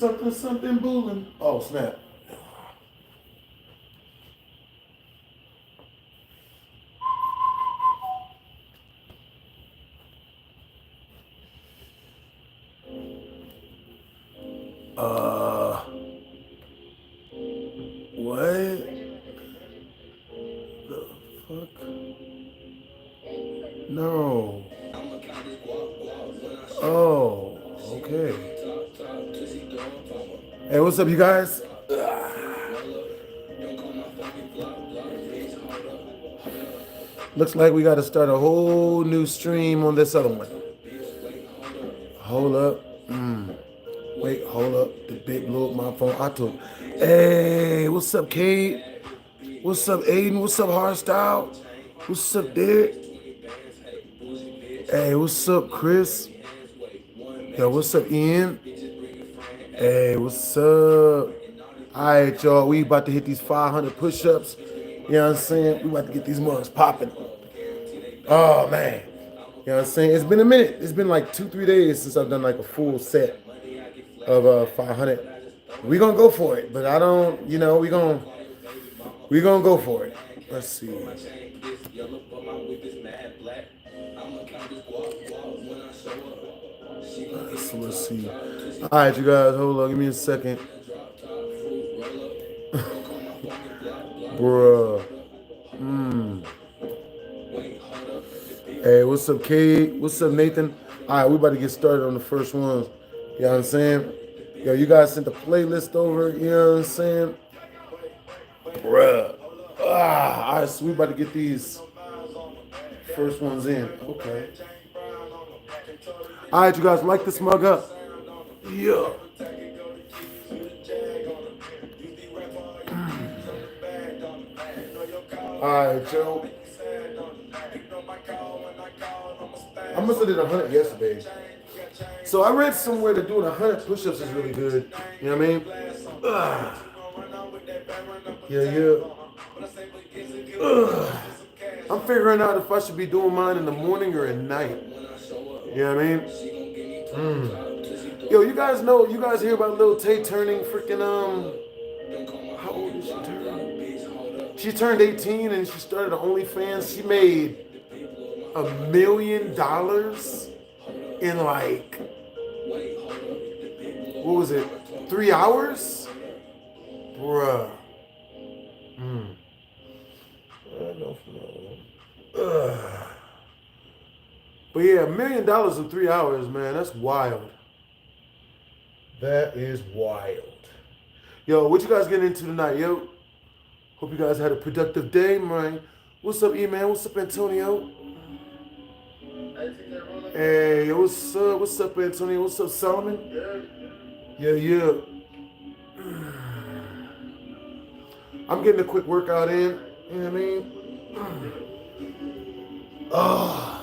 Something booling. Oh, snap. What the fuck? No. Oh, okay. Hey, what's up, you guys? Looks like we got to start a whole new stream on this other one. Hold up. Wait, hold up. The big blew up my phone. I took. Hey, what's up, Kate? What's up, Aiden? What's up, Hardstyle? What's up, Derek? Hey, what's up, Chris? Yo, what's up, Ian? Hey, what's up? All right, y'all. We about to hit these 500 push-ups. You know what I'm saying? We about to get these mugs popping. Oh, man. You know what I'm saying? It's been a minute. It's been like 2-3 days since I've done like a full set of 500. We gonna go for it, but I don't, you know, we gonna go for it. Let's see. So let's see. All right, you guys, hold on. Give me a second. Bruh. Hey, what's up, Kate? What's up, Nathan? All right, we about to get started on the first ones. You know what I'm saying? Yo, you guys sent the playlist over. You know what I'm saying? Bruh. All right, so we about to get these first ones in. Okay. All right, you guys, like this mug up. Yeah. All right, Joe. I must have did 100 yesterday. So I read somewhere that doing 100 push-ups is really good. You know what I mean? Yeah. I'm figuring out if I should be doing mine in the morning or at night. You know what I mean? Yo, you guys hear about Lil Tay turning freaking, how old did she turn? She turned 18 and she started OnlyFans. She made $1 million in like, what was it, 3 hours? Bruh. But yeah, $1 million in 3 hours, man, that's wild. That is wild. Yo, what you guys getting into tonight, yo? Hope you guys had a productive day, man. What's up, E-Man? What's up, Antonio? Hey, what's up? What's up, Antonio? What's up, Solomon? Yeah. I'm getting a quick workout in. You know what I mean? Oh.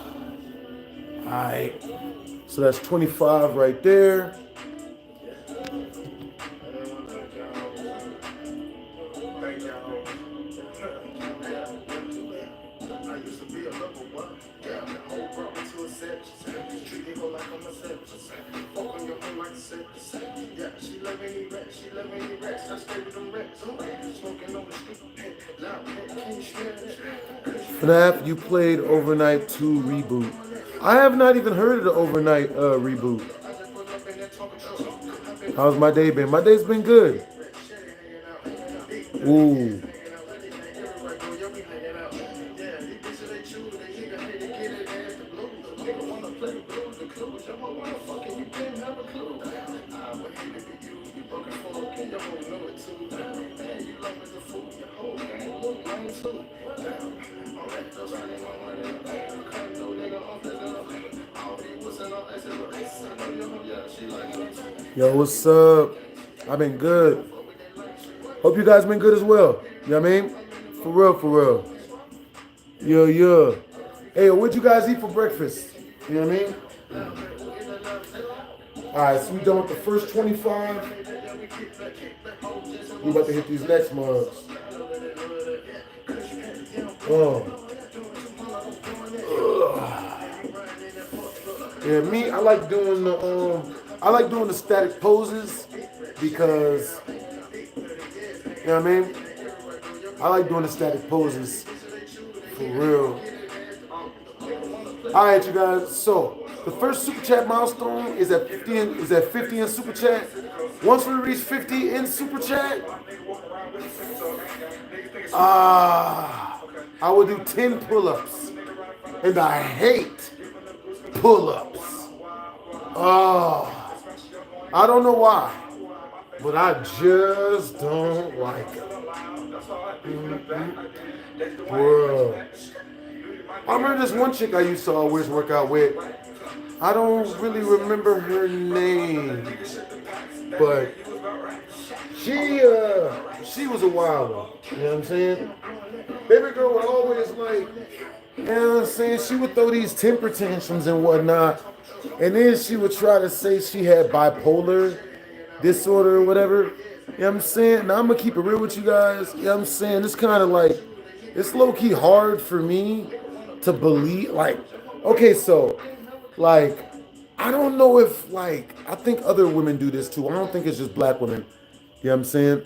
All right. So that's 25 right there. FNAF, you played Overnight 2 reboot. I have not even heard of the Overnight reboot. How's my day been? My day's been good. Ooh. Yo, what's up? I've been good. Hope you guys been good as well. You know what I mean? For real. Yeah. Hey, what'd you guys eat for breakfast? You know what I mean? Alright, so we done with the first 25. We about to hit these next mugs. Yeah, me, I like doing the static poses. because, you know what I mean? I like doing the static poses, for real. All right, you guys. So the first super chat milestone is at 50. Is at 50 in super chat. Once we reach 50 in super chat, I will do 10 pull-ups, and I hate pull-ups. I don't know why, but I just don't like it. Bro. I remember this one chick I used to always work out with. I don't really remember her name, but she was a wild one. You know what I'm saying? Baby girl would always like, you know what I'm saying? She would throw these temper tantrums and whatnot, and then she would try to say she had bipolar disorder or whatever. You know what I'm saying? Now I'm gonna keep it real with you guys. You know what I'm saying? It's kind of like, it's low-key hard for me to believe, like, okay, so, like, I don't know if, like, I think other women do this too. I don't think it's just black women. You know what I'm saying?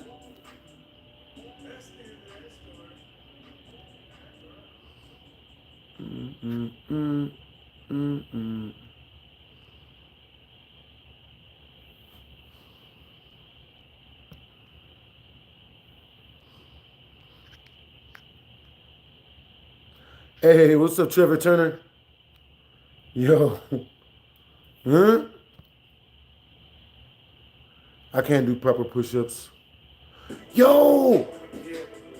Hey, what's up, Trevor Turner? Yo. Huh? I can't do proper push-ups. Yo!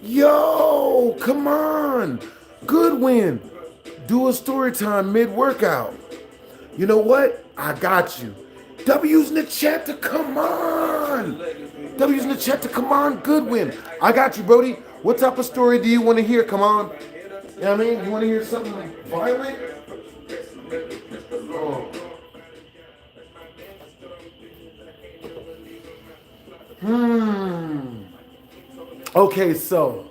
Yo! Come on! Goodwin! Do a story time mid-workout. You know what? I got you. W's in the chat to come on! W's in the chat to come on, Goodwin. I got you, Brody. What type of story do you want to hear? Come on. You know what I mean? You want to hear something violent? Oh. Okay, so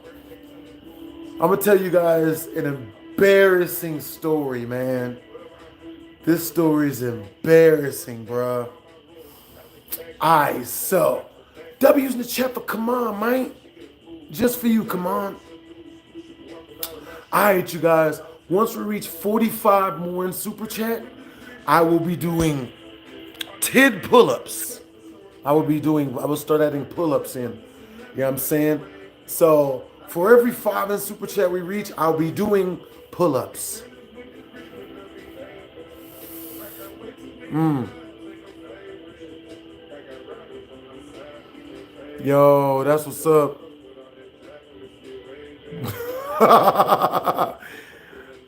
I'm gonna tell you guys an embarrassing story, man. This story is embarrassing, bruh. Alright, so W's in the chat for come on, man. Just for you, come on. Alright, you guys. Once we reach 45 more in super chat, I will be doing 10 pull-ups. I will start adding pull-ups in. You know what I'm saying? So for every 5 in super chat we reach, I'll be doing pull-ups. Yo, that's what's up.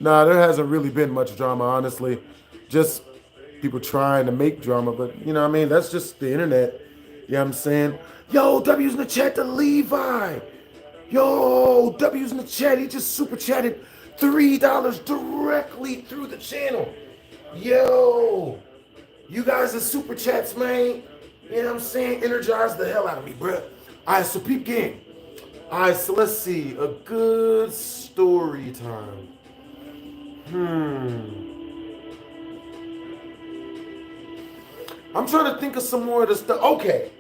Nah, there hasn't really been much drama, honestly. Just people trying to make drama, but you know what I mean? That's just the internet. You know what I'm saying? Yo, W's in the chat to Levi. Yo, W's in the chat. He just super chatted $3 directly through the channel. Yo, you guys are super chats, man. You know what I'm saying? Energize the hell out of me, bruh. All right, so peep game. All right, so let's see. A good story time. I'm trying to think of some more of the stuff. Okay.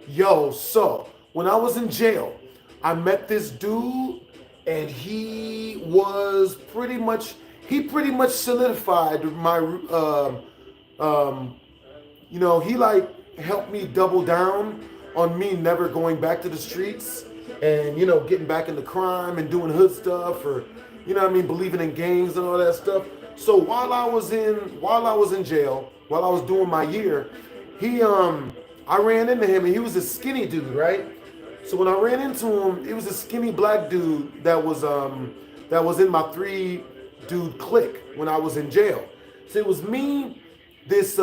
Yo, so when I was in jail, I met this dude, and he pretty much solidified my, you know, he like helped me double down on me never going back to the streets and, you know, getting back into crime and doing hood stuff, or, you know what I mean, believing in gangs and all that stuff. So while I was in jail, while I was doing my year, I ran into him, and he was a skinny dude, right? So when I ran into him, it was a skinny black dude that was in my 3-dude clique when I was in jail. So it was me, this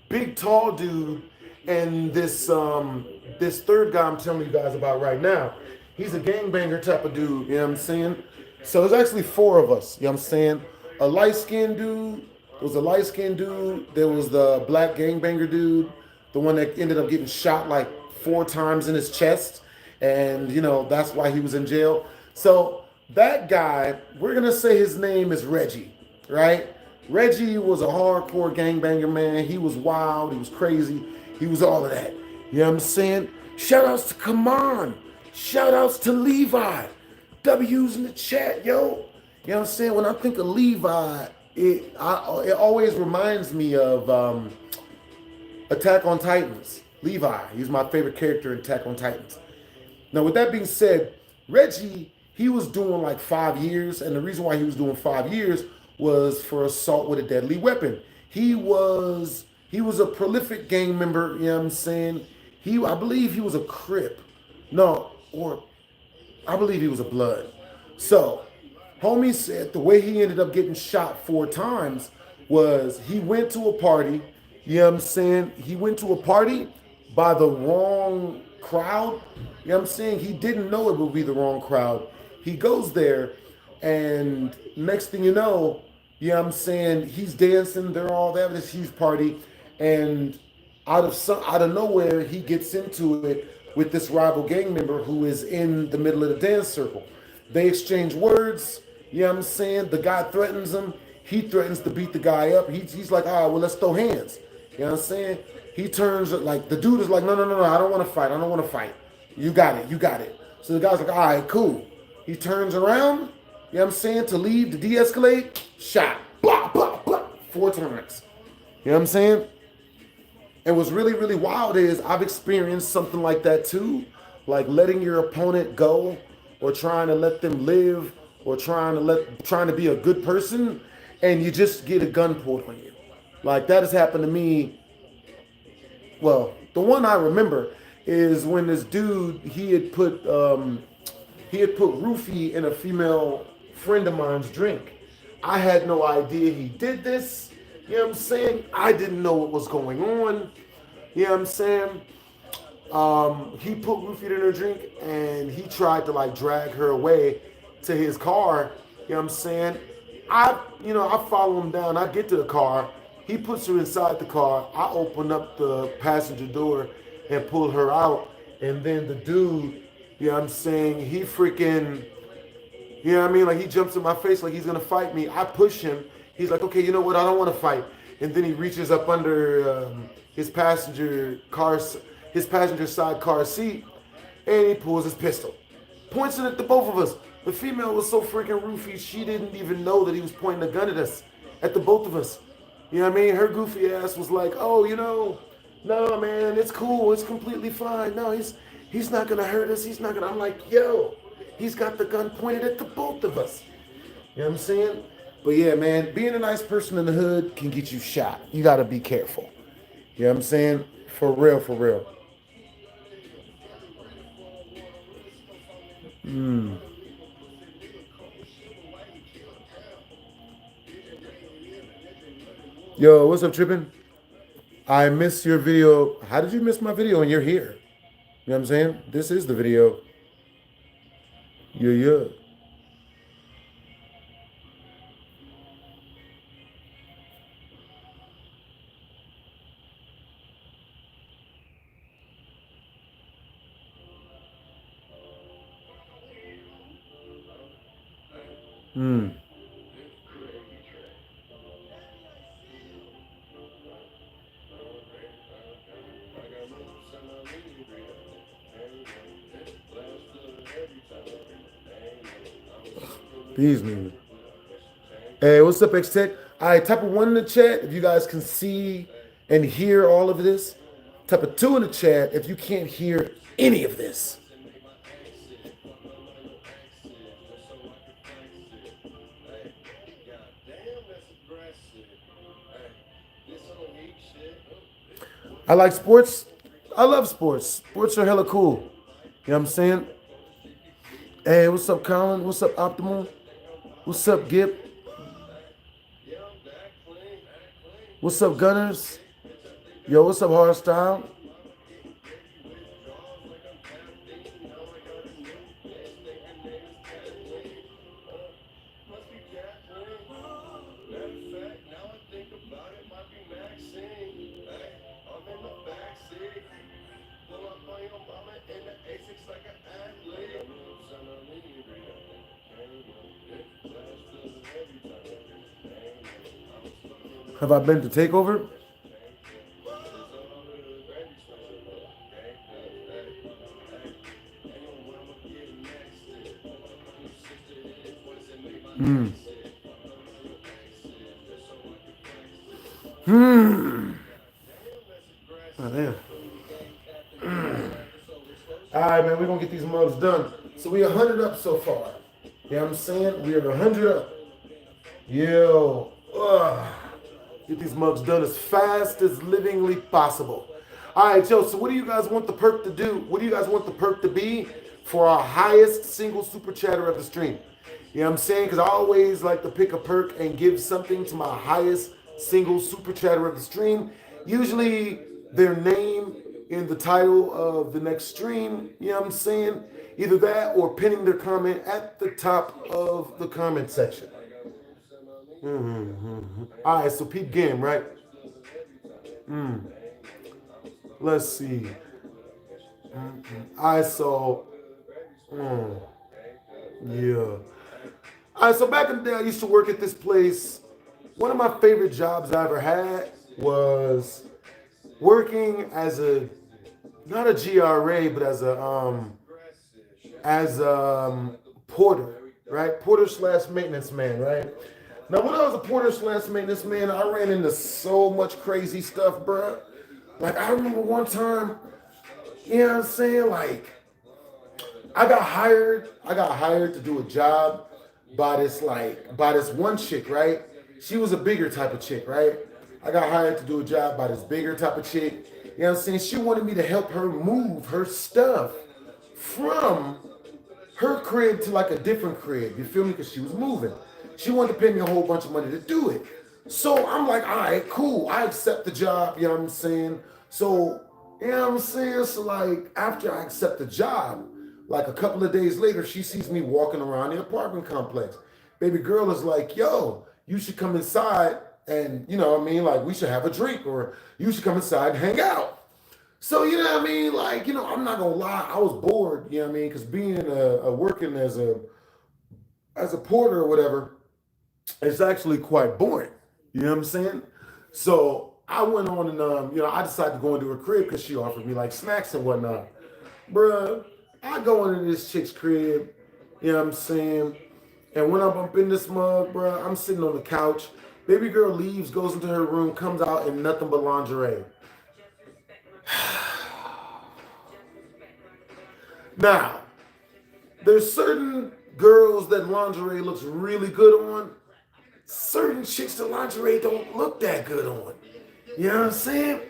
big tall dude, and this third guy I'm telling you guys about right now. He's a gangbanger type of dude, you know what I'm saying? So there's actually 4 of us, you know what I'm saying? A light-skinned dude, there was a light-skinned dude, there was the black gangbanger dude, the one that ended up getting shot like 4 times in his chest, and you know, that's why he was in jail. So that guy, we're gonna say his name is Reggie, right? Reggie was a hardcore gangbanger, man. He was wild, he was crazy, he was all of that. You You know what I'm saying? Shout outs to Come On. Shout outs to Levi. W's in the chat, yo. You know what I'm saying? When I think of Levi, it always reminds me of Attack on Titans. Levi, he's my favorite character in Attack on Titans. Now, with that being said, Reggie, he was doing like 5 years, and the reason why he was doing 5 years was for assault with a deadly weapon. He was a prolific gang member, you know what I'm saying? I believe he was a Crip. No, or I believe he was a Blood. So, homie said the way he ended up getting shot 4 times was he went to a party, you know what I'm saying? He went to a party by the wrong crowd. You know what I'm saying? He didn't know it would be the wrong crowd. He goes there, and next thing you know what I'm saying, he's dancing, they're all there at this huge party, and out of nowhere, he gets into it with this rival gang member who is in the middle of the dance circle. They exchange words, you know what I'm saying? The guy threatens him. He threatens to beat the guy up. He's like, all right, well, let's throw hands. You know what I'm saying? He turns, like, the dude is like, no, I don't want to fight. I don't want to fight. You got it. So the guy's like, all right, cool. He turns around, you know what I'm saying, to leave, to de-escalate, shot. Blah, blah, blah, 4 times. You know what I'm saying? And what's really, really wild is I've experienced something like that too. Like letting your opponent go, or trying to let them live, or trying to be a good person, and you just get a gun pulled on you. Like that has happened to me. Well, the one I remember is when this dude, he had put roofie in a female friend of mine's drink. I had no idea he did this. You know what I'm saying? I didn't know what was going on. You know what I'm saying? He put roofie in her drink, and he tried to like drag her away to his car. You know what I'm saying? I follow him down. I get to the car. He puts her inside the car. I open up the passenger door and pull her out. And then the dude, you know what I'm saying, he freaking, you know what I mean? Like he jumps in my face like he's gonna fight me. I push him. He's like, okay, you know what? I don't want to fight. And then he reaches up under his passenger side car seat, and he pulls his pistol, points it at the both of us. The female was so freaking roofie, she didn't even know that he was pointing a gun at us, at the both of us. You know what I mean? Her goofy ass was like, oh, no, man, it's cool, it's completely fine. No, he's not gonna hurt us. I'm like, yo, he's got the gun pointed at the both of us. You know what I'm saying? But yeah, man, being a nice person in the hood can get you shot. You gotta be careful. You know what I'm saying? For real, for real. Yo, what's up, Trippin'? I missed your video. How did you miss my video and you're here? You know what I'm saying? This is the video. Yeah. Peace, man. Hey, what's up, X-Tech? All right, type of 1 in the chat if you guys can see and hear all of this. Type of 2 in the chat if you can't hear any of this. I like sports. I love sports. Sports are hella cool. You know what I'm saying? Hey, what's up, Colin? What's up, Optimal? What's up, Gip? What's up, Gunners? Yo, what's up, Hardstyle? Have I been to Takeover? Hmm. Hmm. Oh, damn. All right, man, we're going to get these mugs done. So we 100 up so far. You know what I'm saying? We are 100 up. Yo. Get these mugs done as fast as livingly possible. All right, yo, so what do you guys want the perk to do? What do you guys want the perk to be for our highest single super chatter of the stream? You know what I'm saying? Because I always like to pick a perk and give something to my highest single super chatter of the stream. Usually their name in the title of the next stream, you know what I'm saying? Either that or pinning their comment at the top of the comment section. All right, so peep game, right? Let's see. I saw. Mm, yeah. All right, so back in the day, I used to work at this place. One of my favorite jobs I ever had was working as a not a GRA, but as porter, right? Porter slash maintenance man, right? Now, when I was a porter slash maintenance man, I ran into so much crazy stuff, bruh. Like, I remember one time, you know what I'm saying? Like, I got hired to do a job by this one chick, right? She was a bigger type of chick, right? I got hired to do a job by this bigger type of chick. You know what I'm saying? She wanted me to help her move her stuff from her crib to like a different crib. You feel me? Because she was moving. She wanted to pay me a whole bunch of money to do it. So I'm like, all right, cool. I accept the job. You know what I'm saying? So, you know what I'm saying? So like after I accept the job, like a couple of days later, she sees me walking around the apartment complex. Baby girl is like, yo, you should come inside and, you know what I mean? Like we should have a drink or you should come inside and hang out. So you know what I mean? Like, you know, I'm not gonna lie, I was bored, you know what I mean? Because being a working as a porter or whatever, it's actually quite boring. You know what I'm saying? So I went on and you know, I decided to go into her crib because she offered me like snacks and whatnot. Bruh, I go into this chick's crib, you know what I'm saying? And when I'm up in this mug, bruh, I'm sitting on the couch. Baby girl leaves, goes into her room, comes out in nothing but lingerie. Now, there's certain girls that lingerie looks really good on. Certain chicks the lingerie don't look that good on. You know what I'm saying?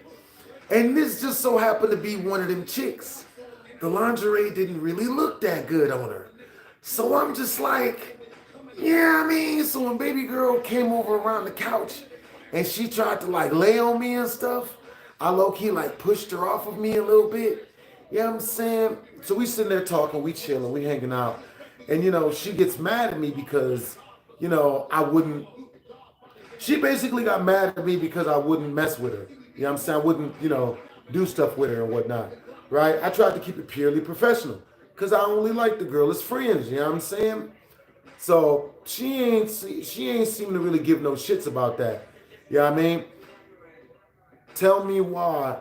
And this just so happened to be one of them chicks. The lingerie didn't really look that good on her. So I'm just like, yeah, I mean, so when baby girl came over around the couch and she tried to like lay on me and stuff, I low-key like pushed her off of me a little bit. You know what I'm saying? So we sitting there talking, we chilling, we hanging out. And you know, she gets mad at me because, you know, she basically got mad at me because I wouldn't mess with her. You know what I'm saying? I wouldn't, you know, do stuff with her and whatnot. Right? I tried to keep it purely professional. Cause I only like the girl as friends, you know what I'm saying? So she ain't seem to really give no shits about that. You know what I mean? Tell me why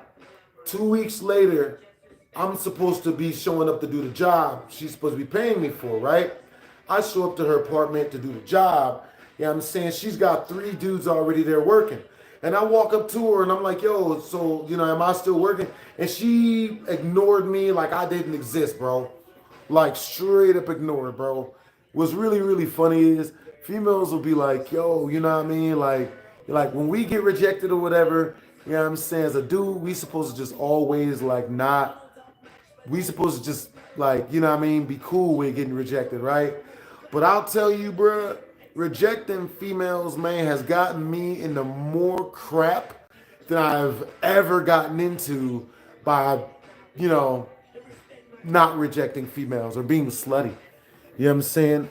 2 weeks later I'm supposed to be showing up to do the job she's supposed to be paying me for, right? I show up to her apartment to do the job. You know what I'm saying? She's got 3 dudes already there working. And I walk up to her and I'm like, yo, so, you know, am I still working? And she ignored me like I didn't exist, bro. Like straight up ignored, bro. What's really, really funny is females will be like, yo, you know what I mean? Like when we get rejected or whatever, you know what I'm saying? As a dude, we supposed to just always like not we supposed to just like, you know what I mean, be cool with getting rejected, right? But I'll tell you, bruh, rejecting females, man, has gotten me into more crap than I've ever gotten into by, you know, not rejecting females or being slutty. You know what I'm saying?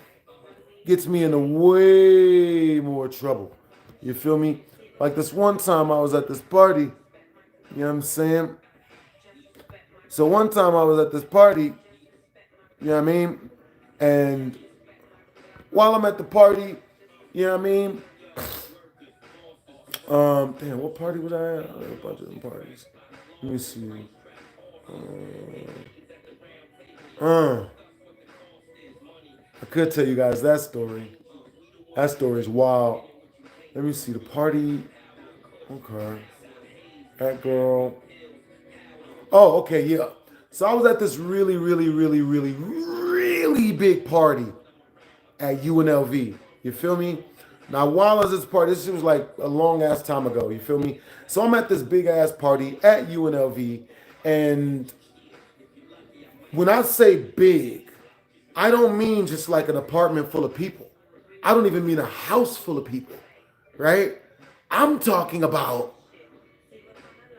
Gets me into way more trouble. You feel me? Like this one time I was at this party, you know what I'm saying? So one time I was at this party, you know what I mean? And while I'm at the party, you know what I mean? Damn, what party was I at? A bunch of them parties. Let me see. I could tell you guys that story. That story is wild. Let me see the party. Okay. That girl. Oh, okay, yeah. So I was at this really big party at UNLV. You feel me? Now, while I was at this party, this was like a long ass time ago. You feel me? So I'm at this big ass party at UNLV, and when I say big, I don't mean just like an apartment full of people. I don't even mean a house full of people, right? I'm talking about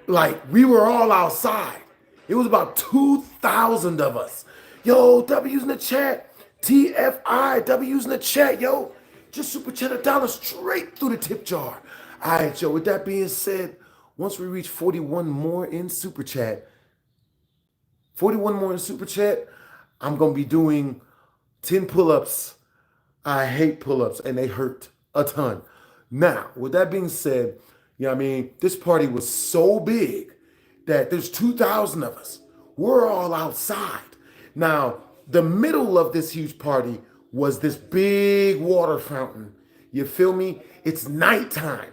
like we were all outside. It was about 2,000 of us. Yo, W's in the chat. TFI, W's in the chat, yo. Just super chat $1 straight through the tip jar. All right, yo, with that being said, once we reach 41 more in super chat, 41 more in super chat, I'm going to be doing 10 pull-ups. I hate pull-ups and they hurt a ton. Now, with that being said, you know what I mean? This party was so big that there's 2,000 of us. We're all outside. Now, the middle of this huge party was this big water fountain. You feel me? It's nighttime.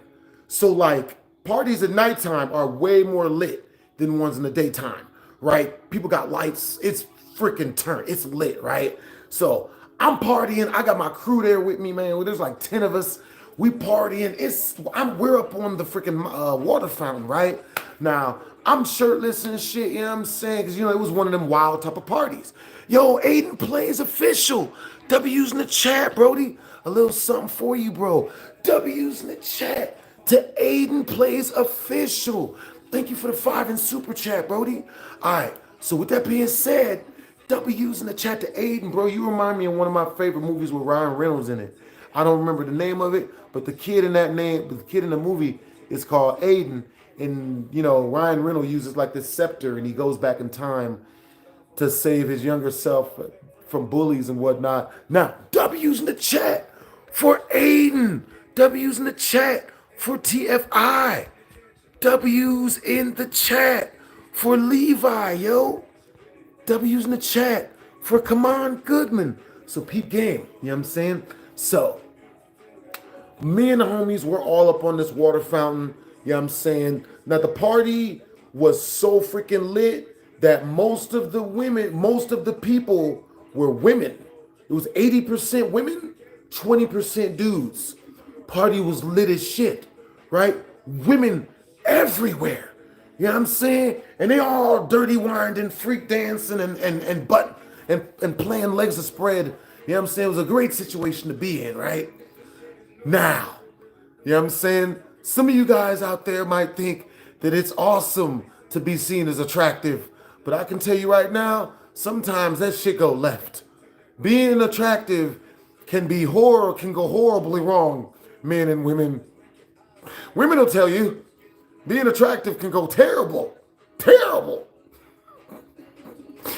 So like parties at nighttime are way more lit than ones in the daytime, right? People got lights. It's freaking turned. It's lit, right? So I'm partying. I got my crew there with me, man. There's like 10 of us. We partying. We're up on the freaking water fountain, right? Now, I'm shirtless and shit, you know what I'm saying? Because, you know, it was one of them wild type of parties. Yo, Aiden Plays official. W's in the chat, Brody. A little something for you, bro. W's in the chat to Aiden Plays official. Thank you for the 5 in super chat, Brody. All right, so with that being said, W's in the chat to Aiden, bro. You remind me of one of my favorite movies with Ryan Reynolds in it. I don't remember the name of it, but the kid in the movie is called Aiden. And, you know, Ryan Reynolds uses like this scepter and he goes back in time to save his younger self from bullies and whatnot. Now, W's in the chat for Aiden. W's in the chat for TFI. W's in the chat for Levi, yo. W's in the chat for Come On Goodman. So peep game, you know what I'm saying? So, me and the homies were all up on this water fountain, you know what I'm saying? Now the party was so freaking lit that most of the people were women. It was 80% women, 20% dudes. Party was lit as shit, right? Women everywhere. You know what I'm saying? And they all dirty whined and freak dancing and playing legs of spread. You know what I'm saying? It was a great situation to be in, right? Now, you know what I'm saying? Some of you guys out there might think that it's awesome to be seen as attractive, but I can tell you right now, sometimes that shit go left. Being attractive can go horribly wrong, men and women. Women will tell you, being attractive can go terrible. Terrible.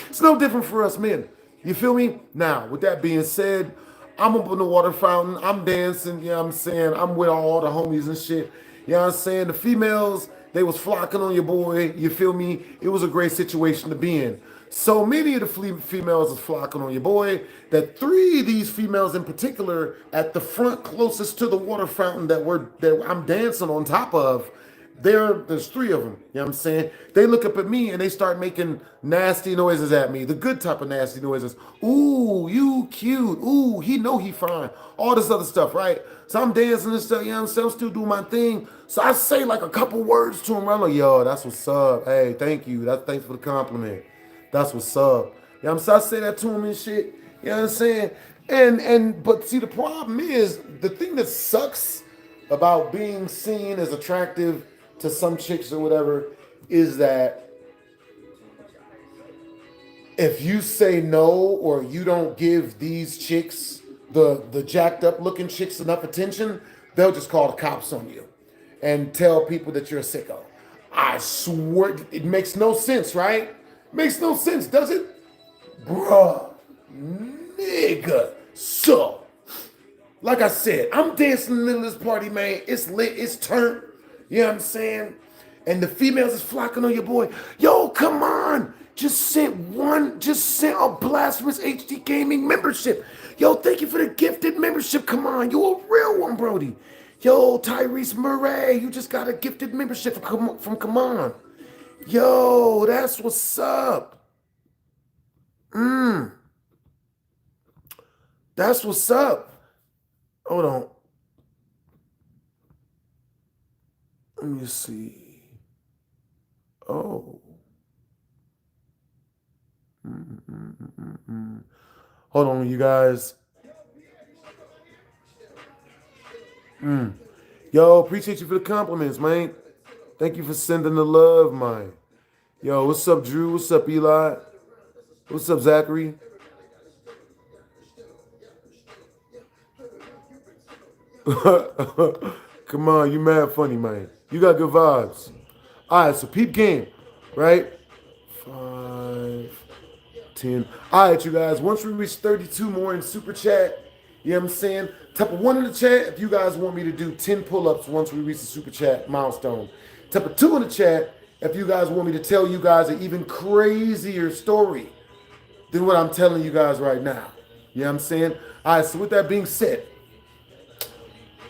It's no different for us men. You feel me? Now, with that being said, I'm up on the water fountain. I'm dancing, you know what I'm saying? I'm with all the homies and shit. You know what I'm saying? The females, they was flocking on your boy. You feel me? It was a great situation to be in. So many of the females was flocking on your boy that 3 of these females in particular at the front closest to the water fountain that I'm dancing on top of, there's 3 of them, you know what I'm saying? They look up at me and they start making nasty noises at me, the good type of nasty noises. Ooh, you cute. Ooh, he know he fine. All this other stuff, right? So I'm dancing and stuff, you know what I'm saying? I'm still doing my thing. So I say like a couple words to him. I'm like, yo, that's what's up. Hey, thank you. Thanks for the compliment. That's what's up. You know what I'm saying? I say that to him and shit. You know what I'm saying? But see, the problem is, the thing that sucks about being seen as attractive to some chicks or whatever is that if you say no or you don't give these chicks, the jacked up looking chicks, enough attention, they'll just call the cops on you and tell people that you're a sicko. I swear, it makes no sense, right? Makes no sense, does it? Bruh, nigga. So, like I said, I'm dancing in the middle of this party, man. It's lit, it's turned. You know what I'm saying? And the females is flocking on your boy. Yo, come on. just sent a Blasphemous HD Gaming membership. Yo, thank you for the gifted membership. Come on, you a real one, Brody. Yo, Tyrese Murray, you just got a gifted membership from Come On. Yo, that's what's up. That's what's up. Hold on. Let me see. Oh. Hold on, you guys. Yo, appreciate you for the compliments, man. Thank you for sending the love, man. Yo, what's up, Drew? What's up, Eli? What's up, Zachary? Come on, you mad funny, man. You got good vibes. All right, so peep game, right? 5, 10. All right, you guys, once we reach 32 more in Super Chat, you know what I'm saying? Type a 1 in the chat if you guys want me to do 10 pull-ups once we reach the Super Chat milestone. Type a 2 in the chat if you guys want me to tell you guys an even crazier story than what I'm telling you guys right now. You know what I'm saying? All right, so with that being said,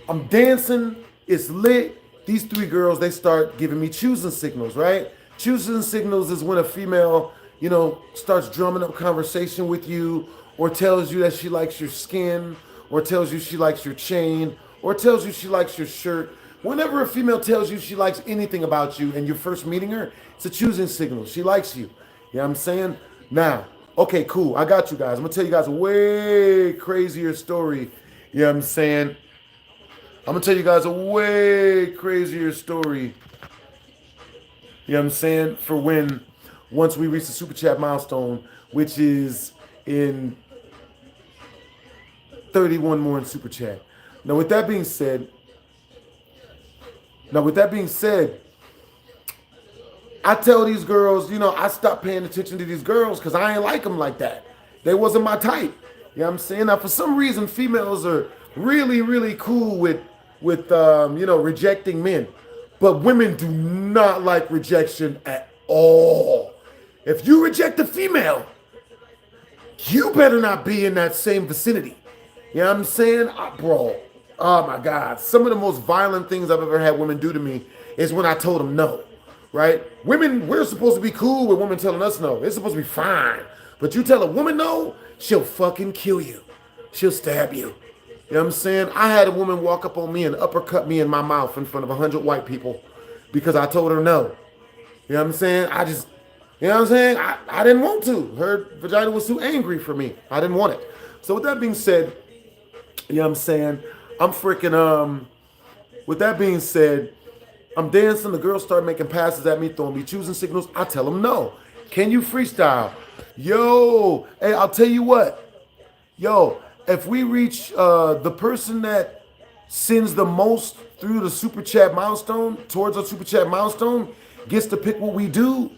I'm dancing, it's lit. These 3 girls, they start giving me choosing signals, right? Choosing signals is when a female, you know, starts drumming up conversation with you, or tells you that she likes your skin, or tells you she likes your chain, or tells you she likes your shirt. Whenever a female tells you she likes anything about you and you're first meeting her, it's a choosing signal. She likes you. You know what I'm saying? Now, okay, cool. I got you guys. I'm going to tell you guys a way crazier story. You know what I'm saying? I'm going to tell you guys a way crazier story. You know what I'm saying? For once we reach the Super Chat milestone, which is in 31 more in Super Chat. Now, with that being said, I tell these girls, you know, I stopped paying attention to these girls because I ain't like them like that. They wasn't my type. You know what I'm saying? Now, for some reason, females are really, really cool with you know, rejecting men. But women do not like rejection at all. If you reject a female, you better not be in that same vicinity. You know what I'm saying? Bro, oh my God. Some of the most violent things I've ever had women do to me is when I told them no, right? Women, we're supposed to be cool with women telling us no. It's supposed to be fine. But you tell a woman no, she'll fucking kill you. She'll stab you. You know what I'm saying? I had a woman walk up on me and uppercut me in my mouth in front of 100 white people because I told her no. You know what I'm saying? You know what I'm saying? I didn't want to. Her vagina was too angry for me. I didn't want it. So with that being said, you know what I'm saying? With that being said, I'm dancing. The girls start making passes at me, throwing me choosing signals. I tell them no. Can you freestyle? Yo, hey, I'll tell you what. Yo, if we reach the person that sends the most through the Super Chat milestone, towards our Super Chat milestone, gets to pick what we do.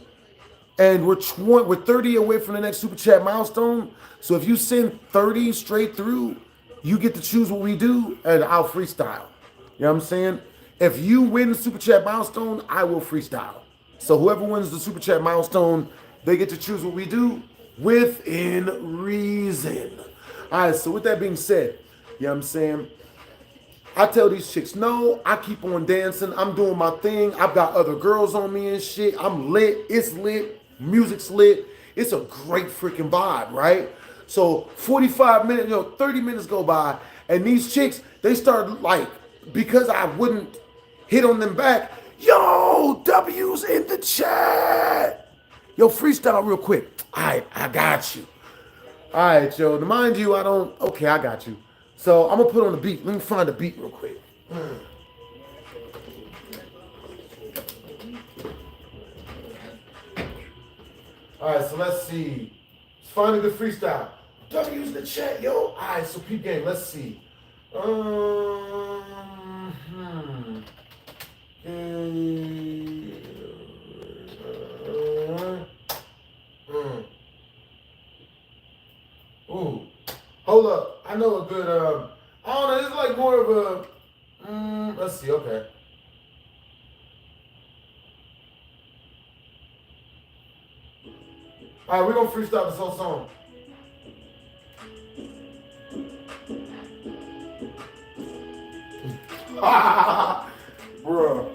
And we're 30 away from the next Super Chat milestone. So if you send 30 straight through, you get to choose what we do, and I'll freestyle. You know what I'm saying? If you win the Super Chat milestone, I will freestyle. So whoever wins the Super Chat milestone, they get to choose what we do within reason. All right, so with that being said, you know what I'm saying? I tell these chicks no, I keep on dancing, I'm doing my thing, I've got other girls on me and shit, I'm lit, it's lit, music's lit, it's a great freaking vibe, right? So 45 minutes, 30 minutes go by, and these chicks, they start like, because I wouldn't hit on them back, yo, W's in the chat. Yo, freestyle real quick. All right, I got you. All right, yo, to mind you, okay, I got you. So I'm gonna put on the beat. Let me find the beat real quick. All right, so let's see. Let's find a good freestyle. W's in the chat, yo. All right, so peep game. Let's see. Ooh, hold up. I know a good. I don't know. This is like more of a. Let's see. Okay. All right, we're gonna freestyle this whole song. Bruh.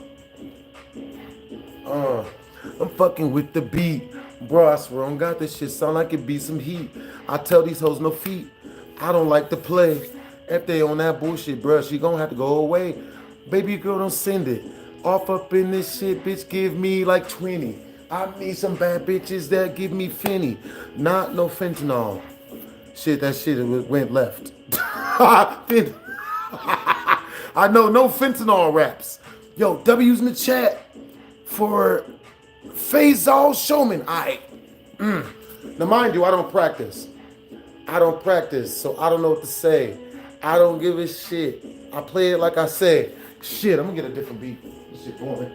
I'm fucking with the beat. Bruh, I swear on God, this shit sound like it be some heat. I tell these hoes no feet. I don't like to play. If they on that bullshit, bruh, she gonna have to go away. Baby girl, don't send it. Off up in this shit, bitch, give me like 20. I need some bad bitches that give me finny. Not no fentanyl. Shit, that shit went left. I know no fentanyl raps. Yo, W's in the chat for Faisal Showman. Now, mind you, I don't practice. So I don't know what to say. I don't give a shit. I play it like I say. Shit, I'm gonna get a different beat. This shit boring.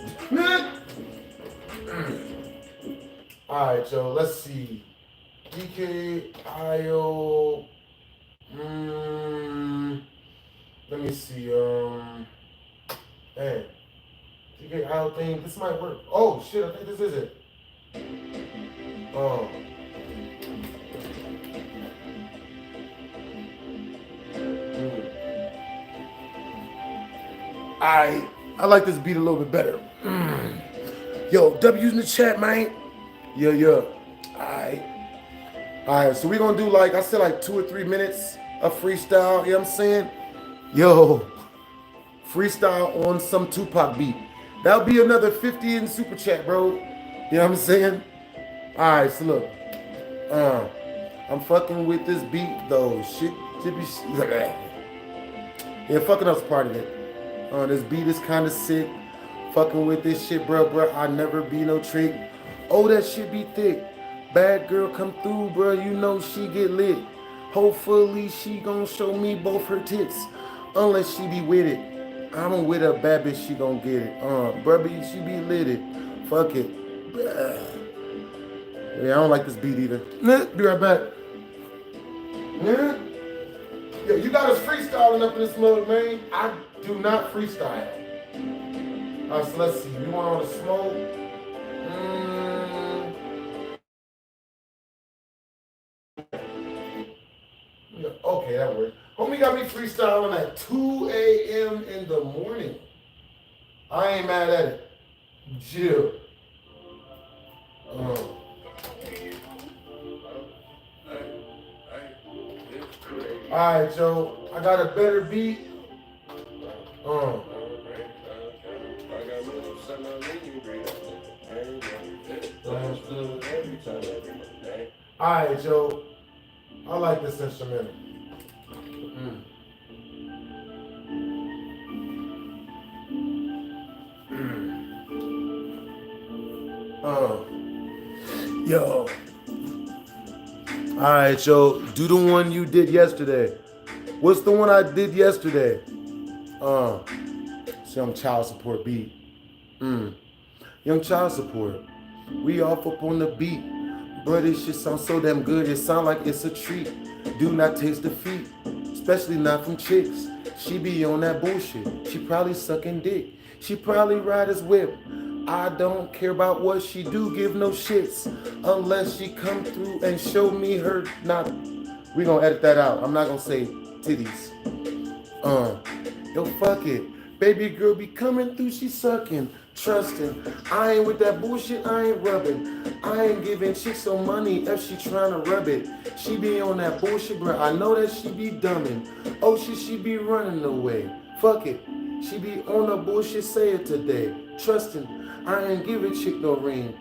All right, yo, let's see. DKIO. Let me see. Hey, DKIO thing. This might work. Oh shit, I think this is it. I like this beat a little bit better. Yo, W's in the chat, man. Yeah. Alright, so we're gonna do like, I said like 2 or 3 minutes of freestyle, you know what I'm saying? Yo, freestyle on some Tupac beat. That'll be another 50 in super chat, bro. You know what I'm saying? Alright, so look. I'm fucking with this beat though. Shit should be yeah, fucking up's part of it. This beat is kinda sick. Fucking with this shit, bro. I never be no trick. Oh, that shit be thick. Bad girl come through, bro. You know she get lit. Hopefully she gon' show me both her tits. Unless she be with it. I'm with a bad bitch, she gon' get it. Bruh, she be lit it. Fuck it. Yeah, I don't like this beat either. Be right back. Yo, you got us freestyling up in this mode, man. I do not freestyle. Alright, so let's see. You want all the smoke? Yeah, okay, that works. Homie got me freestyling at 2 a.m. in the morning. I ain't mad at it. Jill. Alright, Joe. I got a better beat. Alright, Joe. I like this instrumental. Yo. Alright, Joe. Do the one you did yesterday. What's the one I did yesterday? Some child support beat. Young child support. We off up on the beat. Bro, this shit sounds so damn good. It sound like it's a treat. Do not taste defeat. Especially not from chicks. She be on that bullshit. She probably sucking dick. She probably ride his whip. I don't care about what she do. Give no shits. Unless she come through and show me her not. We gonna edit that out. I'm not gonna say titties. Yo, fuck it. Baby girl be coming through, she sucking, trusting. I ain't with that bullshit, I ain't rubbing. I ain't giving chicks no money if she tryna rub it. She be on that bullshit, bro. I know that she be dumbing. Oh shit, she be running away. Fuck it. She be on the bullshit, say it today. Trusting, I ain't giving chick no ring.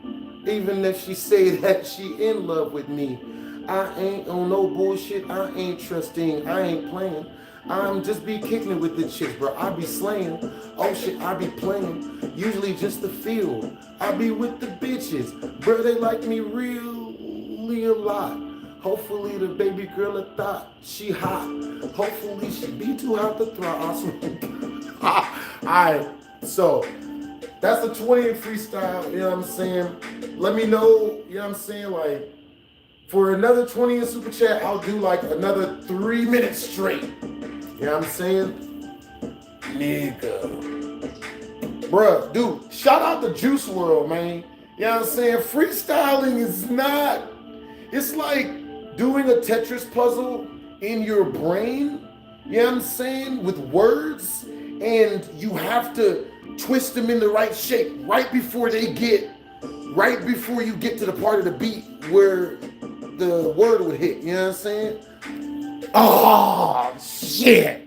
Even if she say that she in love with me. I ain't on no bullshit, I ain't trusting, I ain't playing. I'm just be kicking it with the chicks, bro. I be slaying. Oh shit, I be playing. Usually just the feel. I be with the bitches. Bro, they like me really a lot. Hopefully the baby girl a thought she hot. Hopefully she be too hot to throw. Alright, so that's the 20 freestyle, you know what I'm saying? Let me know, you know what I'm saying? Like, for another 20 in super chat, I'll do like another 3 minutes straight. You know what I'm saying? Nigga. Bruh, dude, shout out to Juice WRLD, man. You know what I'm saying? Freestyling is not, It's like doing a Tetris puzzle in your brain, you know what I'm saying, with words, and you have to twist them in the right shape right before you get to the part of the beat where the word would hit, you know what I'm saying? Oh, shit.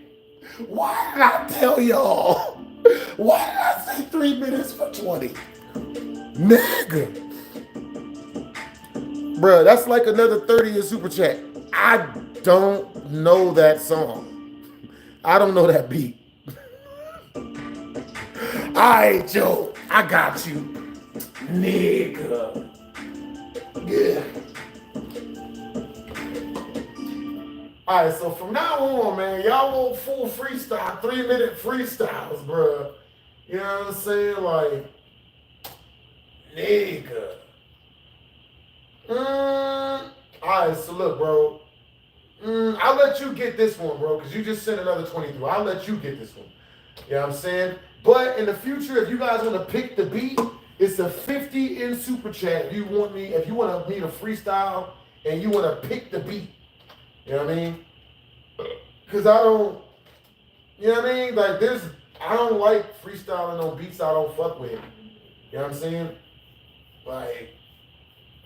Why did I tell y'all? Why did I say 3 minutes for 20? Nigga. Bruh, that's like another 30 in Super Chat. I don't know that song. I don't know that beat. Alright, Joe, I got you. Nigga. Yeah. Alright, so from now on, man, y'all want full freestyle, 3-minute freestyles, bruh. You know what I'm saying? Like, nigga. Alright, so look, bro. I'll let you get this one, bro, because you just sent another 20 through. I'll let you get this one. You know what I'm saying? But in the future, if you guys want to pick the beat, it's a 50 in Super Chat. If you want me to freestyle and you want to pick the beat. You know what I mean? Because I don't, you know what I mean? Like, I don't like freestyling on beats I don't fuck with. You know what I'm saying? Like,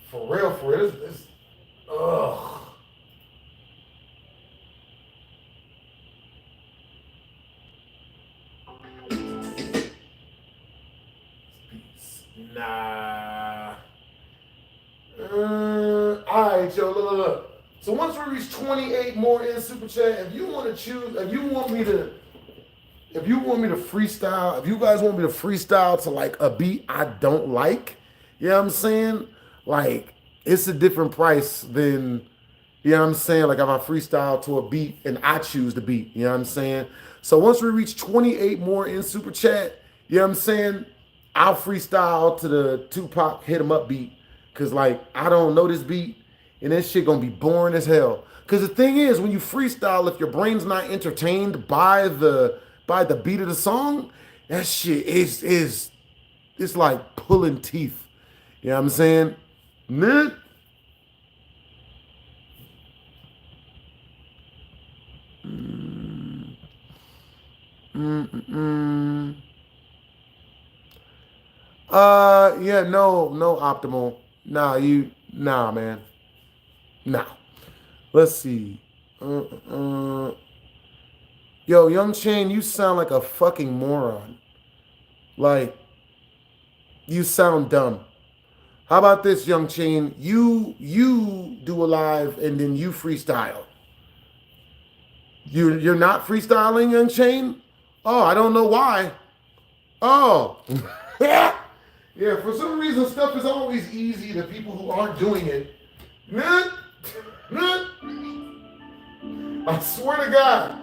for real, it's ugh. Nah. Alright, yo, look. So once we reach 28 more in Super Chat, if you want me to freestyle, if you guys want me to freestyle to like a beat I don't like, you know what I'm saying? Like, it's a different price than, you know what I'm saying? Like if I freestyle to a beat and I choose the beat, you know what I'm saying? So once we reach 28 more in Super Chat, you know what I'm saying? I'll freestyle to the Tupac Hit 'Em Up beat. Cause like, I don't know this beat and this shit gonna be boring as hell. Cause the thing is, when you freestyle, if your brain's not entertained by the beat of the song, that shit is it's like pulling teeth. You know what I'm saying? Nah. Yeah, no optimal. Nah, man. Nah. Let's see. Yo, Young Chain, you sound like a fucking moron. Like, you sound dumb. How about this, Young Chain? You do a live and then you freestyle. You're not freestyling, Young Chain? Oh, I don't know why. Oh. Yeah, for some reason, stuff is always easy to people who aren't doing it. I swear to God.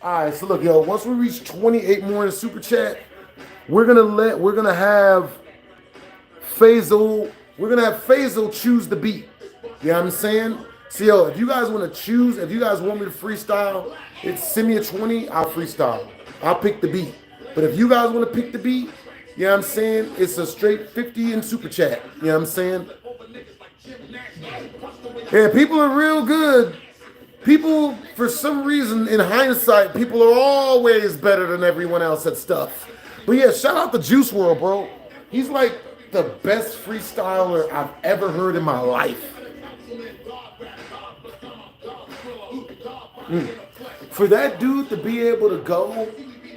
All right, so look, yo, once we reach 28 more in Super Chat, we're gonna have Faisal choose the beat. You know what I'm saying? So yo, if you guys want me to freestyle, send me a 20, I'll freestyle. I'll pick the beat. But if you guys want to pick the beat, you know what I'm saying? It's a straight 50 in Super Chat. You know what I'm saying? Yeah, people are real good. People, for some reason, in hindsight, people are always better than everyone else at stuff. But yeah, shout out to Juice WRLD, bro. He's like the best freestyler I've ever heard in my life. For that dude to be able to go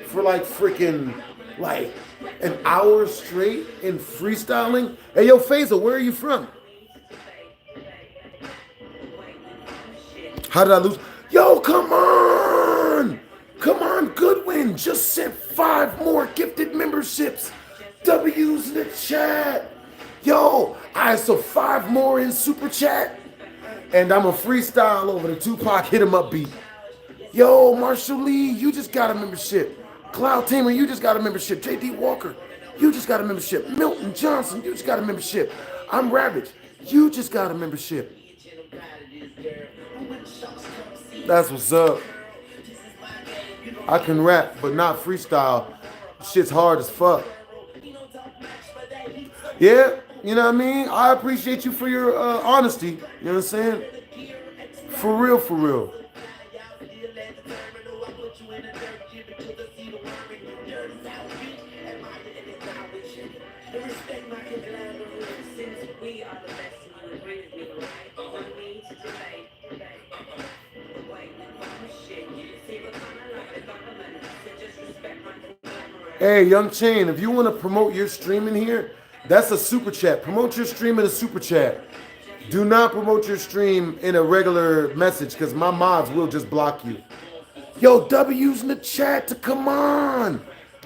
for like freaking like an hour straight in freestyling. Hey, yo, Faisal, where are you from? How did I lose? Yo, come on! Come on, Goodwin just sent 5 more gifted memberships. W's in the chat. Yo, so 5 more in Super Chat. And I'm a freestyle over the Tupac Hit 'Em Up beat. Yo, Marshall Lee, you just got a membership. Cloud Tamer, you just got a membership. JD Walker, you just got a membership. Milton Johnson, you just got a membership. I'm Ravage, you just got a membership. That's what's up. I can rap, but not freestyle. Shit's hard as fuck. Yeah, you know what I mean? I appreciate you for your honesty. You know what I'm saying? For real, for real. Hey, Young Chain, if you want to promote your stream in here, that's a super chat. Promote your stream in a super chat. Do not promote your stream in a regular message because my mods will just block you. Yo, W's in the chat to come on.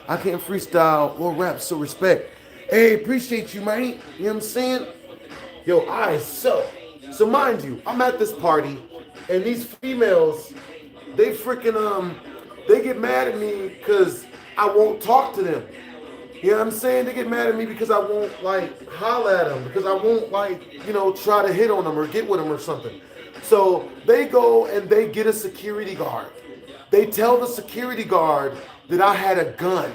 I can't freestyle or rap, so respect. Hey, appreciate you, man. You know what I'm saying? Yo, so mind you, I'm at this party and these females, they freaking, they get mad at me because I won't talk to them. You know what I'm saying? They get mad at me because I won't like holler at them, because I won't like, you know, try to hit on them or get with them or something. So they go and they get a security guard. They tell the security guard that I had a gun.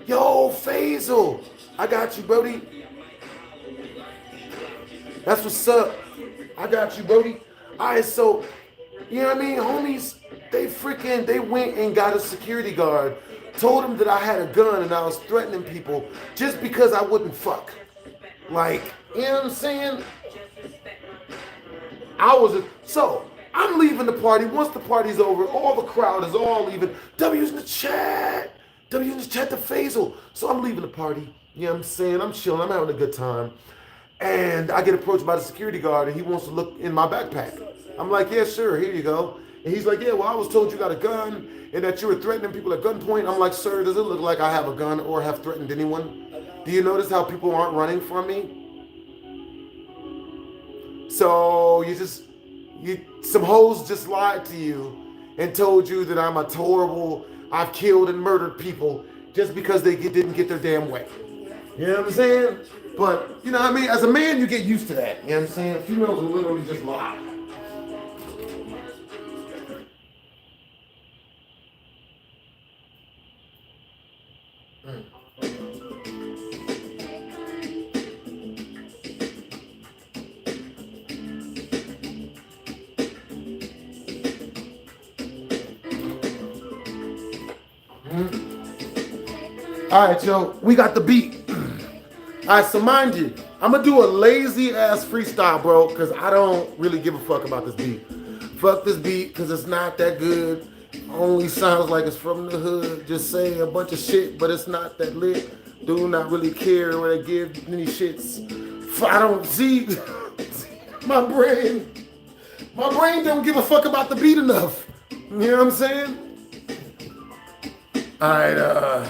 Yo, Faisal, I got you, Brody. That's what's up. I got you, Brody. All right, so, you know what I mean? Homies, they went and got a security guard, told him that I had a gun and I was threatening people just because I wouldn't fuck. Like, you know what I'm saying? So I'm leaving the party. Once the party's over, all the crowd is all leaving. W's in the chat. W's in the chat to Faisal. So I'm leaving the party. You know what I'm saying? I'm chilling. I'm having a good time. And I get approached by the security guard and he wants to look in my backpack. I'm like, yeah, sure, here you go. And he's like, yeah, well, I was told you got a gun and that you were threatening people at gunpoint. I'm like, sir, does it look like I have a gun or have threatened anyone? Do you notice how people aren't running from me? So some hoes just lied to you and told you that I'm a horrible, I've killed and murdered people just because they didn't get their damn way. You know what I'm saying? But, you know what I mean? As a man, you get used to that. You know what I'm saying? Females will literally just lie. All right, yo, we got the beat. All right, so mind you, I'm gonna do a lazy ass freestyle, bro, because I don't really give a fuck about this beat. Fuck this beat, because it's not that good. Only sounds like it's from the hood. Just saying a bunch of shit, but it's not that lit. Do not really care when I give any shits. I don't see my brain don't give a fuck about the beat enough. You know what I'm saying? All right,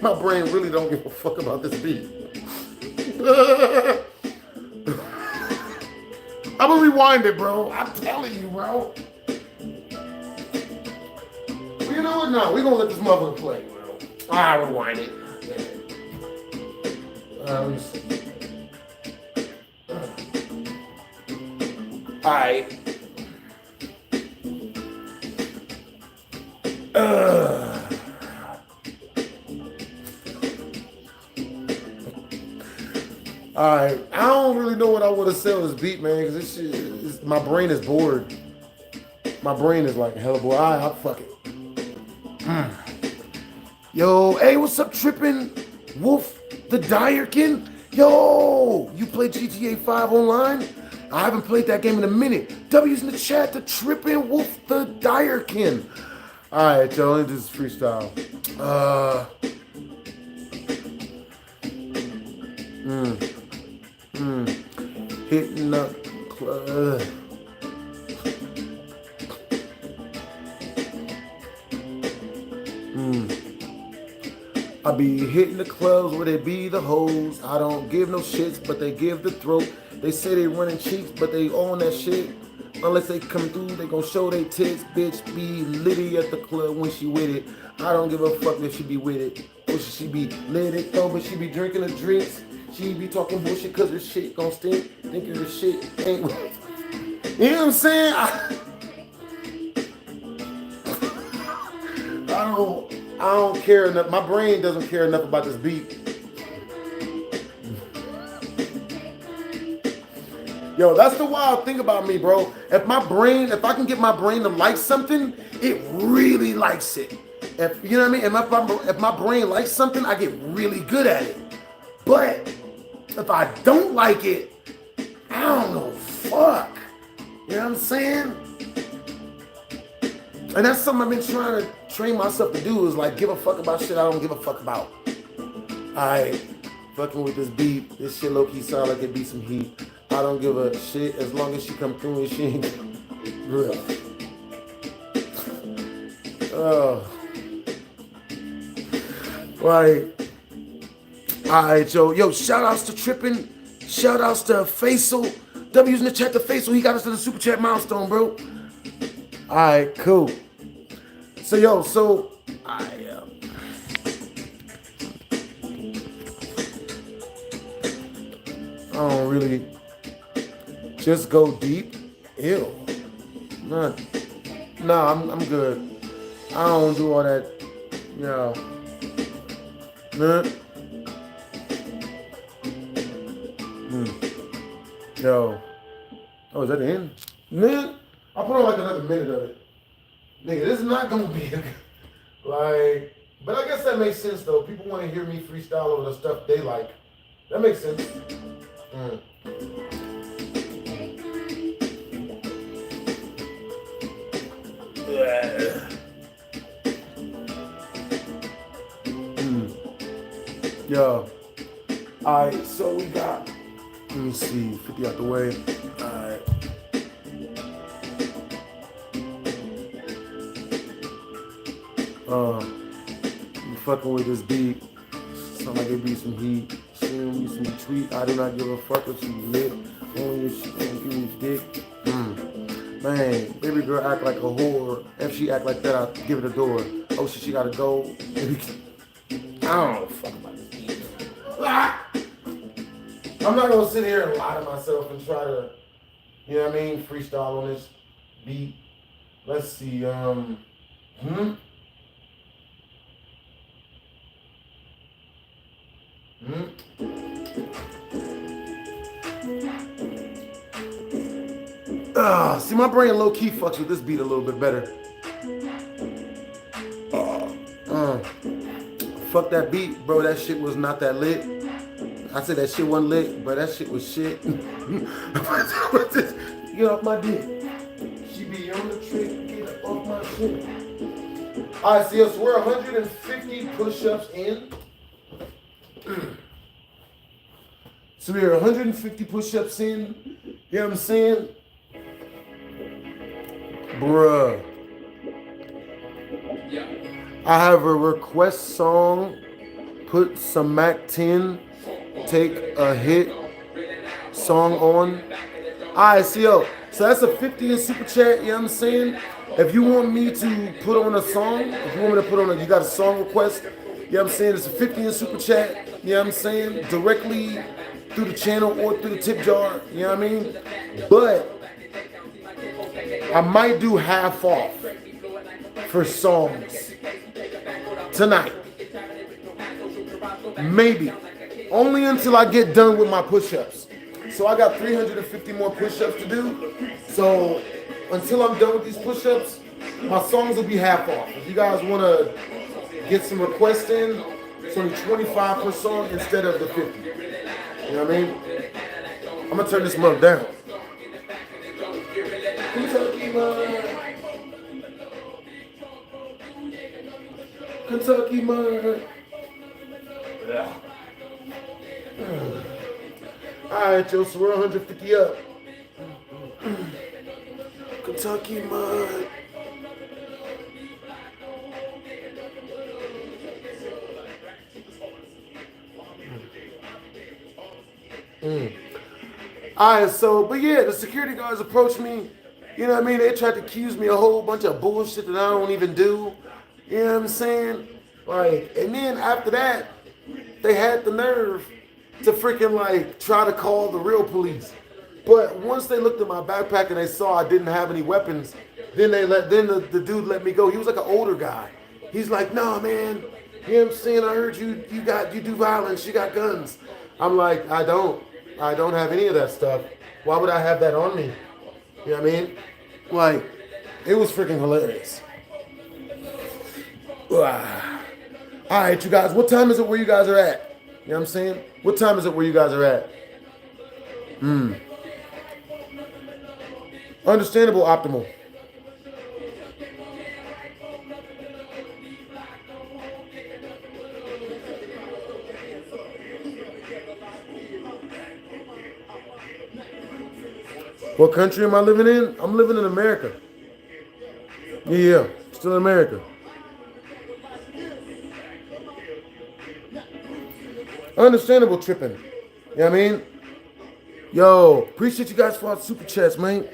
my brain really don't give a fuck about this beat. I'm gonna rewind it, bro. I'm telling you, bro. You know what? No, we're gonna let this motherfucker play, bro. I'll rewind it. Let me see. All right. All right, I don't really know what I want to say on this beat, man, because this shit, my brain is bored. My brain is like hella bored. All right, fuck it. Yo, hey, what's up, Trippin' Wolf the Dyerkin? Yo, you play GTA 5 online? I haven't played that game in a minute. W's in the chat to Trippin' Wolf the Dyerkin. All right, yo, let me do this freestyle. Hitting the club. I be hitting the clubs where they be the hoes. I don't give no shits, but they give the throat. They say they running cheeks, but they own that shit. unless they come through, they gon' show they tits. Bitch be litty at the club when she with it. I don't give a fuck if she be with it. Or she be lit it though, but she be drinking the drinks. She be talking bullshit cause her shit gon' stink. Thinking her shit ain't. You know what I'm saying? I don't care enough. My brain doesn't care enough about this beat. Yo, that's the wild thing about me, bro. If I can get my brain to like something, it really likes it. If you know what I mean? If my brain likes something, I get really good at it. But if I don't like it, I don't know fuck. You know what I'm saying? And that's something I've been trying to train myself to do, is like give a fuck about shit I don't give a fuck about. Alright, fucking with this beat. This shit low-key sound like it be some heat. I don't give a shit as long as she come through and she ain't real. Right. Alright, yo, shout outs to Trippin'. Shout outs to Faisal. W's in the chat to Faisal. He got us to the super chat milestone, bro. Alright, cool. So I don't really just go deep. Ew. Nah, I'm good. I don't do all that. Yo. Nah. Yo. Oh, is that the end? Nah. I'll put on like another minute of it. Nigga, this is not gonna be like, but I guess that makes sense though. People want to hear me freestyle over the stuff they like. That makes sense. Yo. Alright, so we got, let me see, 50 out the way. Alright. You fucking with this beat. Sound like it be some heat. Send me some tweet. I do not give a fuck if you lit. Only if she don't give me dick. Man, baby girl act like a whore. If she act like that, I'll give it a door. Oh shit, she gotta go. I don't know fuck about this beat. I'm not gonna sit here and lie to myself and try to, you know what I mean, freestyle on this beat. Let's see, see, my brain low-key fucks with this beat a little bit better. Fuck that beat, bro. That shit was not that lit. I said that shit wasn't lit, but that shit was shit. Get off my dick. She be on the trick. Get off my shit. All right, so we're 150 push-ups in. So we're 150 push-ups in. You know what I'm saying? Bruh. I have a request song. Put some Mac 10. Take a hit song on. Alright, so that's a 50 in super chat, you know what I'm saying? If you want me to put on a song, if you want me to put on you got a song request, you know what I'm saying? It's a 50 in super chat, you know what I'm saying? Directly through the channel or through the tip jar, you know what I mean? But I might do half off for songs tonight. Maybe. Only until I get done with my push-ups. So I got 350 more push-ups to do. So until I'm done with these push-ups, my songs will be half off. If you guys want to get some requests in, it's only 25 per song instead of the 50. You know what I mean? I'm going to turn this mug down. Kentucky mud. Kentucky mud. Yeah. Alright, yo, so we're 150 up. Kentucky mud. Alright, so, but yeah, the security guards approached me. You know what I mean? They tried to accuse me a whole bunch of bullshit that I don't even do. You know what I'm saying? Like, and then after that, they had the nerve to freaking like try to call the real police. But once they looked at my backpack and they saw I didn't have any weapons, then the dude let me go. He was like an older guy. He's like, "No, man, you know what I'm saying? I heard you do violence, you got guns." I'm like, I don't have any of that stuff. Why would I have that on me? You know what I mean? Like, it was freaking hilarious. All right, you guys, what time is it where you guys are at? You know what I'm saying? What time is it where you guys are at? Understandable, optimal. What country am I living in? I'm living in America. Yeah, still in America. Understandable tripping. You know what I mean? Yo, appreciate you guys for all the super chats, man.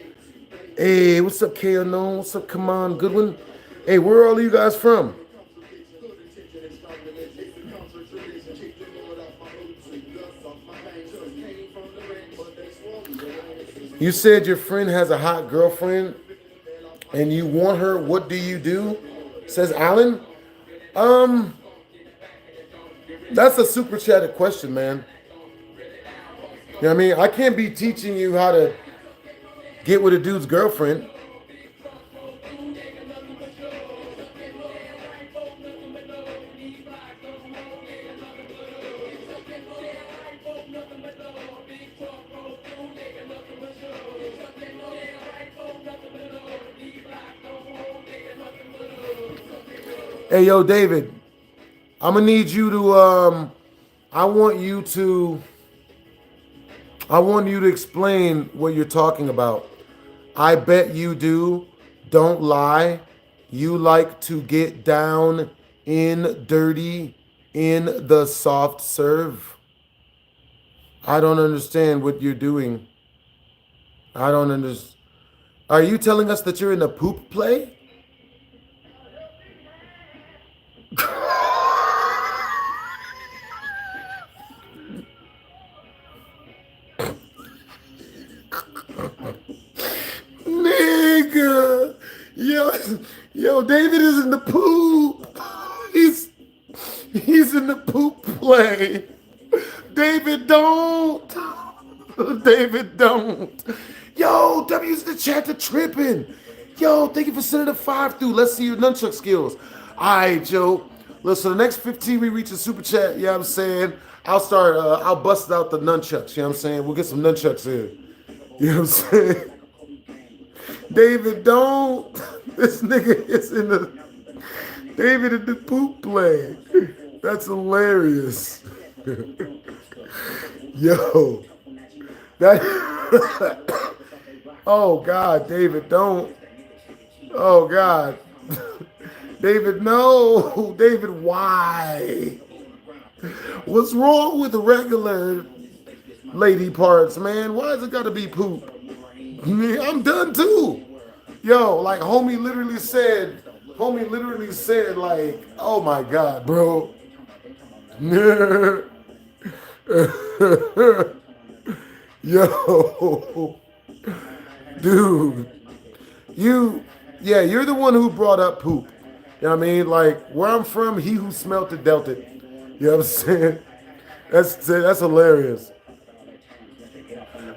Hey, what's up, K Unknown? What's up, come on, Goodwin? Hey, where are all of you guys from? You said your friend has a hot girlfriend and you want her. What do you do? Says Alan. That's a super chatted question, man. You know what I mean? I can't be teaching you how to get with a dude's girlfriend. Hey, yo, David, I'm gonna need you to, I want you to explain what you're talking about. I bet you do. Don't lie. You like to get down in dirty in the soft serve. I don't understand what you're doing. I don't understand. Are you telling us that you're in a poop play? Nigga, yo, David is in the poop. He's in the poop play. David, don't. David, don't. Yo, W's in the chat to tripping. Yo, thank you for sending a 5 through. Let's see your nunchuck skills. All right, Joe. Listen, the next 15 we reach a super chat, you know what I'm saying? I'll bust out the nunchucks, you know what I'm saying? We'll get some nunchucks in. You know what I'm saying? David, don't. This nigga is in the David in the poop play. That's hilarious. Yo. That Oh God, David, don't. Oh God. David, no. David, why? What's wrong with the regular lady parts, man? Why has it got to be poop? I'm done too. Yo, like homie literally said, like, oh my God, bro. Yo, dude, you're the one who brought up poop. You know what I mean? Like, where I'm from, he who smelt it dealt it. You know what I'm saying? That's hilarious.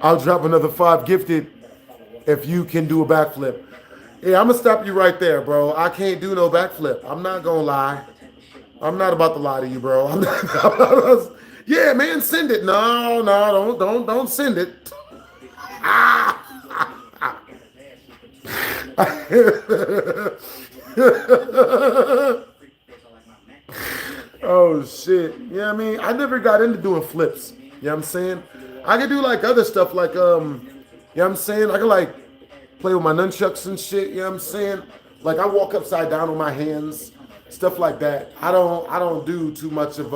I'll drop another 5 gifted if you can do a backflip. Yeah, I'm gonna stop you right there, bro. I can't do no backflip. I'm not gonna lie. I'm not about to lie to you, bro. Yeah, man, send it. No, don't send it. Oh shit. You know what I mean? I never got into doing flips. You know what I'm saying? I could do like other stuff like you know what I'm saying? I could like play with my nunchucks and shit, you know what I'm saying? Like I walk upside down with my hands, stuff like that. I don't do too much of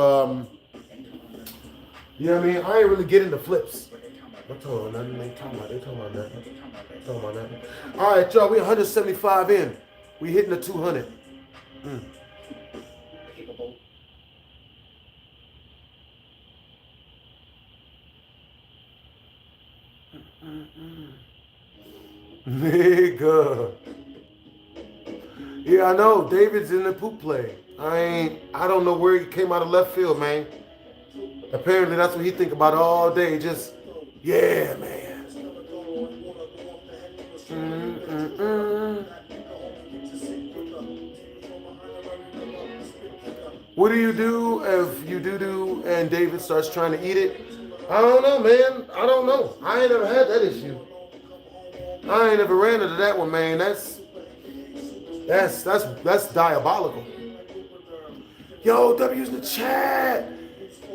you know what I mean? I ain't really get into flips. I'm talking about nothing. They talking about nothing. Talking about nothing. All right, y'all. We 175 in. We hitting the 200. Nigga. Yeah, I know. David's in the poop play. I don't know where he came out of left field, man. Apparently that's what he think about all day. Just, yeah, man. What do you do if you do and David starts trying to eat it? I don't know, man. I don't know. I ain't never had that issue. I ain't never ran into that one, man. That's diabolical. Yo, W's in the chat.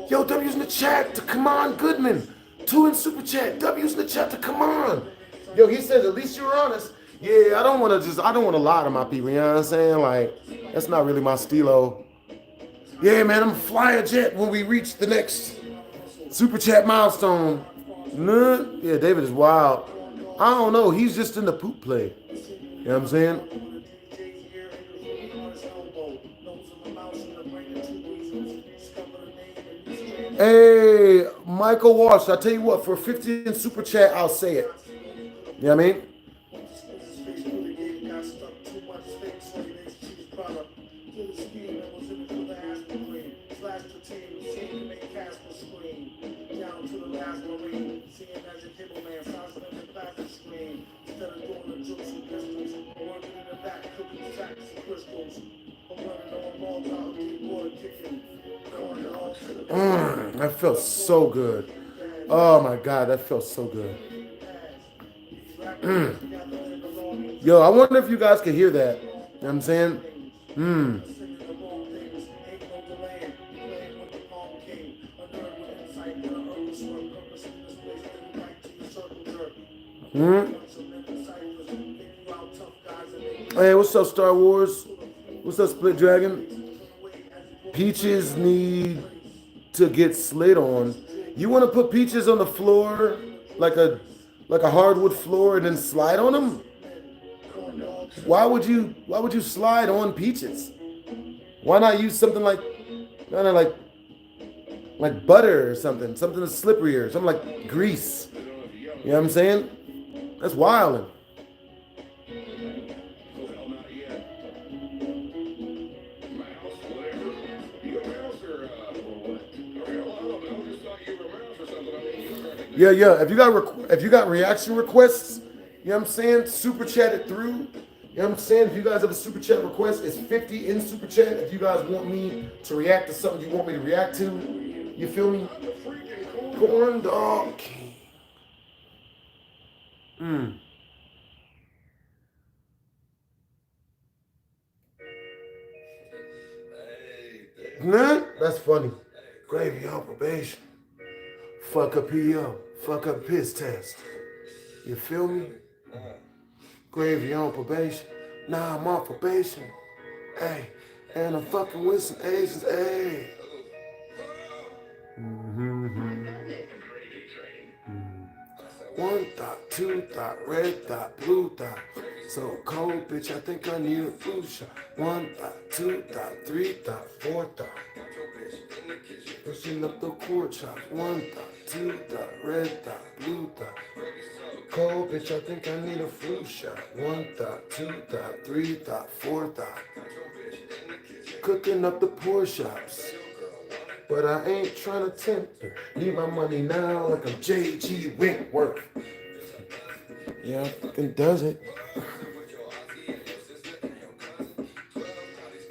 Yo, W's in the chat to come on, Goodman. 2 in super chat. W's in the chat to come on. Yo, he says at least you were honest. Yeah, I don't want to lie to my people. You know what I'm saying? Like, that's not really my stilo. Yeah, man, I'm fly a jet when we reach the next super chat milestone. Nah. Yeah, David is wild. I don't know. He's just in the poop play. You know what I'm saying? Hey, Michael Walsh, I tell you what, for 50 in super chat, I'll say it. You know what I mean? That felt so good. Oh my God, that felt so good. Yo, I wonder if you guys can hear that. You know what I'm saying? Hey, what's up, Star Wars? What's up, Split Dragon? Peaches need to get slid on. You want to put Peaches on the floor like a hardwood floor and then slide on them? Why would you slide on Peaches? Why not use something like butter or something that's slippery or something like grease? You know what I'm saying? That's wildin'. Yeah. If you got reaction requests, you know what I'm saying? Super chat it through. You know what I'm saying? If you guys have a super chat request, it's 50 in super chat. If you guys want me to react to something you want me to react to, you feel me? Corn dog king. Nah, that's funny. Gravy on probation. Fuck a PO. Fuck up piss test. You feel me? Gravy on probation. Nah, I'm on probation. Hey, and I'm fucking with some Asians. Hey. One thought, two thought, red thought, blue thought. So cold, bitch, I think I need a flu shot. One thought, two thought, three thought, four thought. Pushing up the pork chops. One thought, two thought, red thought, blue thought. Cold, bitch, I think I need a flu shot. One thought, two thought, three thought, four thought. Cooking up the pork chops. But I ain't trying to tempt her. Need my money now like I'm J.G. Wentworth. Yeah, fucking does it.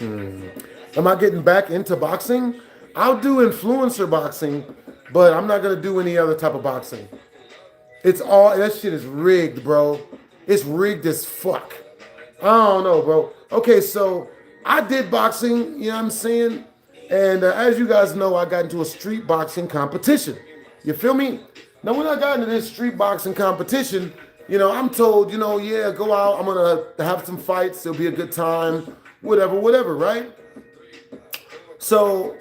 Am I getting back into boxing? I'll do influencer boxing, but I'm not going to do any other type of boxing. That shit is rigged, bro. It's rigged as fuck. I don't know, bro. Okay, so I did boxing, you know what I'm saying? And as you guys know, I got into a street boxing competition. You feel me? Now, when I got into this street boxing competition, you know, I'm told, you know, yeah, go out. I'm going to have some fights. It'll be a good time. Whatever, right? So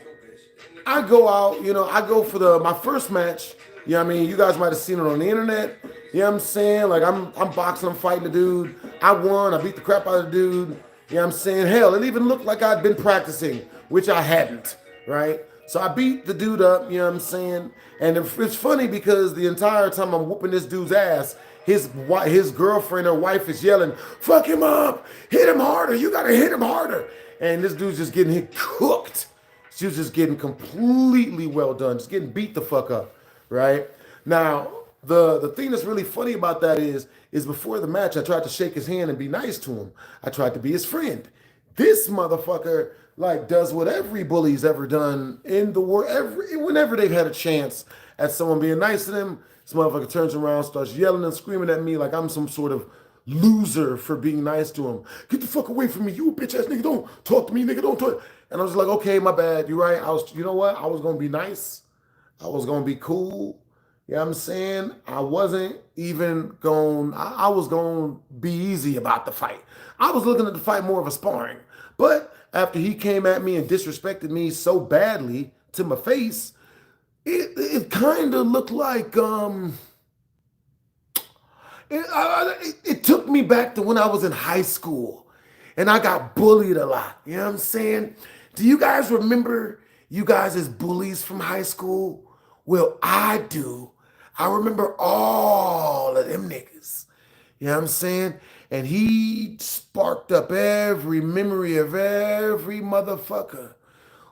I go out, you know, I go for my first match. You know what I mean? You guys might have seen it on the internet. You know what I'm saying? Like I'm boxing, I'm fighting the dude. I won, I beat the crap out of the dude. You know what I'm saying? Hell, it even looked like I'd been practicing, which I hadn't, right? So I beat the dude up, you know what I'm saying? And it's funny because the entire time I'm whooping this dude's ass, his girlfriend or wife is yelling, fuck him up, hit him harder, you gotta hit him harder. And this dude's just getting hit cooked. She was just getting completely well done, just getting beat the fuck up, right? Now, the thing that's really funny about that is before the match, I tried to shake his hand and be nice to him. I tried to be his friend. This motherfucker like does what every bully's ever done in the world. Whenever they've had a chance at someone being nice to them, this motherfucker turns around, starts yelling and screaming at me like I'm some sort of loser for being nice to him. Get the fuck away from me, you bitch ass nigga! Don't talk to me, nigga! Don't talk. And I was like, okay, my bad. You're right. You know what? I was gonna be nice. I was gonna be cool. You know what I'm saying? I wasn't even going, I was going to be easy about the fight. I was looking at the fight more of a sparring. But after he came at me and disrespected me so badly to my face, it kind of looked like, it took me back to when I was in high school and I got bullied a lot. You know what I'm saying? Do you guys remember you guys as bullies from high school? Well, I do. I remember all of them niggas. You know what I'm saying? And he sparked up every memory of every motherfucker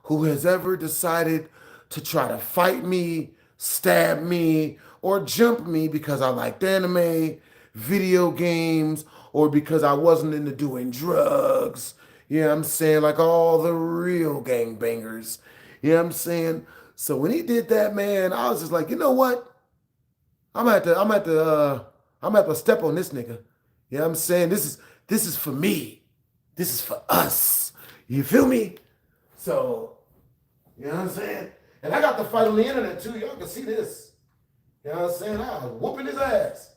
who has ever decided to try to fight me, stab me, or jump me because I liked anime, video games, or because I wasn't into doing drugs. You know what I'm saying? Like all the real gangbangers. You know what I'm saying? So when he did that, man, I was just like, you know what? I'm gonna have to step on this nigga. You know what I'm saying? This is for me. This is for us. You feel me? So, you know what I'm saying? And I got the fight on the internet too. Y'all can see this. You know what I'm saying? I was whooping his ass.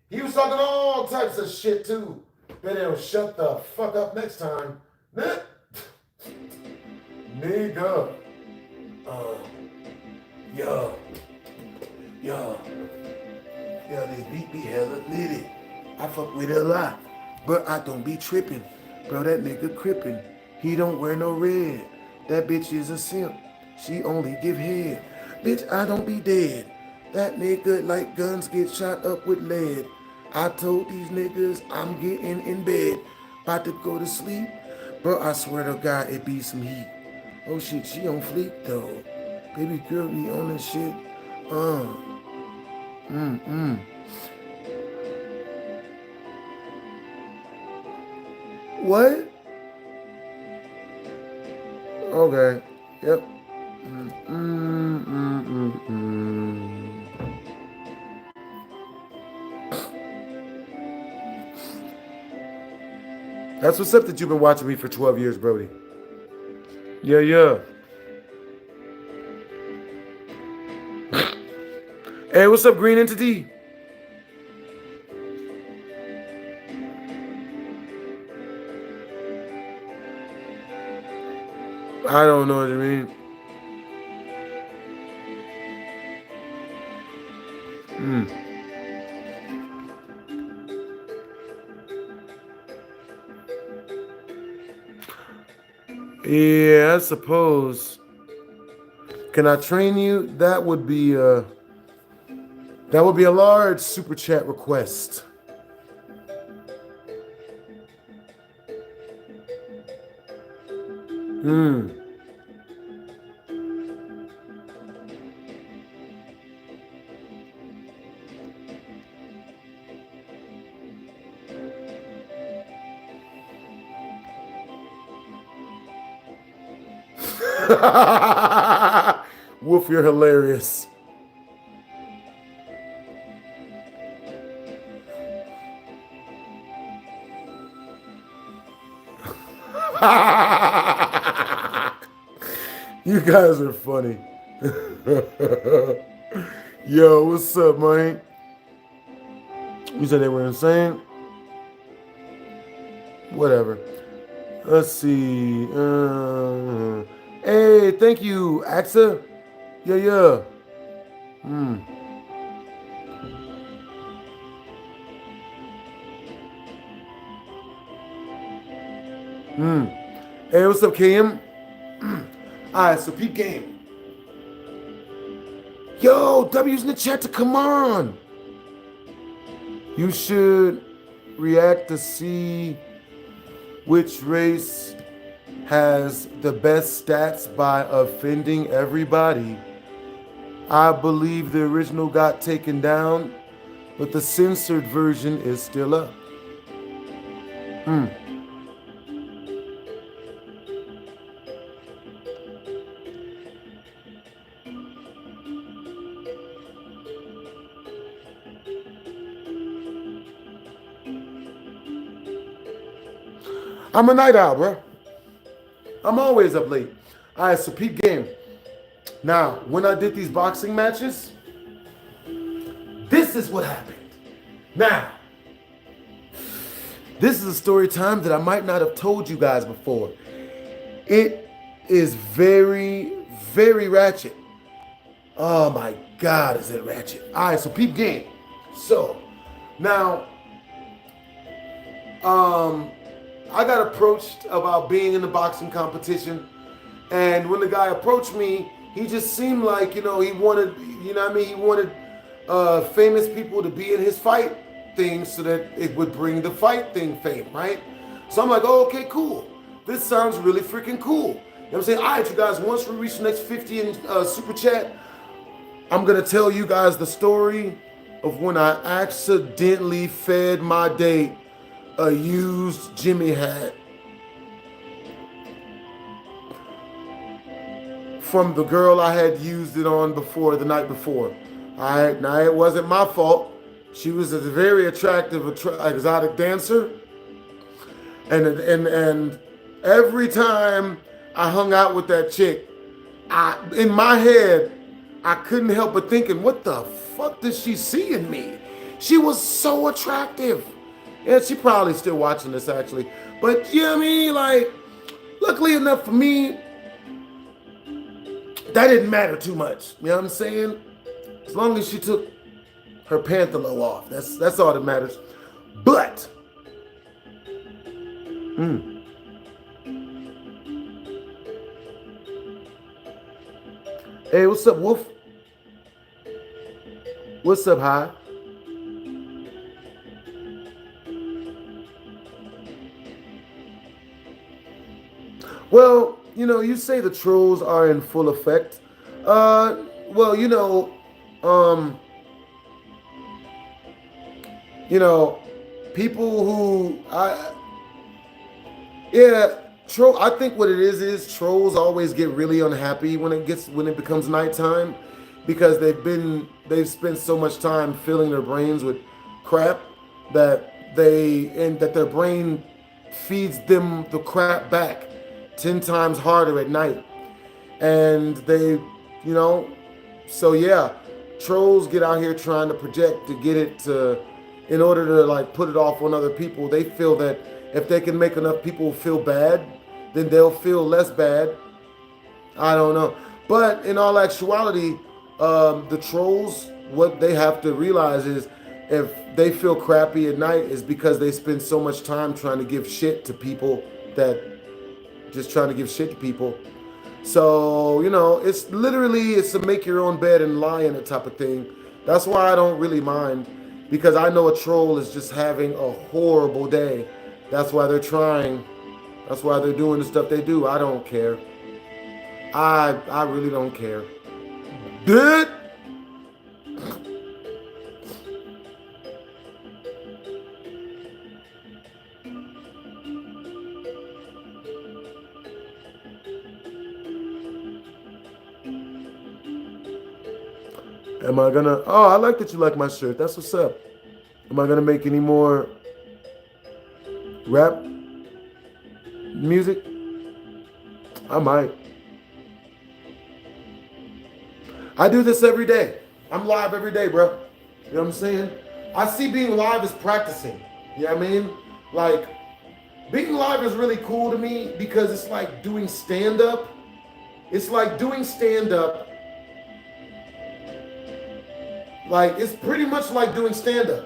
He was talking all types of shit too. Then he'll shut the fuck up next time. Nigga. Yo, this beat be hella litty. I fuck with it a lot, but I don't be tripping. Bro, that nigga crippin'. He don't wear no red. That bitch is a simp. She only give head. Bitch, I don't be dead. That nigga like guns get shot up with lead. I told these niggas I'm getting in bed. About to go to sleep. Bro, I swear to God, it be some heat. Oh shit, she on fleek though. Baby girl be on this shit. What? Okay. Yep. That's what's up that you've been watching me for 12 years, Brody. Yeah. Hey, what's up, Green Entity? I don't know what you mean. Yeah, I suppose. Can I train you? That would be a large super chat request. Wolf, you're hilarious. You guys are funny. Yo, what's up, man? You said they were insane? Whatever. Let's see. Hey, thank you, Axa. Yeah. Hey, what's up, KM? Alright, so peep game. Yo, W's in the chat to come on. You should react to see which race has the best stats by offending everybody. I believe the original got taken down, but the censored version is still up. I'm a night owl, bro. I'm always up late. All right, so peep game. Now, when I did these boxing matches, this is what happened. Now, this is a story time that I might not have told you guys before. It is very, very ratchet. Oh my God, is it ratchet? All right, so peep game. So, now, I got approached about being in the boxing competition, and when the guy approached me, he just seemed like, he wanted, he wanted famous people to be in his fight thing so that it would bring the fight thing fame, right? So I'm like, oh, okay, cool. This sounds really freaking cool. You know what I'm saying? All right, you guys, once we reach the next 50 in Super Chat, I'm going to tell you guys the story of when I accidentally fed my date a used Jimmy hat from the girl I had used it on before, the night before. All right, now it wasn't my fault. She was a very attractive, exotic dancer. And every time I hung out with that chick, in my head, I couldn't help but thinking, what the fuck does she see in me? She was so attractive. Yeah, she probably still watching this actually. But you know what I mean? Like, luckily enough for me, that didn't matter too much. You know what I'm saying? As long as she took her pantalo off. That's all that matters. But hey, what's up, Wolf? What's up, Hi? Well, you say the trolls are in full effect. Well, people who troll. I think what it is trolls always get really unhappy when it becomes nighttime, because they've spent so much time filling their brains with crap that their brain feeds them the crap back 10 times harder at night. And so yeah, trolls get out here trying to project to get it in order to like put it off on other people. They feel that if they can make enough people feel bad, then they'll feel less bad. I don't know. But in all actuality, the trolls, what they have to realize is if they feel crappy at night is because they spend so much time trying to give shit to people So, it's a make your own bed and lie in it type of thing. That's why I don't really mind, because I know a troll is just having a horrible day. That's why they're trying. That's why they're doing the stuff they do. I don't care. I really don't care. Dude! Am I gonna, oh, I like that you like my shirt. That's what's up. Am I gonna make any more rap music? I might. I do this every day. I'm live every day, bro. You know what I'm saying? I see being live as practicing. You know what I mean? Like, being live is really cool to me because it's like doing stand-up. It's like doing stand-up. Like, it's pretty much like doing stand-up.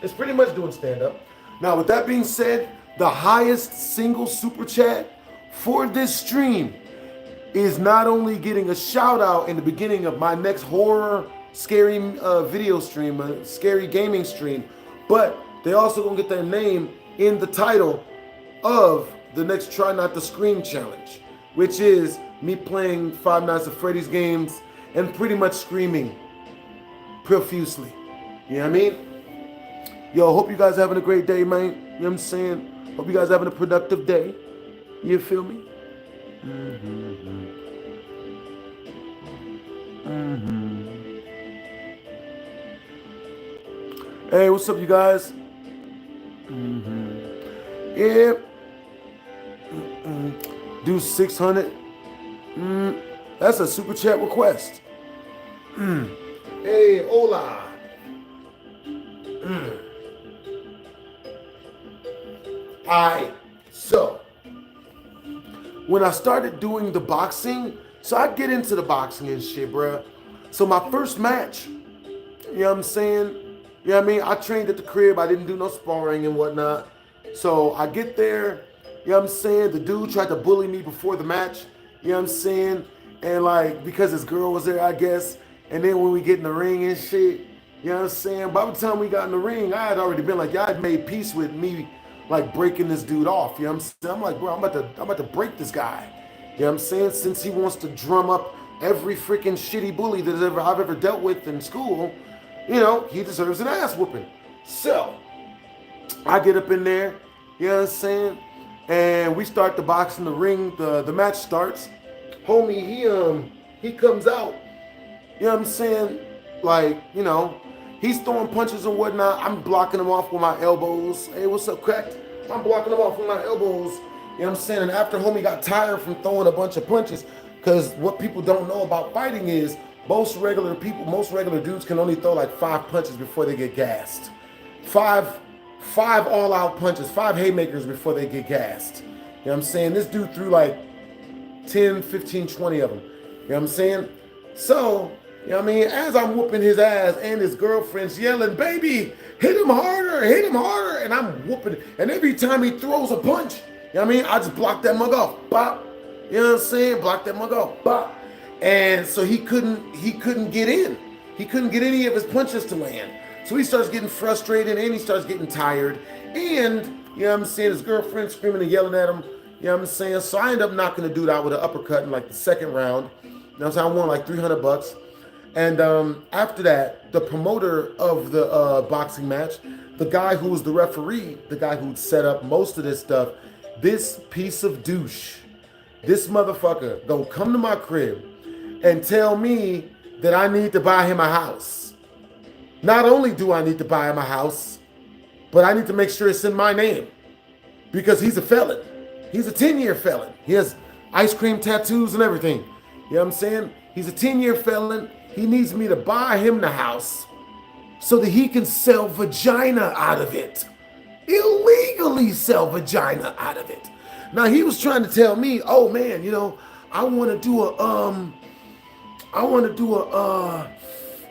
It's pretty much doing stand-up. Now, with that being said, The highest single super chat for this stream is not only getting a shout out in the beginning of my next horror scary video stream, a scary gaming stream, but they also gonna get their name in the title of the next Try Not to Scream challenge, which is me playing Five Nights at Freddy's games and pretty much screaming profusely. You know what I mean? Yo, hope you guys having a great day, man. You know what I'm saying? Hope you guys having a productive day. You feel me? Hey, what's up, you guys? Yeah. Do 600. That's a super chat request. Hey, hola. Alright, so when I started doing the boxing, so I get into the boxing and shit, bruh. So my first match, you know what I'm saying? You know what I mean? I trained at the crib. I didn't do no sparring and whatnot. So I get there, you know what I'm saying? The dude tried to bully me before the match, you know what I'm saying? And like, because his girl was there, I guess. And then when we get in the ring and shit, you know what I'm saying? By the time we got in the ring, I had already been like, y'all had made peace with me, like breaking this dude off. You know what I'm saying? I'm like, bro, I'm about to break this guy. You know what I'm saying? Since he wants to drum up every freaking shitty bully that I've ever dealt with in school, you know, he deserves an ass whooping. So I get up in there, you know what I'm saying? And we start the box in the ring. The match starts. Homie, he comes out. You know what I'm saying? Like, you know, he's throwing punches and whatnot. I'm blocking him off with my elbows. Hey, what's up, cracked? I'm blocking him off with my elbows. You know what I'm saying? And after homie got tired from throwing a bunch of punches, because what people don't know about fighting is most regular dudes can only throw like 5 punches before they get gassed. Five all-out punches, 5 haymakers before they get gassed. You know what I'm saying? This dude threw like 10, 15, 20 of them. You know what I'm saying? So, you know what I mean? As I'm whooping his ass and his girlfriend's yelling, baby, hit him harder, and I'm whooping. And every time he throws a punch, you know what I mean? I just block that mug off. Bop. You know what I'm saying? Block that mug off. Bop. And so he couldn't get in. He couldn't get any of his punches to land. So he starts getting frustrated and he starts getting tired. And, you know what I'm saying, his girlfriend screaming and yelling at him. You know what I'm saying? So I end up knocking the dude out with an uppercut in like the second round. You know what I'm saying? I won like $300. And after that, the promoter of the boxing match, the guy who was the referee, the guy who'd set up most of this stuff, this piece of douche, this motherfucker gonna come to my crib and tell me that I need to buy him a house. Not only do I need to buy him a house, but I need to make sure it's in my name because he's a felon. He's a 10-year felon. He has ice cream tattoos and everything. You know what I'm saying? He's a 10-year felon. He needs me to buy him the house so that he can sell vagina out of it. Illegally sell vagina out of it. Now he was trying to tell me, oh man, you know, I want to do a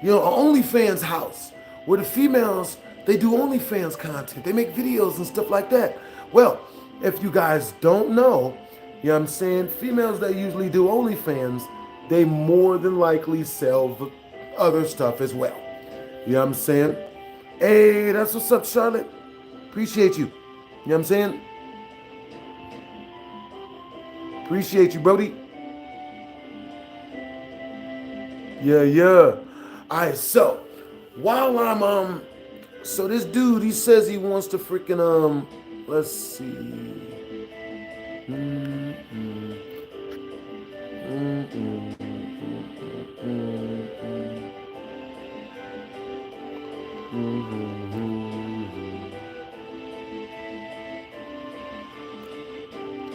OnlyFans house where the females, they do OnlyFans content. They make videos and stuff like that. Well, if you guys don't know, you know what I'm saying, females that usually do OnlyFans, they more than likely sell other stuff as well. You know what I'm saying? Hey, that's what's up, Charlotte. Appreciate you. You know what I'm saying? Appreciate you, Brody. Yeah. All right, so while I'm so this dude, he says he wants to freaking let's see.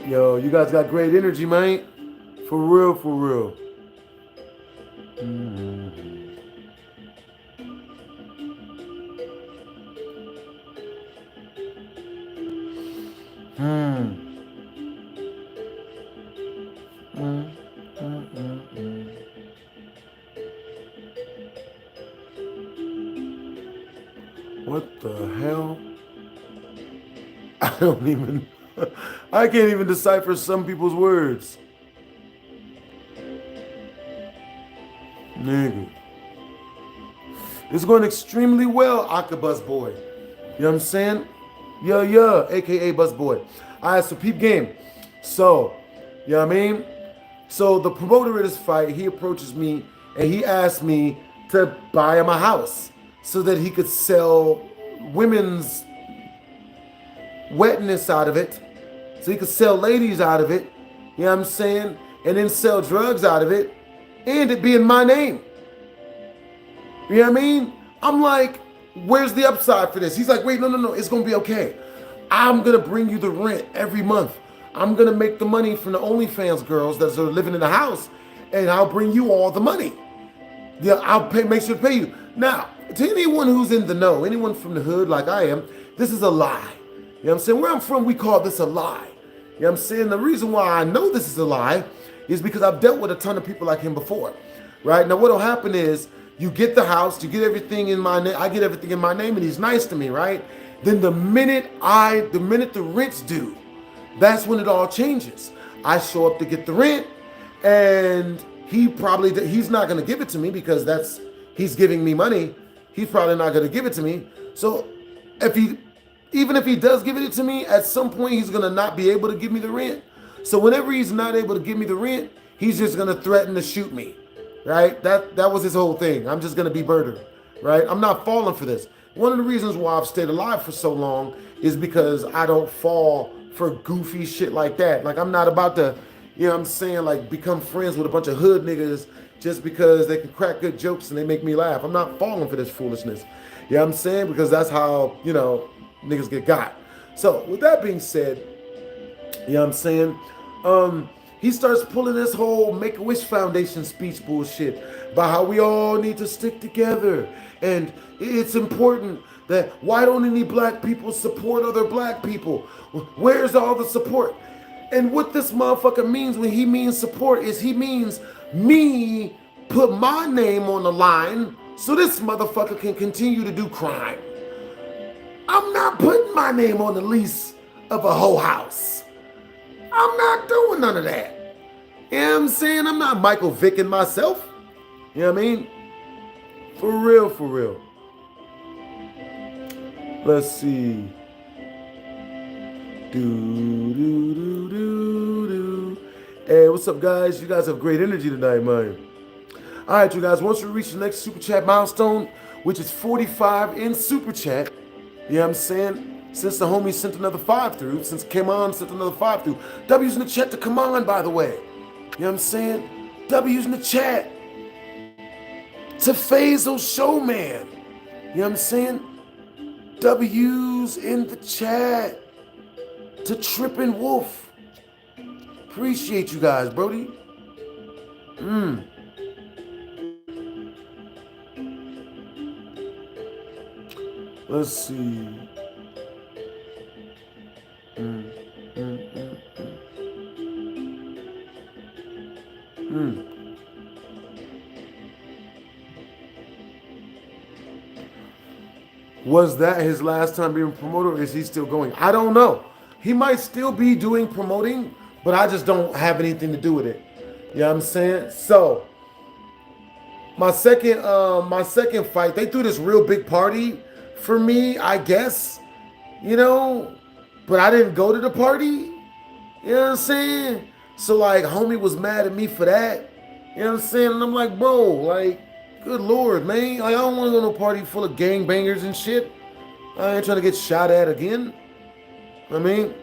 Yo, you guys got great energy, man. For real, for real. What the hell? don't even, I can't even decipher some people's words. Nigga. It's going extremely well, Akabus boy. You know what I'm saying? Yeah, aka Bus Boy. Alright, so peep game. So, you know what I mean? So the promoter of this fight, he approaches me and he asked me to buy him a house so that he could sell women's wetness out of it. So he could sell ladies out of it. You know what I'm saying? And then sell drugs out of it. And it be in my name. You know what I mean? I'm like, where's the upside for this? He's like, wait, no, it's gonna be okay. I'm gonna bring you the rent every month. I'm gonna make the money from the OnlyFans girls that are living in the house, and I'll bring you all the money. Yeah, I'll make sure to pay you. Now, to anyone who's in the know, anyone from the hood like I am, this is a lie. You know what I'm saying? Where I'm from, we call this a lie. You know what I'm saying? The reason why I know this is a lie is because I've dealt with a ton of people like him before, right? Now, what'll happen is you get the house, you get everything in my name, I get everything in my name, and he's nice to me, right? Then the minute the rent's due, that's when it all changes. I show up to get the rent, and he's not gonna give it to me because he's giving me money. He's probably not gonna give it to me. So even if he does give it to me, at some point he's gonna not be able to give me the rent. So whenever he's not able to give me the rent, he's just gonna threaten to shoot me, right? That was his whole thing. I'm just gonna be murdered, right? I'm not falling for this. One of the reasons why I've stayed alive for so long is because I don't fall for goofy shit like that. Like, I'm not about to, you know what I'm saying, like become friends with a bunch of hood niggas just because they can crack good jokes and they make me laugh. I'm not falling for this foolishness. You know what I'm saying? Because that's how, you know, niggas get got. So with that being said, you know what I'm saying? He starts pulling this whole Make-A-Wish Foundation speech bullshit about how we all need to stick together. And it's important that why don't any black people support other black people? Where's all the support? And what this motherfucker means when he means support is he means me put my name on the line so this motherfucker can continue to do crime. I'm not putting my name on the lease of a whole house. I'm not doing none of that. You know what I'm saying? I'm not Michael Vicking myself. You know what I mean? For real, for real. Let's see. Hey, what's up, guys? You guys have great energy tonight, man. All right, you guys, once we reach the next Super Chat milestone, which is 45 in Super Chat, you know what I'm saying? Since the homie sent another 5 through, since Kamon sent another 5 through. W's in the chat to come on, by the way. You know what I'm saying? W's in the chat to Faisal Showman. You know what I'm saying? W's in the chat to Trippin' Wolf. Appreciate you guys, Brody. Let's see. Was that his last time being promoted, or is he still going? I don't know. He might still be doing promoting, but I just don't have anything to do with it. You know what I'm saying? So my second fight, they threw this real big party for me, I guess. You know, but I didn't go to the party. You know what I'm saying? So like, homie was mad at me for that. You know what I'm saying? And I'm like, bro, like, good Lord, man. Like, I don't want to go to a party full of gangbangers and shit. I ain't trying to get shot at again. I mean,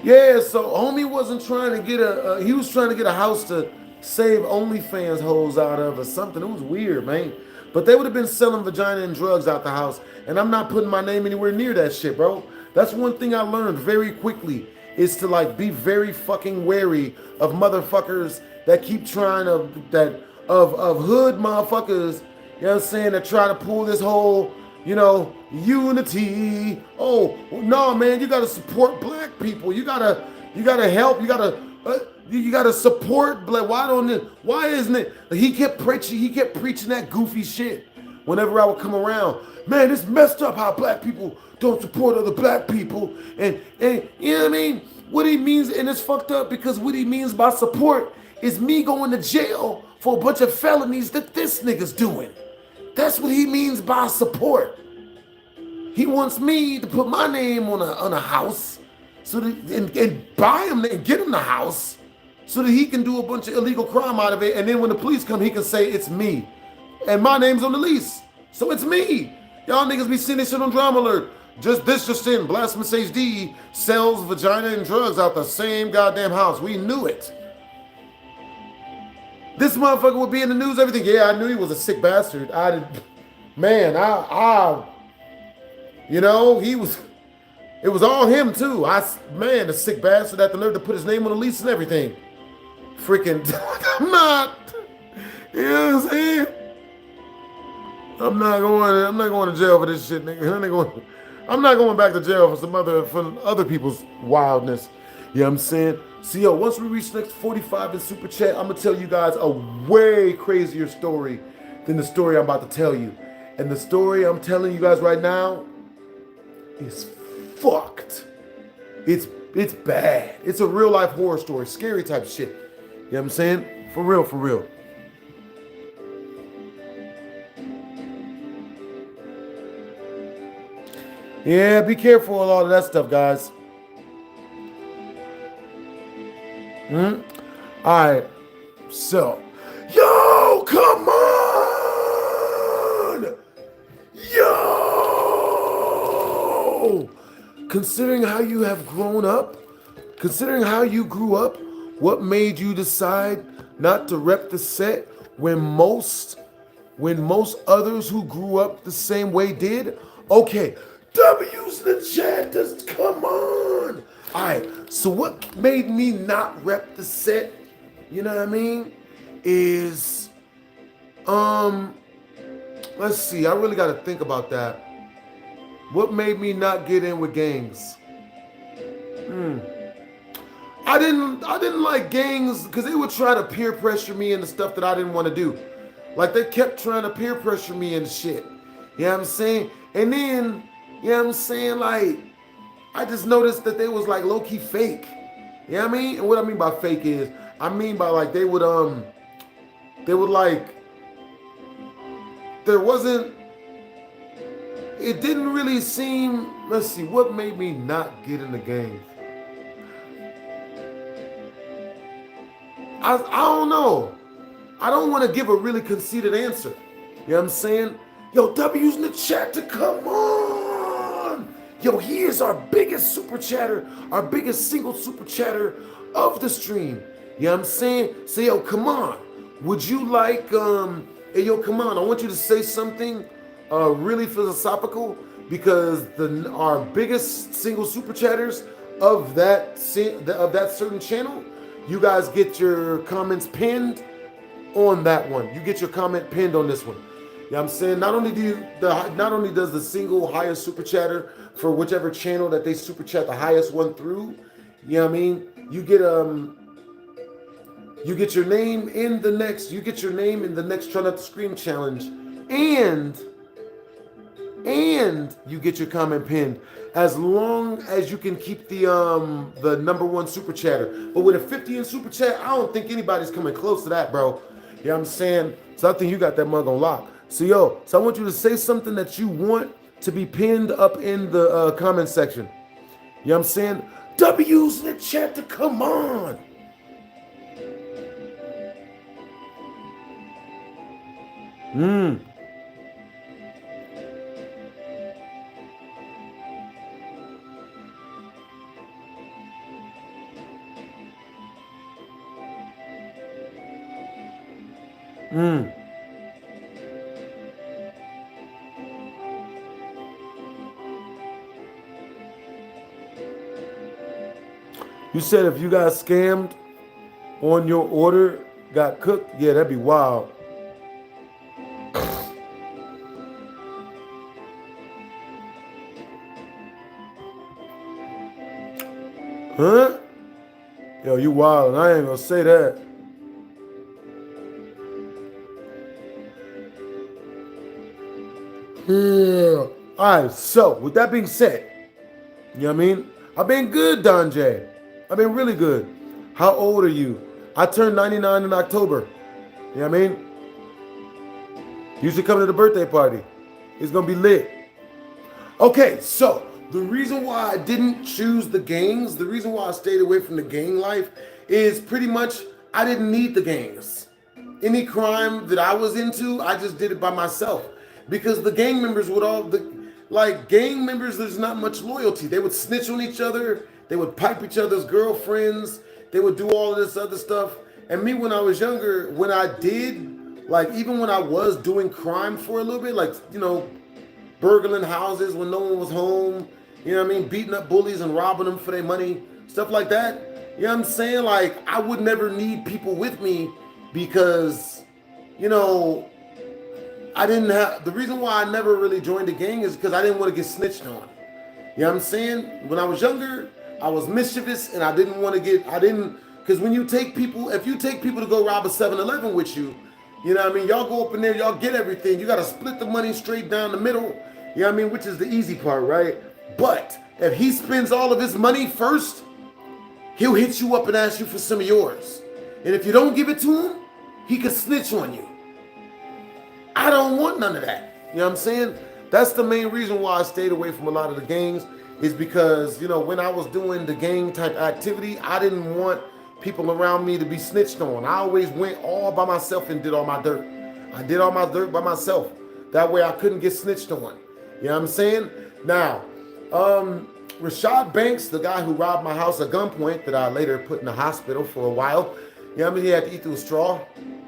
yeah, so homie wasn't trying to get he was trying to get a house to save OnlyFans hoes out of or something. It was weird, man. But they would have been selling vagina and drugs out the house, and I'm not putting my name anywhere near that shit, bro. That's one thing I learned very quickly, is to like be very fucking wary of motherfuckers that keep trying to, of hood motherfuckers, you know what I'm saying, that try to pull this whole, you know, unity. Oh, no, man, you gotta support black people. You gotta help. You gotta You gotta support black. Why don't it? Why isn't it? He kept preaching. He kept preaching that goofy shit. Whenever I would come around, man, it's messed up how black people don't support other black people, and you know what I mean. What he means, and it's fucked up because what he means by support is me going to jail for a bunch of felonies that this nigga's doing. That's what he means by support. He wants me to put my name on a house, so that and buy him and get him the house, so that he can do a bunch of illegal crime out of it. And then when the police come, he can say it's me, and my name's on the lease, so it's me. Y'all niggas be seeing this shit on Drama Alert. Just in, BlastphamousHD sells vagina and drugs out the same goddamn house. We knew it. This motherfucker would be in the news, everything. Yeah, I knew he was a sick bastard. You know, it was all him too. The sick bastard had the nerve to put his name on the lease and everything. Freaking, I'm not, you know what I'm saying? I'm not going to jail for this shit, nigga. I'm not going back to jail for other people's wildness. You know what I'm saying? So yo, once we reach next 45 in Super Chat, I'm gonna tell you guys a way crazier story than the story I'm about to tell you. And the story I'm telling you guys right now is fucked. It's bad. It's a real life horror story, scary type shit. You know what I'm saying? For real, for real. Yeah, be careful with all of that stuff, guys. All right, so, yo, come on! Yo! Considering how you have grown up, considering how you grew up, what made you decide not to rep the set when most others who grew up the same way did? Okay, W's in the chat, just come on. All right, so what made me not rep the set, you know what I mean, is, let's see, I really got to think about that. What made me not get in with gangs? I didn't like gangs because they would try to peer pressure me into stuff that I didn't want to do. Like, they kept trying to peer pressure me into shit. You know what I'm saying? And then, you know what I'm saying, like, I just noticed that they was like low-key fake. You know what I mean? And what I mean by fake is, I mean by like they would like, there wasn't, it didn't really seem, let's see, what made me not get in the game? I don't know. I don't want to give a really conceited answer. You know what I'm saying? Yo, W's in the chat to come on. Yo, here's our biggest super chatter, our biggest single super chatter of the stream. You know what I'm saying? So, yo, come on. Would you like, hey, yo, come on. I want you to say something really philosophical because our biggest single super chatters of that certain channel, you guys get your comments pinned on that one. You get your comment pinned on this one. You know what I'm saying? Not only does the single highest super chatter for whichever channel that they super chat the highest one through, you know what I mean? You get your name in the next Try Not to Scream challenge, and you get your comment pinned as long as you can keep the #1 super chatter. But with a 50 in super chat, I don't think anybody's coming close to that, bro. You know what I'm saying? So I think you got that mug on lock. So yo, I want you to say something that you want to be pinned up in the comment section. You know what I'm saying? W's in the chat to come on. You said if you got scammed on your order, got cooked, yeah, that'd be wild. Huh? Yo, you wild, and I ain't gonna say that. Yeah. All right, so with that being said, you know what I mean? I've been good, Don J. I've been really good. How old are you? I turned 99 in October. You know what I mean? You should come to the birthday party. It's gonna be lit. Okay, so the reason why I didn't choose the gangs, the reason why I stayed away from the gang life is pretty much I didn't need the gangs. Any crime that I was into, I just did it by myself. Because the gang members would gang members, there's not much loyalty. They would snitch on each other. They would pipe each other's girlfriends. They would do all of this other stuff. And me, when I was younger, when I did, like, even when I was doing crime for a little bit, like, you know, burgling houses when no one was home, you know what I mean? Beating up bullies and robbing them for their money, stuff like that. You know what I'm saying? Like, I would never need people with me because, you know, I didn't have, the reason why I never really joined the gang is because I didn't want to get snitched on. You know what I'm saying? When I was younger, I was mischievous and I didn't want to get, because when you take people, if you take people to go rob a 7-Eleven with you, you know what I mean? Y'all go up in there, y'all get everything. You got to split the money straight down the middle, you know what I mean? Which is the easy part, right? But if he spends all of his money first, he'll hit you up and ask you for some of yours. And if you don't give it to him, he could snitch on you. I don't want none of that. You know what I'm saying? That's the main reason why I stayed away from a lot of the gangs, is because, you know, when I was doing the gang type activity, I didn't want people around me to be snitched on. I always went all by myself and did all my dirt. I did all my dirt by myself. That way I couldn't get snitched on. You know what I'm saying? Now, Rashad Banks, the guy who robbed my house at gunpoint that I later put in the hospital for a while, you know what I mean? He had to eat through a straw.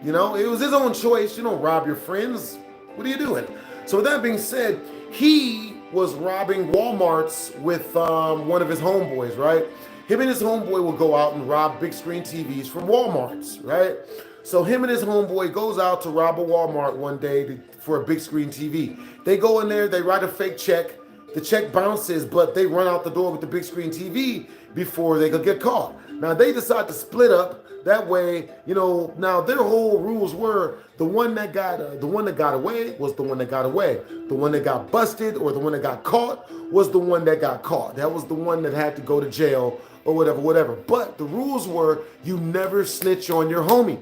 You know, it was his own choice. You don't rob your friends. What are you doing? So with that being said, he was robbing Walmarts with one of his homeboys, right? Him and his homeboy will go out and rob big screen TVs from Walmarts, right? So him and his homeboy goes out to rob a Walmart one day for a big screen TV. They go in there, they write a fake check. The check bounces, but they run out the door with the big screen TV before they could get caught. Now they decide to split up. That way, you know, now their whole rules were the one that got away was the one that got away. The one that got busted or the one that got caught was the one that got caught. That was the one that had to go to jail or whatever. But the rules were you never snitch on your homie.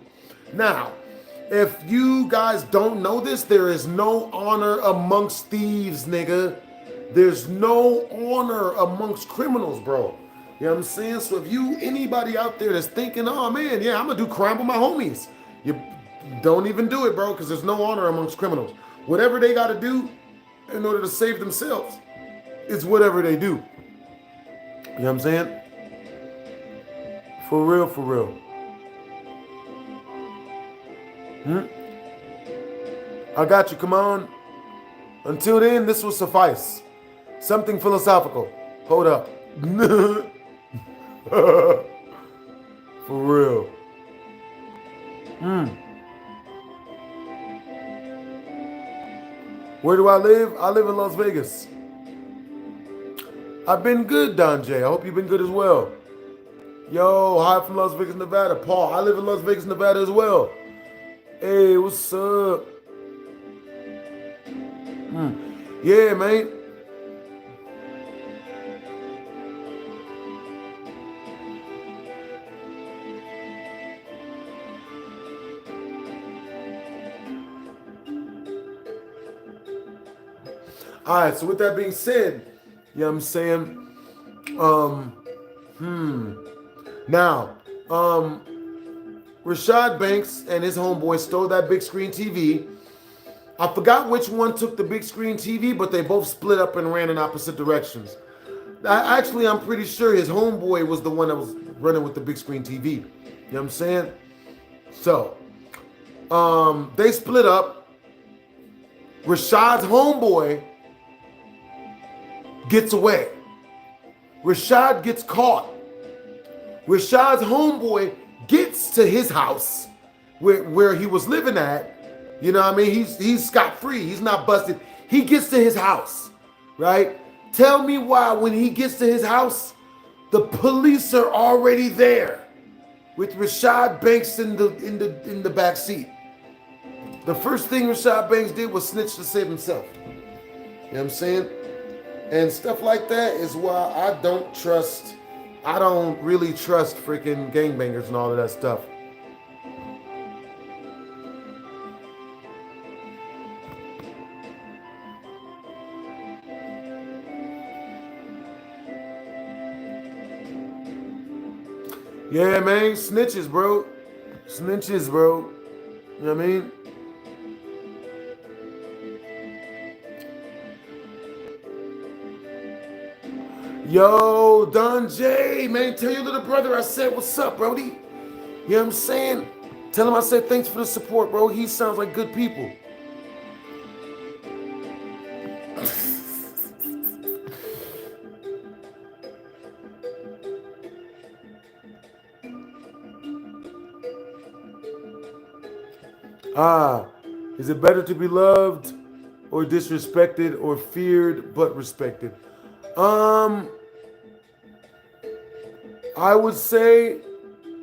Now, if you guys don't know this, there is no honor amongst thieves, nigga. There's no honor amongst criminals, bro. You know what I'm saying? So if anybody out there that's thinking, oh man, yeah, I'm gonna do crime with my homies, you don't even do it, bro, because there's no honor amongst criminals. Whatever they gotta do in order to save themselves, it's whatever they do. You know what I'm saying? For real, for real. I got you, come on. Until then, this will suffice. Something philosophical. Hold up. For real. Where do I live? I live in Las Vegas. I've been good, Don J. I hope you've been good as well. Yo, hi from Las Vegas, Nevada. Paul, I live in Las Vegas, Nevada as well. Hey, what's up? Yeah, man. All right, so with that being said, you know what I'm saying? Now, Rashad Banks and his homeboy stole that big screen TV. I forgot which one took the big screen TV, but they both split up and ran in opposite directions. Actually, I'm pretty sure his homeboy was the one that was running with the big screen TV. You know what I'm saying? So, they split up. Rashad's homeboy gets away. Rashad gets caught. Rashad's homeboy gets to his house where he was living at. You know what I mean? He's scot-free. He's not busted. He gets to his house, right? Tell me why when he gets to his house, the police are already there. with Rashad Banks in the back seat. The first thing Rashad Banks did was snitch to save himself. You know what I'm saying? And stuff like that is why I don't really trust freaking gangbangers and all of that stuff. Yeah, man, snitches, bro. Snitches, bro. You know what I mean? Yo, Don J, man, tell your little brother I said what's up, Brody. You know what I'm saying? Tell him I said thanks for the support, bro. He sounds like good people. Is it better to be loved or disrespected or feared but respected? I would say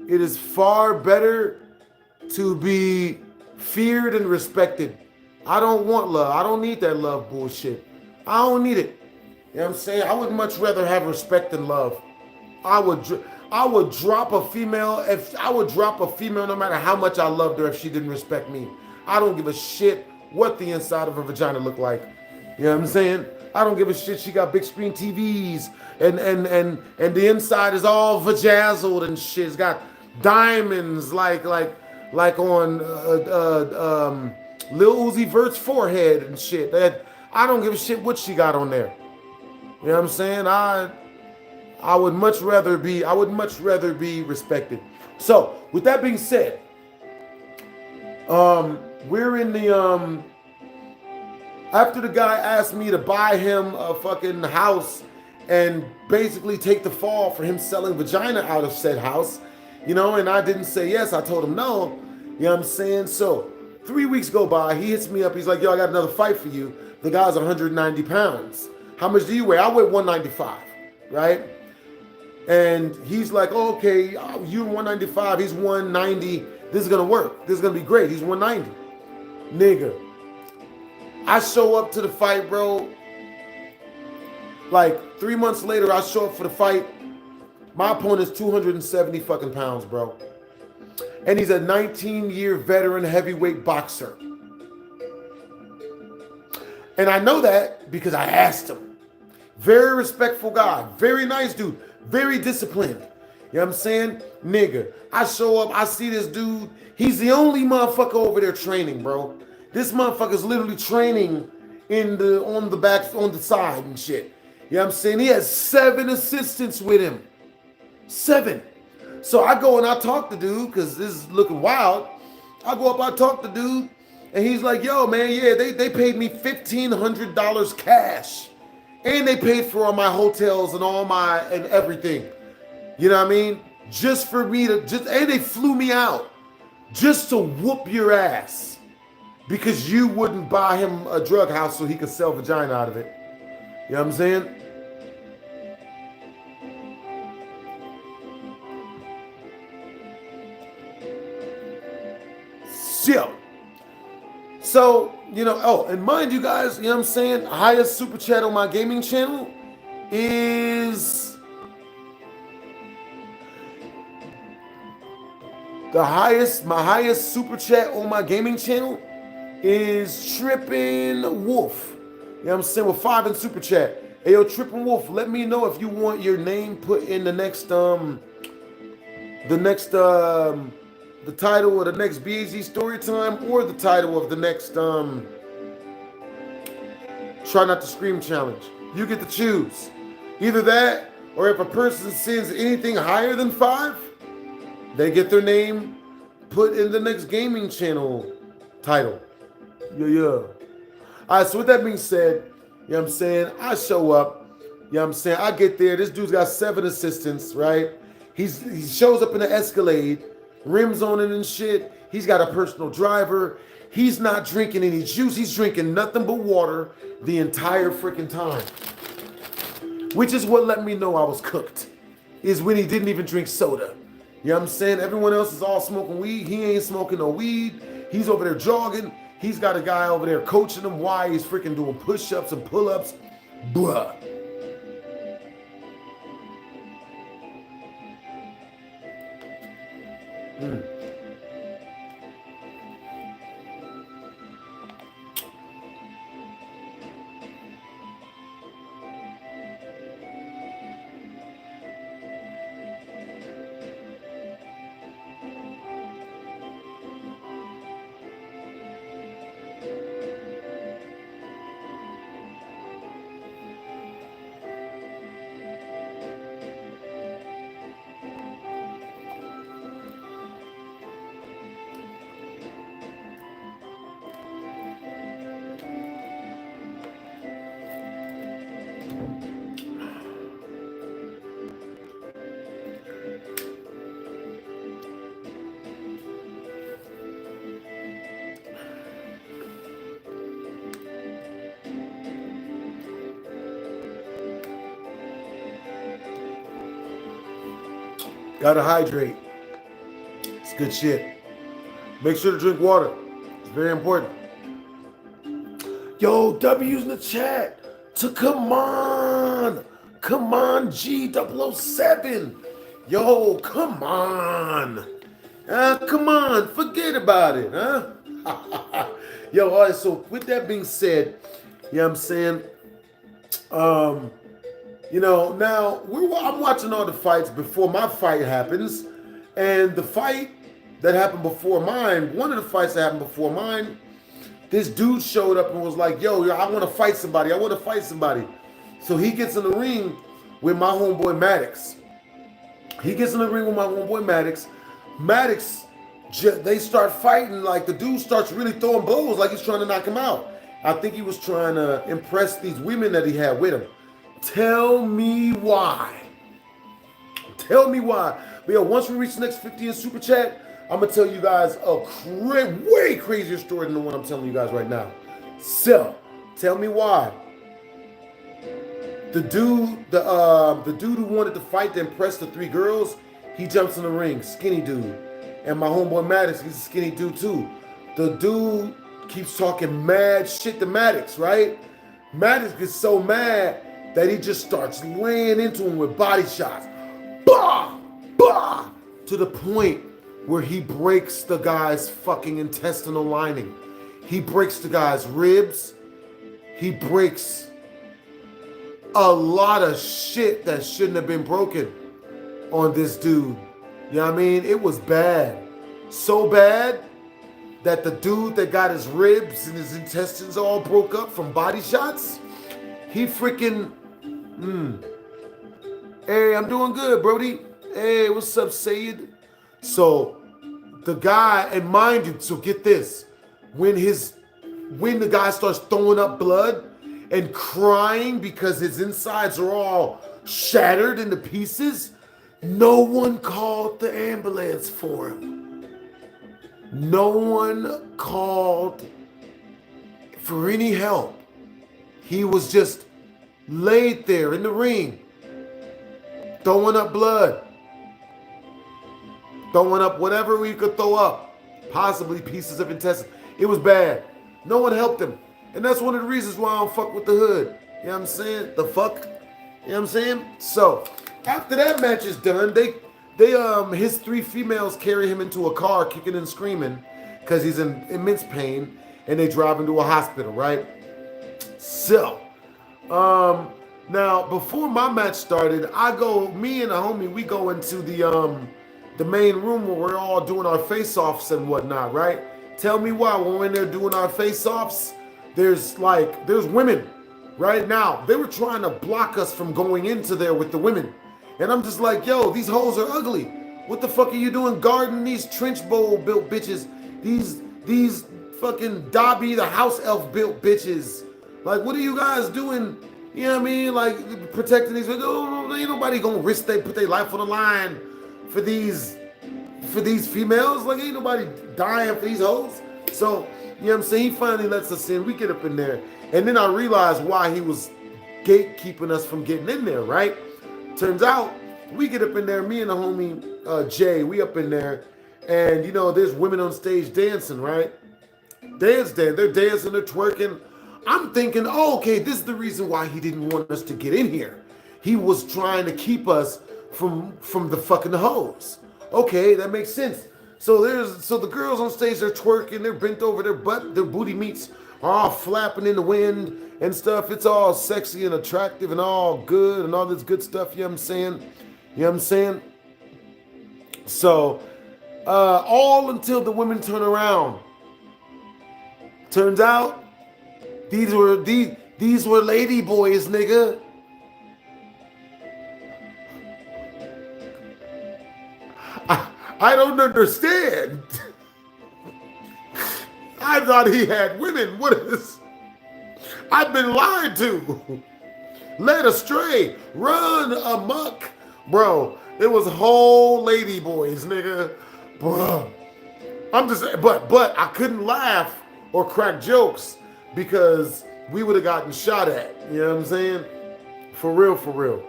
it is far better to be feared and respected. I don't want love. I don't need that love bullshit. I don't need it. You know what I'm saying? I would much rather have respect than love. I would drop a female no matter how much I loved her if she didn't respect me. I don't give a shit what the inside of her vagina looked like. You know what I'm saying? I don't give a shit. She got big screen TVs and the inside is all vajazzled and shit. It's got diamonds like on Lil Uzi Vert's forehead and shit. That I don't give a shit what she got on there. You know what I'm saying? I would much rather be respected. So with that being said, we're in the after the guy asked me to buy him a fucking house and basically take the fall for him selling vagina out of said house, you know, and I didn't say yes, I told him no, you know what I'm saying? So 3 weeks go by, he hits me up, he's like, yo, I got another fight for you. The guy's 190 pounds. How much do you weigh? I weigh 195, right? And he's like, oh, okay, you're 195, he's 190. This is gonna work. This is gonna be great. He's 190. Nigga. I show up to the fight, bro. Like 3 months later, I show up for the fight. My opponent's 270 fucking pounds, bro. And he's a 19-year veteran heavyweight boxer. And I know that because I asked him. Very respectful guy. Very nice dude. Very disciplined. You know what I'm saying? Nigga, I show up, I see this dude. He's the only motherfucker over there training, bro. This motherfucker's literally training on the side and shit. You know what I'm saying? He has 7 assistants with him. 7. So I go and I talk to dude, because this is looking wild. I go up, I talk to dude, and he's like, yo, man, yeah, they paid me $1,500 cash. And they paid for all my hotels and and everything. You know what I mean? Just for me and they flew me out just to whoop your ass. Because you wouldn't buy him a drug house so he could sell vagina out of it. You know what I'm saying? So, you know, oh, and mind you guys, you know what I'm saying? Highest super chat on my gaming channel is my highest super chat on my gaming channel is Trippin' Wolf. You know what I'm saying? With 5 in super chat. Hey, yo, Trippin' Wolf, let me know if you want your name put in the title of the next BAZ Storytime or the title of the next Try Not to Scream challenge. You get to choose. Either that, or if a person sends anything higher than 5, they get their name put in the next gaming channel title. Yeah. All right, so with that being said, you know what I'm saying? I show up, you know what I'm saying? I get there. This dude's got 7 assistants, right? He shows up in an Escalade, rims on it and shit. He's got a personal driver. He's not drinking any juice. He's drinking nothing but water the entire freaking time. Which is what let me know I was cooked, is when he didn't even drink soda. You know what I'm saying? Everyone else is all smoking weed. He ain't smoking no weed. He's over there jogging. He's got a guy over there coaching him why he's freaking doing push-ups and pull-ups. Bruh. Gotta hydrate. It's good shit. Make sure to drink water. It's very important. Yo, W's in the chat to come on. Come on, G007. Yo, come on. Come on. Forget about it, huh? Yo, all right, so with that being said, you know what I'm saying? You know, now I'm watching all the fights before my fight happens. And the fight that happened before mine, one of the fights that happened before mine, this dude showed up and was like, yo, I want to fight somebody. I want to fight somebody. So he gets in the ring with my homeboy Maddox. He gets in the ring with my homeboy Maddox. Maddox, they start fighting. Like, the dude starts really throwing blows like he's trying to knock him out. I think he was trying to impress these women that he had with him. Tell me why. Tell me why. But yo, once we reach the next 50 in Super Chat, I'm going to tell you guys a way crazier story than the one I'm telling you guys right now. So, tell me why. The dude who wanted to fight to impress the three girls, he jumps in the ring, skinny dude. And my homeboy Maddox, he's a skinny dude too. The dude keeps talking mad shit to Maddox, right? Maddox gets so mad that he just starts laying into him with body shots. Bah! Bah! To the point where he breaks the guy's fucking intestinal lining. He breaks the guy's ribs. He breaks a lot of shit that shouldn't have been broken on this dude. You know what I mean? It was bad. So bad that the dude that got his ribs and his intestines all broke up from body shots, he freaking, Hey, I'm doing good, Brody. Hey, what's up, Sayed? So the guy, and mind you, so get this, when the guy starts throwing up blood and crying because his insides are all shattered into pieces, no one called the ambulance for him. No one called for any help. He was just laid there in the ring, throwing up blood, throwing up whatever we could throw up, possibly pieces of intestine. It was bad. No one helped him. And that's one of the reasons why I don't fuck with the hood. You know what I'm saying? The fuck? You know what I'm saying? So, after that match is done, his three females carry him into a car, kicking and screaming, because he's in immense pain, and they drive him to a hospital, right? So, now, before my match started, me and a homie, we go into the main room where we're all doing our face-offs and whatnot, right? Tell me why, when we're in there doing our face-offs, there's women right now. They were trying to block us from going into there with the women. And I'm just like, yo, these hoes are ugly. What the fuck are you doing guarding these trench bowl built bitches? These fucking Dobby the house elf built bitches. Like, what are you guys doing? You know what I mean? Like, protecting these. Oh, ain't nobody gonna risk put their life on the line for these females. Like, ain't nobody dying for these hoes. So, you know what I'm saying? He finally lets us in. We get up in there. And then I realized why he was gatekeeping us from getting in there, right? Turns out, we get up in there, me and the homie Jay, we up in there, and there's women on stage dancing, right? They're dancing, they're twerking. I'm thinking, oh, okay, this is the reason why he didn't want us to get in here. He was trying to keep us from the fucking hoes. Okay, that makes sense. So the girls on stage, they're twerking, they're bent over, their booty meats are all flapping in the wind and stuff. It's all sexy and attractive and all good and all this good stuff, you know what I'm saying? You know what I'm saying? So, all until the women turn around. Turns out, these were lady boys, nigga. I don't understand. I thought he had women. What is this? I've been lied to. Led astray. Run amok. Bro, it was whole lady boys, nigga. Bro. I'm just saying, but I couldn't laugh or crack jokes because we would have gotten shot at. You know what I'm saying? For real, for real.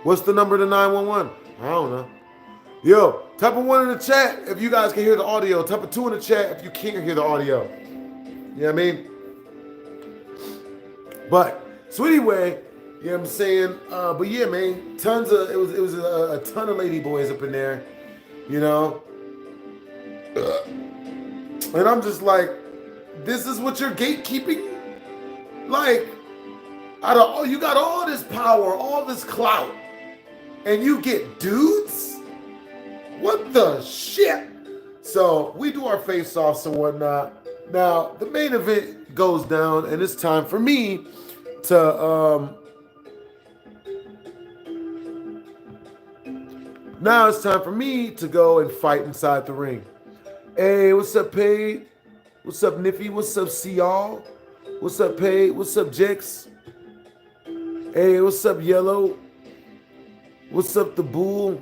What's the number to 911? I don't know. Yo, type a 1 in the chat if you guys can hear the audio. Type a 2 in the chat if you can't hear the audio. You know what I mean? But, so anyway, you know what I'm saying? But yeah, man, it was a ton of lady boys up in there, you know? And I'm just like, this is what you're gatekeeping? Like, you got all this power, all this clout, and you get dudes? What the shit? So we do our face-offs and whatnot. Now, the main event goes down, and it's time for me to, now it's time for me to go and fight inside the ring. Hey, what's up, Paige? What's up, Niffy? What's up, C-All? What's up, Paige? What's up, Jex? Hey, what's up, Yellow? What's up, The Bull?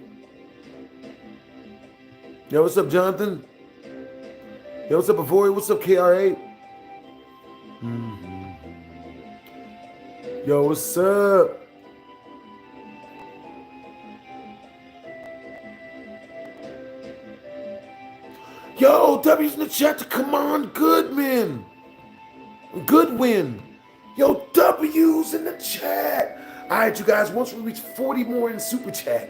Yo, what's up, Jonathan? Yo, what's up, Avory? What's up, KRA? Yo, what's up? Yo, W's in the chat to come on, Goodman. Goodwin. Yo, W's in the chat. All right, you guys, once we reach 40 more in Super Chat,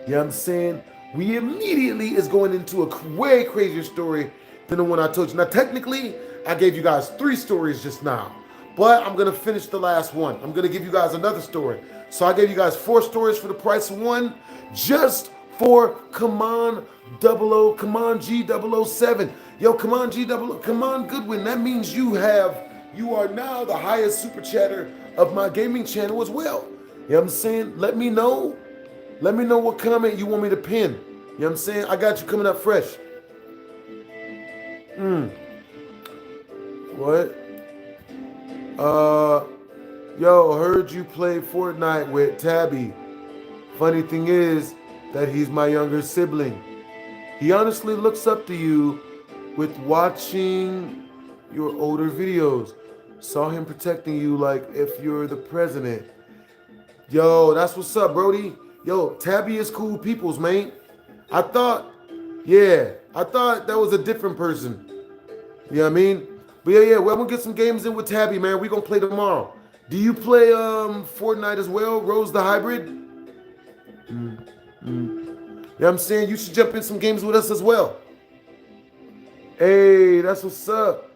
you know what I'm saying? We immediately is going into a way crazier story than the one I told you. Now, technically, I gave you guys 3 stories just now, but I'm going to finish the last one. I'm going to give you guys another story. So I gave you guys 4 stories for the price of 1, just for Come On G007. Yo, Come On G00, come on Goodwin. That means you are now the highest super chatter of my gaming channel as well. You know what I'm saying? Let me know what comment you want me to pin. You know what I'm saying? I got you coming up fresh. What? Yo, heard you play Fortnite with Tabby. Funny thing is that he's my younger sibling. He honestly looks up to you with watching your older videos. Saw him protecting you like if you're the president. Yo, that's what's up, Brody. Yo, Tabby is cool peoples, man. I thought that was a different person. You know what I mean? But yeah, we're gonna get some games in with Tabby, man. We're gonna play tomorrow. Do you play Fortnite as well, Rose the Hybrid? You know what I'm saying? You should jump in some games with us as well. Hey, that's what's up.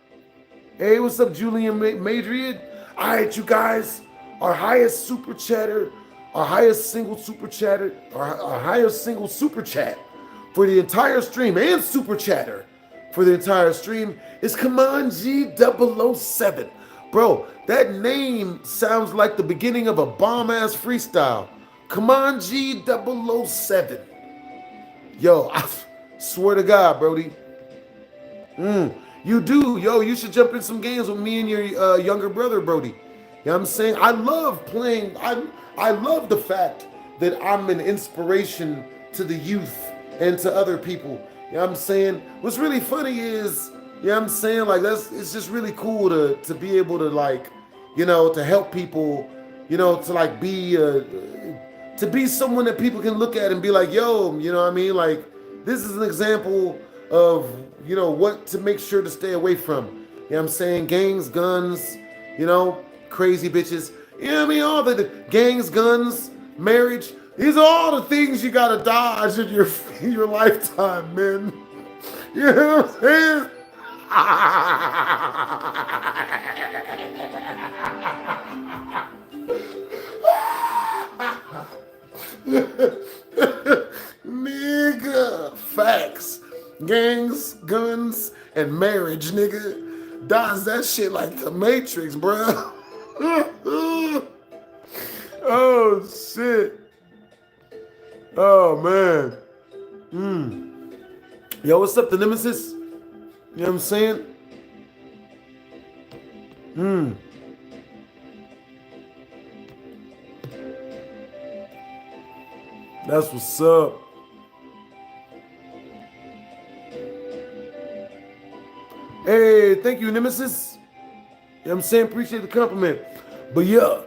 Hey, what's up, Julian Madrid? All right, you guys, our highest super chatter, our highest single super chatter, our highest single super chat for the entire stream and super chatter for the entire stream is Come On G007. Bro, that name sounds like the beginning of a bomb-ass freestyle. Come On G007. Yo, I swear to God, Brody. You do. Yo, you should jump in some games with me and your younger brother, Brody. You know what I'm saying? I love playing. I love the fact that I'm an inspiration to the youth and to other people. You know what I'm saying? What's really funny is, you know what I'm saying? Like, it's just really cool to be able to, like, you know, to help people, you know, to like be to be someone that people can look at and be like, yo, you know what I mean? Like, this is an example of, you know, what to make sure to stay away from. You know what I'm saying? Gangs, guns, you know, crazy bitches. You know what I mean? All the gangs, guns, marriage. These are all the things you gotta dodge in your lifetime, man. You know what I'm saying? Nigga, facts. Gangs, guns, and marriage, nigga. Dodge that shit like the Matrix, bro. Oh, shit. Oh, man. Yo, what's up, the Nemesis? You know what I'm saying? That's what's up. Hey, thank you, Nemesis. You know what I'm saying? Appreciate the compliment. But yeah,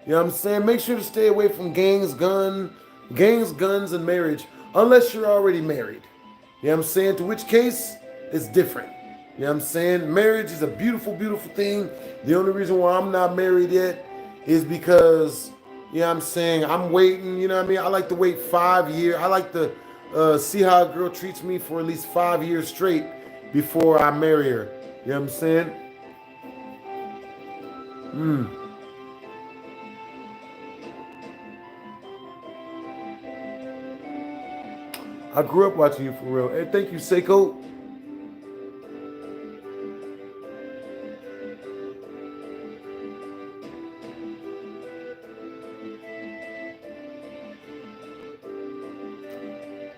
you know what I'm saying? Make sure to stay away from gangs, guns, and marriage, unless you're already married. You know what I'm saying? To which case, it's different. You know what I'm saying? Marriage is a beautiful, beautiful thing. The only reason why I'm not married yet is because, you know what I'm saying, I'm waiting, you know what I mean? I like to wait 5 years. I like to see how a girl treats me for at least 5 years straight before I marry her. You know what I'm saying? I grew up watching you for real. Hey, thank you, Seiko.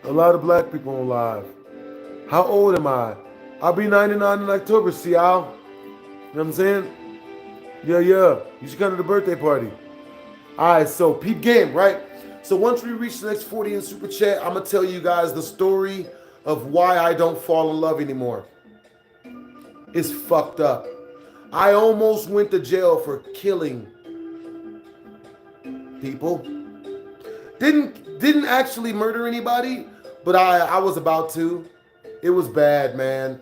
A lot of black people on live. How old am I? I'll be 99 in October, see y'all. You know what I'm saying? Yeah. You should come to the birthday party. All right, so peep game, right? So once we reach the next 40 in Super Chat, I'm going to tell you guys the story of why I don't fall in love anymore. It's fucked up. I almost went to jail for killing people. Didn't actually murder anybody, but I was about to. It was bad, man.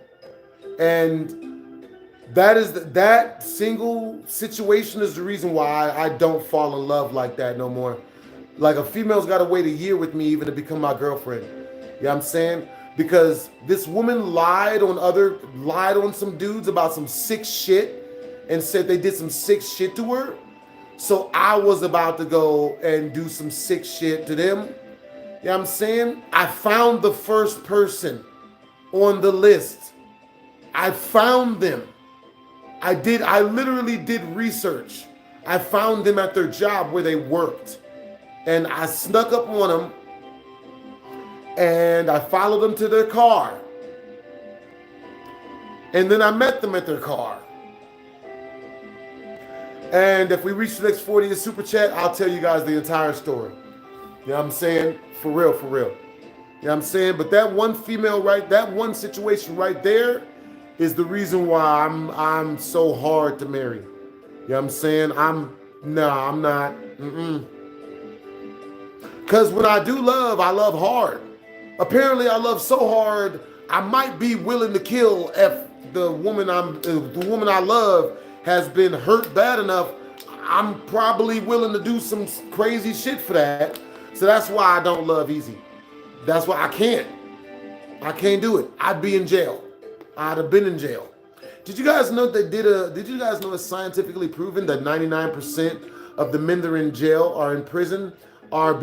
And that single situation is the reason why I don't fall in love like that no more. Like, a female's got to wait a year with me even to become my girlfriend. You know what I'm saying? Because this woman lied on some dudes about some sick shit and said they did some sick shit to her. So I was about to go and do some sick shit to them. You know what I'm saying? I found the first person on the list. I found them. I literally did research. I found them at their job where they worked. And I snuck up on them. And I followed them to their car. And then I met them at their car. And if we reach the next 40 in Super Chat, I'll tell you guys the entire story. You know what I'm saying? For real. You know what I'm saying? But that one female, right, that one situation right there is the reason why I'm so hard to marry. You know what I'm saying? I'm not. Because when I do love, I love hard. Apparently, I love so hard, I might be willing to kill if the woman I love has been hurt bad enough. I'm probably willing to do some crazy shit for that. So that's why I don't love easy. That's why I can't do it. I'd be in jail. I'd have been in jail. Did you guys know did you guys know it's scientifically proven that 99% of the men that are in jail are in prison are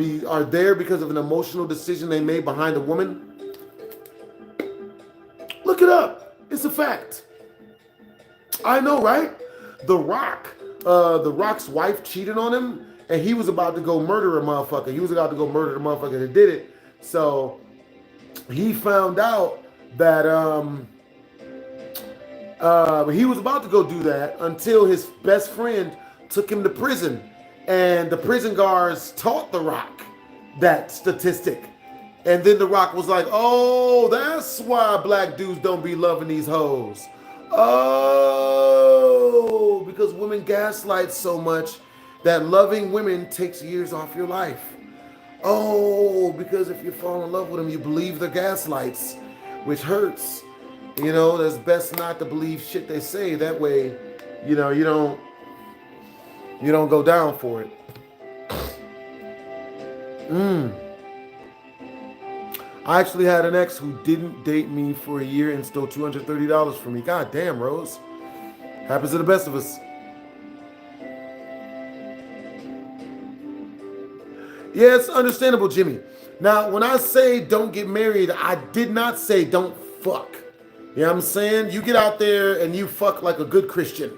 there because of an emotional decision they made behind a woman? Look it up. It's a fact. I know, right? The Rock's wife cheated on him, and he was about to go murder a motherfucker. He was about to go murder the motherfucker that did it. So he found out that he was about to go do that until his best friend took him to prison. And the prison guards taught The Rock that statistic. And then The Rock was like, oh, that's why black dudes don't be loving these hoes. Oh, because women gaslight so much that loving women takes years off your life. Oh, because if you fall in love with them, you believe the gaslights, which hurts. You know, it's best not to believe shit they say. That way, you know, you don't go down for it. I actually had an ex who didn't date me for a year and stole $230 from me. God damn, Rose. Happens to the best of us. Yeah, it's understandable, Jimmy. Now, when I say don't get married, I did not say don't fuck. You know what I'm saying? You get out there and you fuck like a good Christian.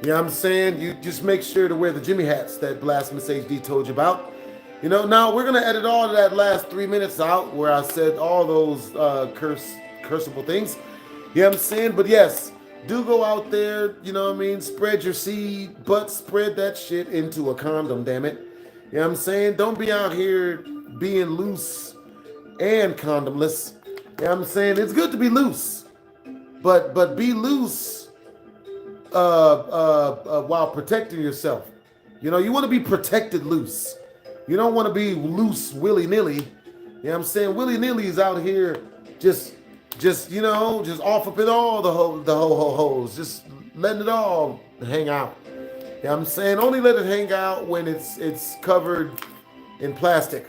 You know what I'm saying? You just make sure to wear the Jimmy hats that BlastphamousHD told you about. You know, now we're gonna edit all of that last 3 minutes out where I said all those cursable things. You know what I'm saying? But yes, do go out there, you know what I mean? Spread your seed, but spread that shit into a condom, damn it. You know what I'm saying? Don't be out here being loose and condomless. You know what I'm saying? It's good to be loose, but be loose while protecting yourself. You know, you want to be protected loose. You don't want to be loose willy-nilly. You know what I'm saying? Willy-nilly is out here just you know, just off up in all the hoes, just letting it all hang out. You know what I'm saying? Only let it hang out when it's covered in plastic.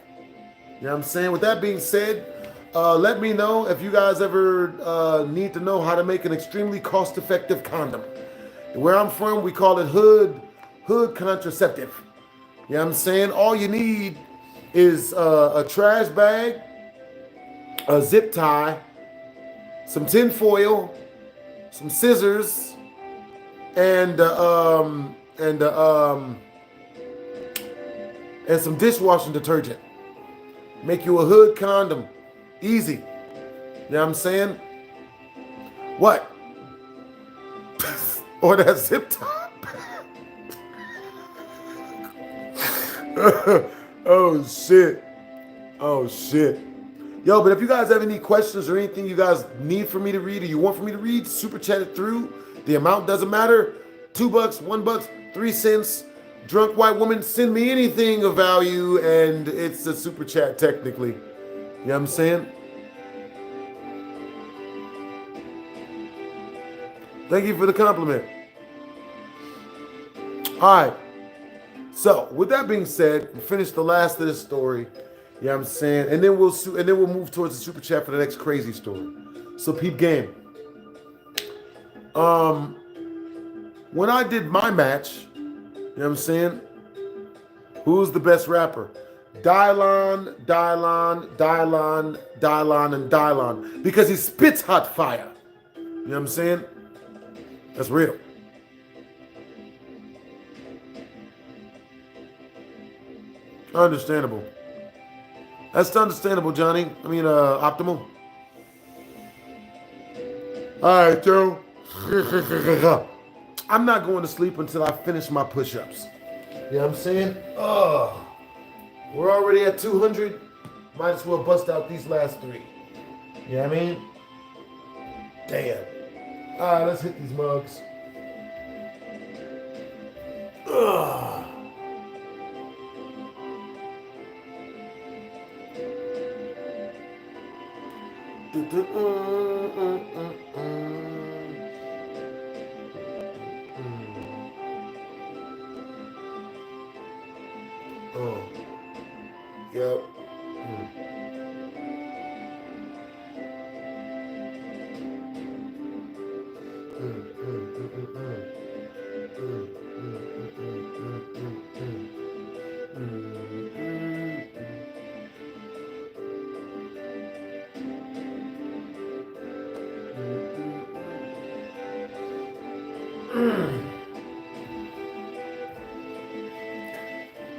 You know what I'm saying? With that being said, let me know if you guys ever need to know how to make an extremely cost-effective condom. Where I'm from, we call it hood contraceptive. You know what I'm saying? All you need is a trash bag, a zip tie, some tin foil, some scissors, and some dishwashing detergent. Make you a hood condom. Easy. You know what I'm saying? What? Or that zip tie? Oh shit. Oh shit. Yo, but if you guys have any questions or anything you guys need for me to read or you want for me to read, super chat it through. The amount doesn't matter. $2, $1, 3 cents. Drunk white woman, send me anything of value and it's a super chat technically. You know what I'm saying? Thank you for the compliment. All right. So, with that being said, we finished the last of this story. You know what I'm saying? And then we'll move towards the super chat for the next crazy story. So, peep game. When I did my match, you know what I'm saying? Who's the best rapper? Dylon, and Dylon. Because he spits hot fire. You know what I'm saying? That's real. Understandable. That's understandable, Johnny. I mean, Optimal. All right, Joe. I'm not going to sleep until I finish my push-ups. You know what I'm saying? Oh, we're already at 200. Might as well bust out these last 3. You know what I mean? Damn. All right, let's hit these mugs. Ugh. Oh. Yep.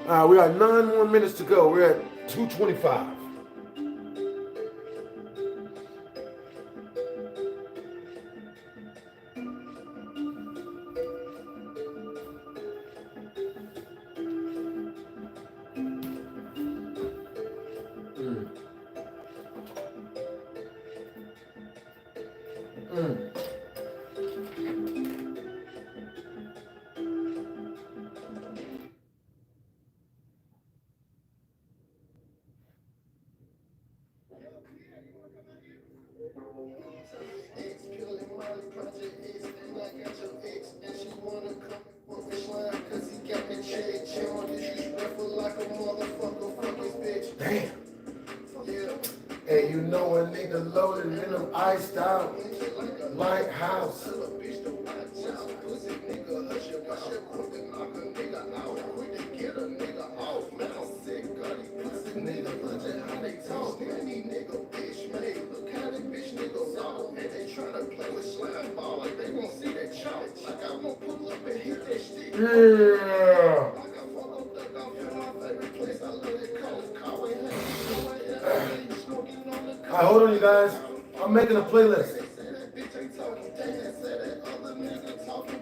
All right, we got 9 more minutes to go. We're at 2:25. the loaded in them iced out. Lighthouse. Yeah. Alright, hold on, you guys. I'm making a playlist.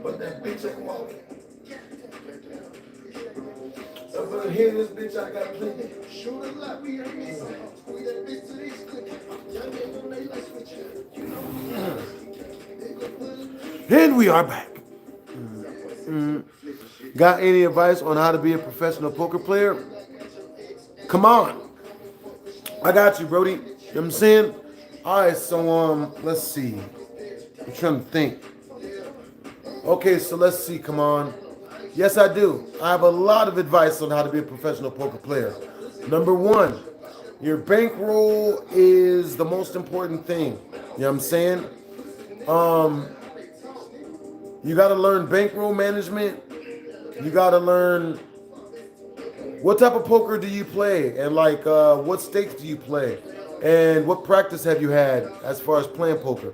But that bitch ain't walking. So if I hear this bitch, I got plenty. And we are back. Got any advice on how to be a professional poker player? Come on. I got you, Brody. You know what I'm saying? Alright, so let's see. I'm trying to think. Okay, so let's see, come on. Yes, I do. I have a lot of advice on how to be a professional poker player. Number one, your bankroll is the most important thing. You know what I'm saying? You got to learn bankroll management. You got to learn what type of poker do you play, and like what stakes do you play, and what practice have you had as far as playing poker.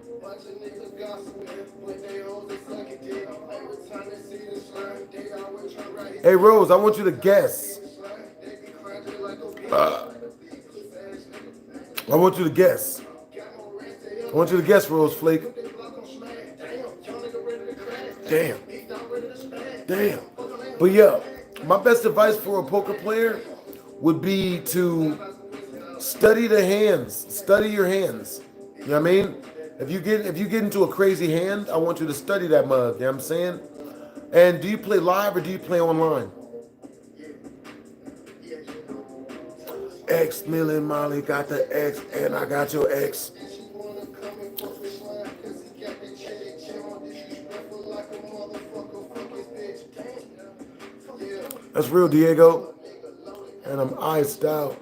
Hey Rose, I want you to guess. I want you to guess. I want you to guess, Rose Flake. Damn. Damn. But yeah, my best advice for a poker player would be to study the hands. Study your hands. You know what I mean? If you get into a crazy hand, I want you to study that mug. You know what I'm saying? And do you play live or do you play online? X Million Molly got the X and I got your X. That's real, Diego. And I'm iced out.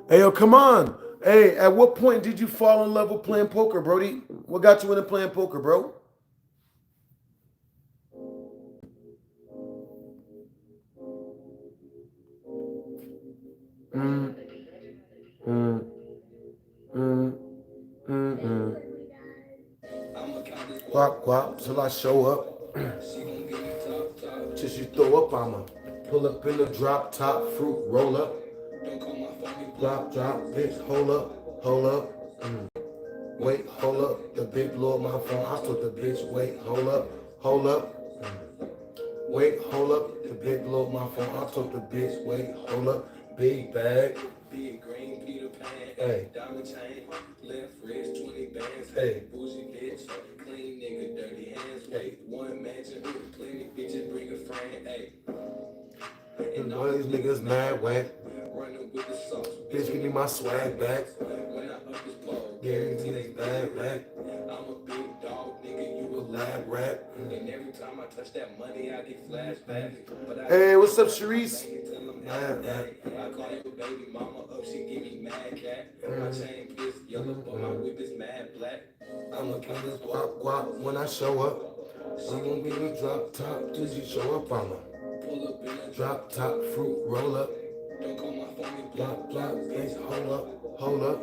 Hey, yo, come on. Hey, at what point did you fall in love with playing poker, Brody? What got you into playing poker, bro? Quap, quap, till I show up. Till she throw up, I'ma pull up in the drop top, fruit roll up. Drop, drop, bitch, hold up, hold up. Wait, hold up, the big blow up my phone. I told the bitch, wait, hold up, hold up. Wait, hold up, the big blow up my phone. I told the bitch, wait, hold up, big bag. Big green Peter Pan, hey, diamond chain, left wrist, 20 bands, hey, bougie bitch, clean nigga, dirty hands, wait, one mansion, plenty bitches, bring a friend, hey. And all these niggas mad whack. Running with the sauce. Bitch, give me my swag back. When I up this pole, guarantee they bad back. I'm a big dog, nigga, you a lab rat. And every time I touch that money, I get flashbacks. Hey, what's up, Sharice? I call your baby mama up, she give me mad cat. My chain pissed yellow, but my whip is mad black. I'ma get this guap guap when I show up. I'm gonna be the drop top till you show up, I'ma pull up in a drop top, fruit roll up. Don't call my phone, block, block, bitch, hold up, hold up.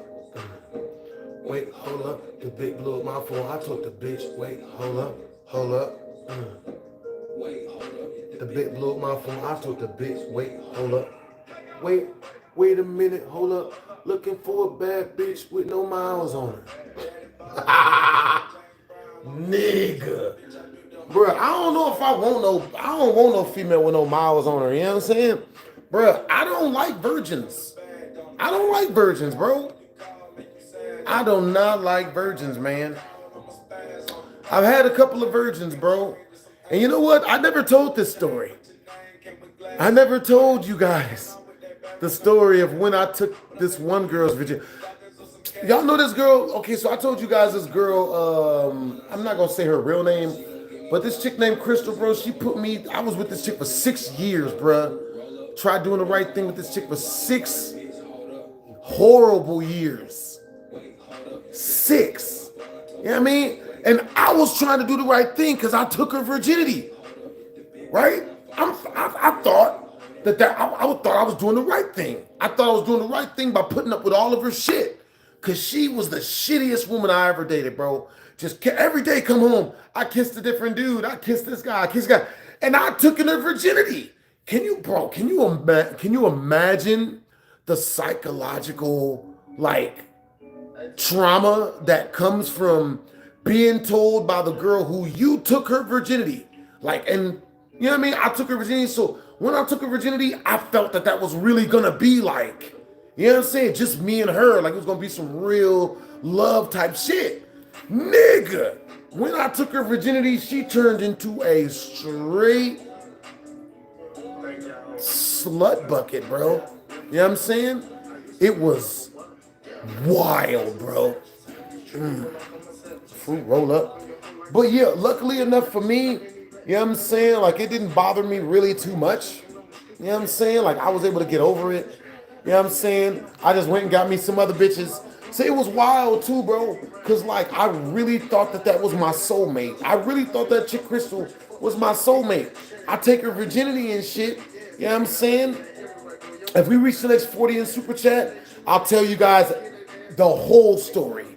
Wait, hold up, the big blew up my phone. I told the bitch, wait, hold up, hold up. Wait, hold up, the big blew up my phone. I told the bitch, wait, hold up. Wait a minute, hold up. Looking for a bad bitch with no miles on her. Nigga. Bruh, I don't know if I don't want no female with no miles on her, you know what I'm saying? Bruh, I don't like virgins. I don't like virgins, bro. I do not like virgins, man. I've had a couple of virgins, bro. And you know what? I never told this story. I never told you guys the story of when I took this one girl's virginity. Y'all know this girl? Okay, so I told you guys this girl, I'm not gonna say her real name, but this chick named Crystal, bro, she put me, I was with this chick for 6 years, bruh. Tried doing the right thing with this chick for 6 horrible years. 6. You know what I mean? And I was trying to do the right thing because I took her virginity. Right? I thought I thought I was doing the right thing. I thought I was doing the right thing by putting up with all of her shit. Cause she was the shittiest woman I ever dated, bro. Just every day come home, I kissed a different dude. I kissed this guy, I kissed this guy. And I took in her virginity. Can you imagine the psychological, like, trauma that comes from being told by the girl who you took her virginity? Like, and you know what I mean? I took her virginity, so when I took her virginity, I felt that was really gonna be like, you know what I'm saying? Just me and her, like it was gonna be some real love type shit. Nigga, when I took her virginity, she turned into a straight slut bucket, bro. You know what I'm saying? It was wild, bro. Fruit roll up. But yeah, luckily enough for me, you know what I'm saying? Like it didn't bother me really too much. You know what I'm saying? Like I was able to get over it. You know what I'm saying? I just went and got me some other bitches. So it was wild too, bro. Cause like I really thought that was my soulmate. I really thought that chick Crystal was my soulmate. I take her virginity and shit. You know what I'm saying? If we reach the next 40 in Super Chat, I'll tell you guys the whole story.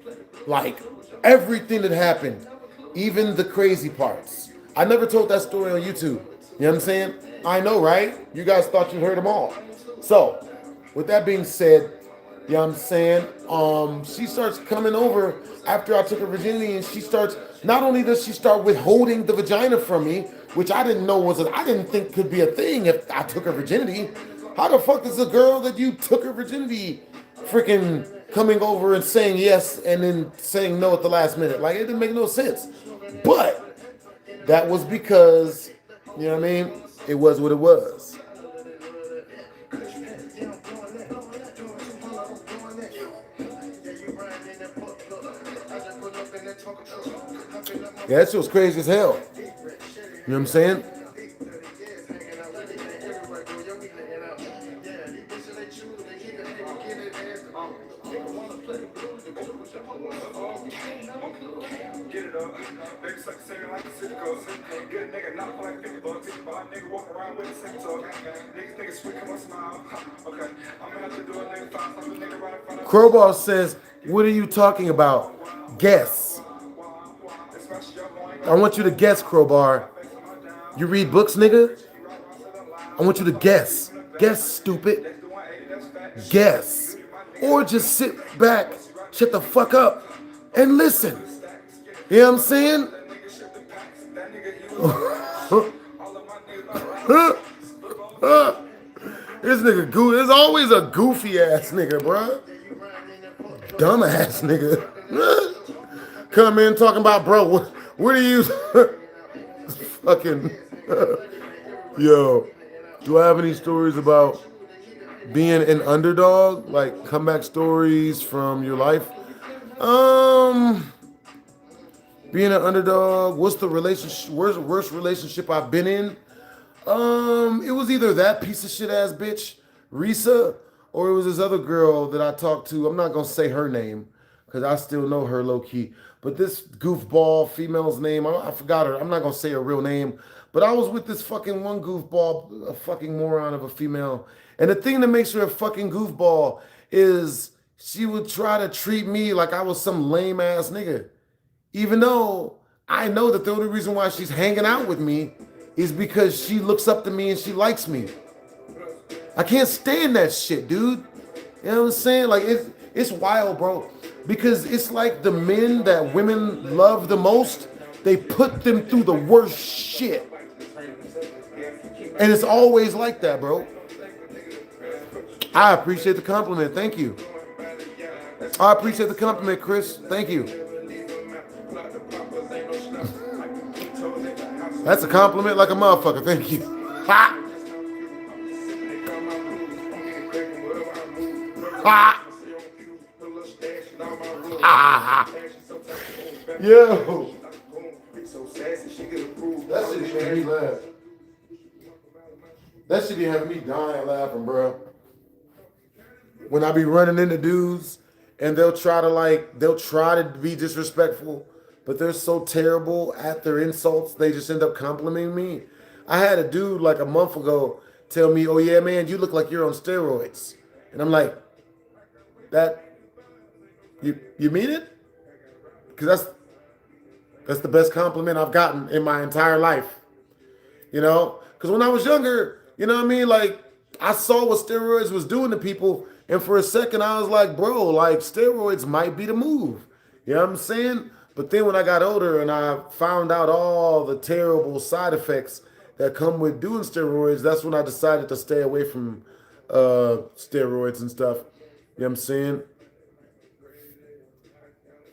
Like everything that happened, even the crazy parts. I never told that story on YouTube. You know what I'm saying? I know, right? You guys thought you heard them all. So, with that being said, you know what I'm saying? She starts coming over after I took her virginity, and she starts, not only does she start withholding the vagina from me, which I didn't know I didn't think could be a thing if I took her virginity. How the fuck is a girl that you took her virginity freaking coming over and saying yes and then saying no at the last minute? Like, it didn't make no sense. But that was because, you know what I mean? It was what it was. Yeah, that shit was crazy as hell. You know what I'm saying? Crowbar says, what are you talking about? Guess. I want you to guess, Crowbar. You read books, nigga? I want you to guess. Guess, stupid. Guess. Or just sit back, shut the fuck up, and listen. You know what I'm saying? This nigga goofy. There's always a goofy ass nigga, bruh. Dumb ass nigga. Come in talking about, bro, what do you fucking yo, do I have any stories about being an underdog, like comeback stories from your life? Being an underdog, what's the relationship, worst relationship I've been in? It was either that piece of shit ass bitch Risa, or it was this other girl that I talked to. I'm not gonna say her name because I still know her low key. But this goofball female's name, I forgot her. I'm not gonna say her real name. But I was with this fucking one goofball, a fucking moron of a female. And the thing that makes her a fucking goofball is she would try to treat me like I was some lame ass nigga. Even though I know that the only reason why she's hanging out with me is because she looks up to me and she likes me. I can't stand that shit, dude. You know what I'm saying? Like, it's wild, bro. Because it's like the men that women love the most, they put them through the worst shit. And it's always like that, bro. I appreciate the compliment. Thank you. I appreciate the compliment, Chris. Thank you. That's a compliment like a motherfucker. Thank you. Ha! Ha! Ha! Yo! That shit be making me laugh. That shit be having me dying laughing, bro. When I be running into dudes and they'll try to be disrespectful, but they're so terrible at their insults, they just end up complimenting me. I had a dude like a month ago tell me, "Oh yeah, man, you look like you're on steroids," and I'm like, "That you mean it?" Because that's the best compliment I've gotten in my entire life. You know, because when I was younger, you know what I mean, like I saw what steroids was doing to people, and for a second I was like, bro, like steroids might be the move. You know what I'm saying? But then when I got older and I found out all the terrible side effects that come with doing steroids, that's when I decided to stay away from steroids and stuff. You know what I'm saying?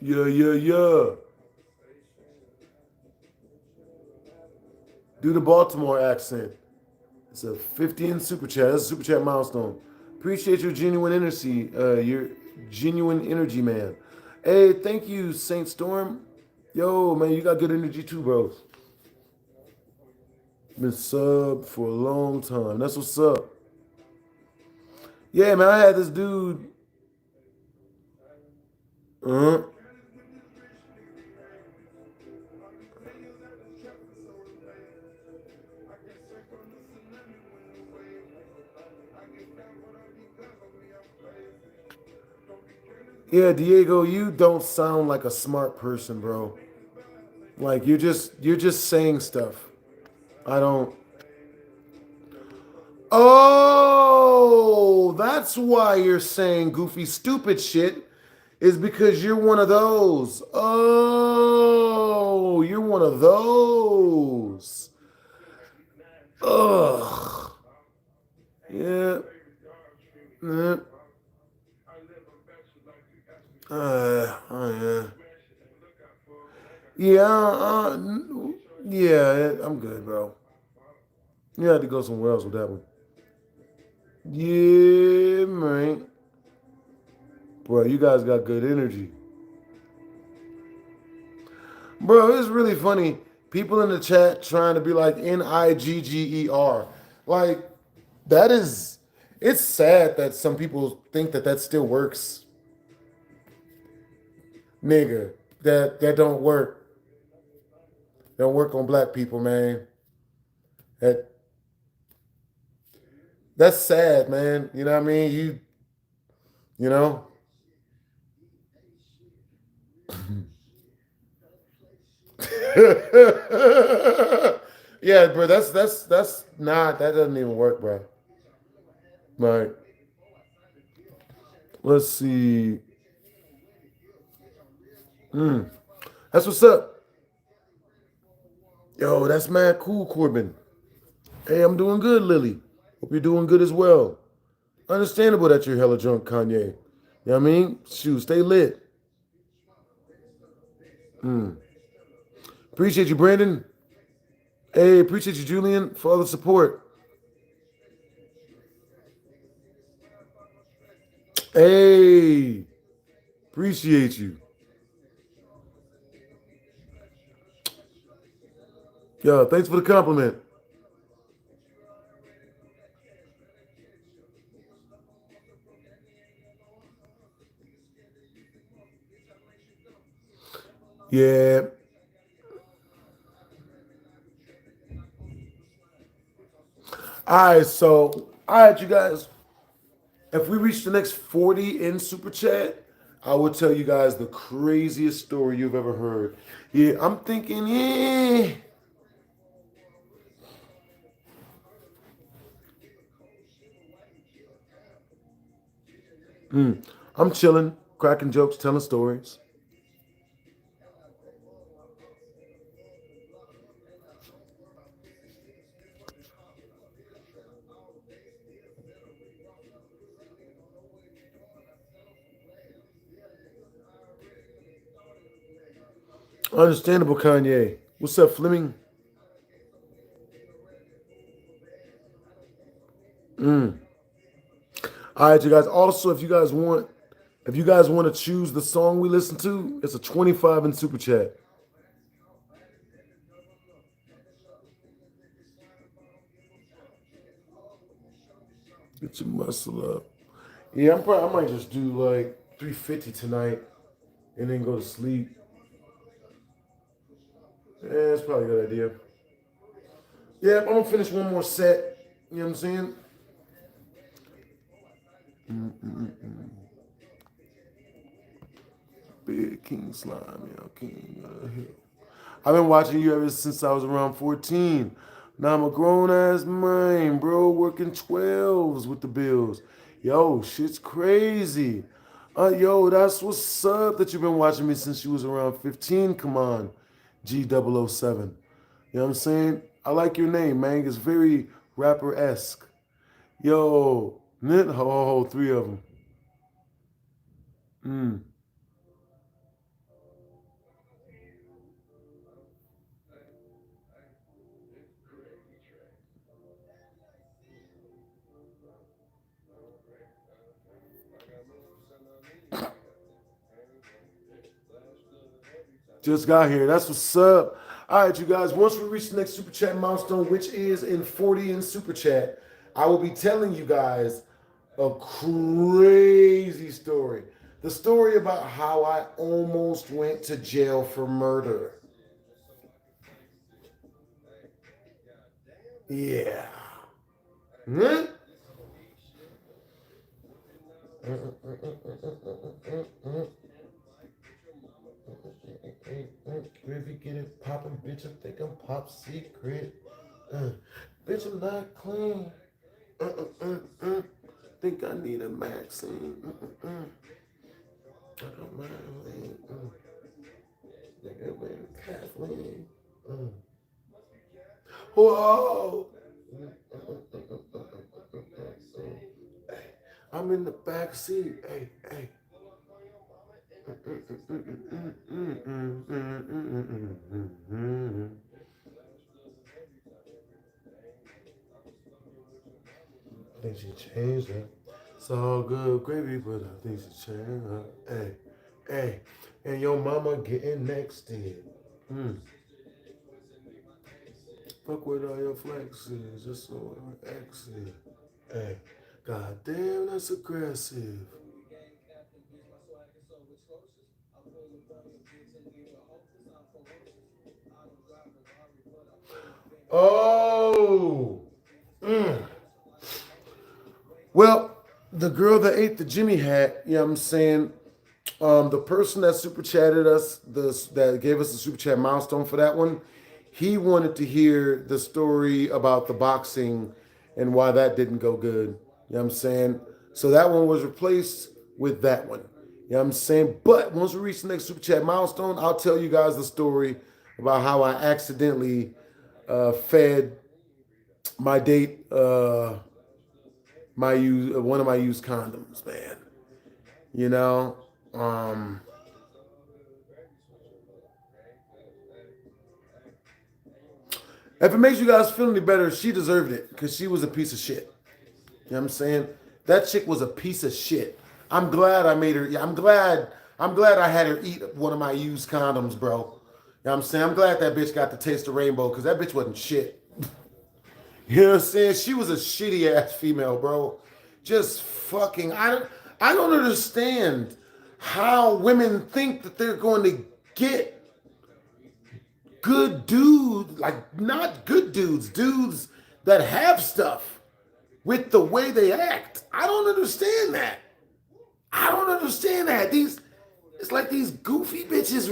Yeah, yeah, yeah. Do the Baltimore accent. It's a 50 in super chat. That's a super chat milestone. Appreciate your genuine energy, man. Hey, thank you, Saint Storm. Yo, man, you got good energy too, bro. Been sub for a long time. That's what's up. Yeah, man, I had this dude. Yeah, Diego, you don't sound like a smart person, bro. Like you're just saying stuff. I don't. Oh, that's why you're saying goofy, stupid shit. Is because you're one of those. Oh, you're one of those. Ugh. Yeah. Yeah. Yeah. Yeah. Yeah. I'm good, bro. You had to go somewhere else with that one. Yeah, man. Bro, you guys got good energy. Bro, it's really funny. People in the chat trying to be like Nigger. Like, that is, it's sad that some people think that that still works. Nigga, that don't work. Don't work on black people, man. That's sad, man. You know what I mean? You know? Yeah, bro, that's not, that doesn't even work, bro. Like, let's see. That's what's up. Yo, that's mad cool, Corbin. Hey, I'm doing good, Lily. Hope you're doing good as well. Understandable that you're hella drunk, Kanye. You know what I mean? Shoot, stay lit. Appreciate you, Brandon. Hey, appreciate you, Julian, for all the support. Hey, appreciate you. Yo, thanks for the compliment. Yeah. All right, so, all right, you guys. If we reach the next 40 in Super Chat, I will tell you guys the craziest story you've ever heard. Yeah, I'm thinking, yeah. I'm chilling, cracking jokes, telling stories. Understandable, Kanye. What's up, Fleming? All right, you guys. Also, if you guys want to choose the song we listen to, it's a 25 in super chat. Get your muscle up. Yeah, I might just do like 350 tonight and then go to sleep. Yeah, that's probably a good idea. Yeah, I'm gonna finish one more set. You know what I'm saying? Big King Slime, yo, King of the Hill. I've been watching you ever since I was around 14. Now I'm a grown ass man, bro, working 12s with the bills. Yo, shit's crazy. Yo, that's what's up that you've been watching me since you was around 15. Come on, G007. You know what I'm saying? I like your name, man. It's very rapper-esque. Yo, three of them. Just got here. That's what's up. All right, you guys. Once we reach the next super chat milestone, which is in 40 in super chat, I will be telling you guys a crazy story. The story about how I almost went to jail for murder. Yeah. Hmm? Griffy, get it poppin', bitch. I think I'm pop secret. Bitch, I'm not clean. Think I need a Maxine. I don't mind. Nigga, man, Kathleen. Whoa. I'm in the back seat. Hey, hey. I think she changed her. It's all good gravy, but I think she changed her. Hey, hey. And your mama getting next in. Fuck with all your flexes, just so her exes. Hey, goddamn, that's aggressive. Oh. Well, the girl that ate the Jimmy hat, you know what I'm saying? The person that super chatted us, that gave us the super chat milestone for that one, he wanted to hear the story about the boxing and why that didn't go good. You know what I'm saying? So that one was replaced with that one. You know what I'm saying? But once we reach the next super chat milestone, I'll tell you guys the story about how I accidentally fed my date one of my used condoms, man. You know, if it makes you guys feel any better, she deserved it because she was a piece of shit. You know what I'm saying? That chick was a piece of shit. I'm glad I made her. Yeah, I'm glad I had her eat one of my used condoms, bro. You know what I'm saying? I'm glad that bitch got to taste the rainbow because that bitch wasn't shit. You know what I'm saying? She was a shitty ass female, bro. Just fucking. I don't understand how women think that they're going to get good dudes, like not good dudes that have stuff with the way they act. I don't understand that. I don't understand that. It's like these goofy bitches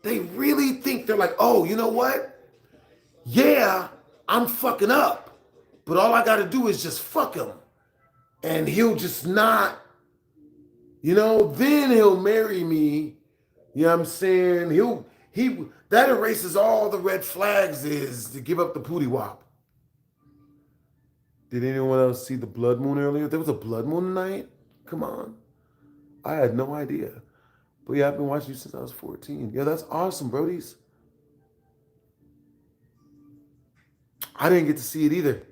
they really think they're like, oh, you know what? Yeah, I'm fucking up, but all I gotta do is just fuck him, and he'll just not, then he'll marry me. You know what I'm saying? He that erases all the red flags is to give up the pootie wop. Did anyone else see the blood moon earlier? There was a blood moon tonight? Come on. I had no idea. But yeah, I've been watching you since I was 14. Yeah, that's awesome, Brodies. I didn't get to see it either.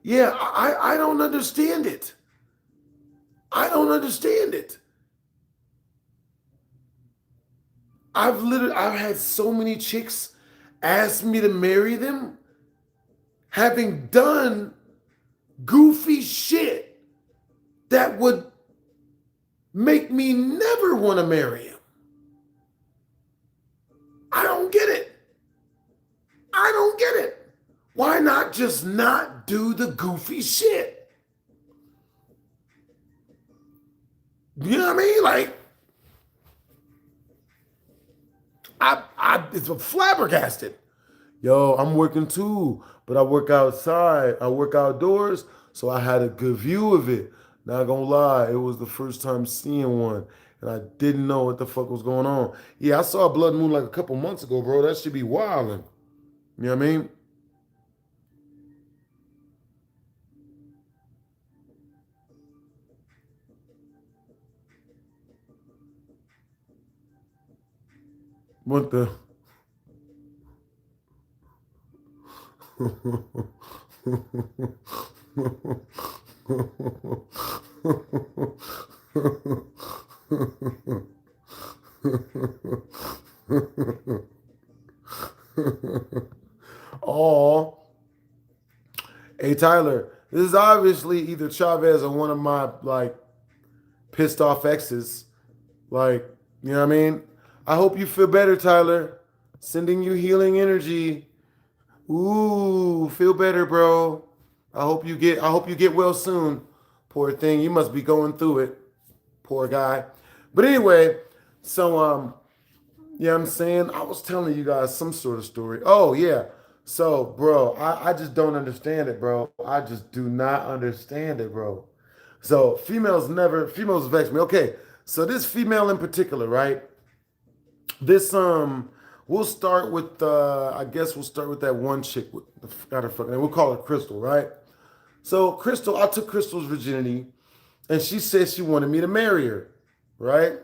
Yeah, I don't understand it. I don't understand it. I've had so many chicks ask me to marry them, having done goofy shit that would make me never want to marry him. I don't get it. I don't get it. Why not just not do the goofy shit? You know what I mean? Like, it's flabbergasted. Yo, I'm working too, but I work outside. I work outdoors, so I had a good view of it. Not gonna lie, it was the first time seeing one, and I didn't know what the fuck was going on. Yeah, I saw a blood moon like a couple months ago, bro. That should be wilding. You know what I mean? What the? Oh, hey Tyler, this is obviously either Chavez or one of my like pissed off exes. Like, you know what I mean? I hope you feel better, Tyler. Sending you healing energy. Ooh, feel better, bro. I hope you get well soon. Poor thing, you must be going through it. Poor guy. But anyway, so yeah, I'm saying I was telling you guys some sort of story. Oh yeah. So, bro, I just don't understand it, bro. I just do not understand it, bro. So females vex me. Okay, so this female in particular, right? This we'll start with I guess we'll start with that one chick with got her fucking name. We'll call her Crystal, right? So Crystal, I took Crystal's virginity, and she said she wanted me to marry her, right?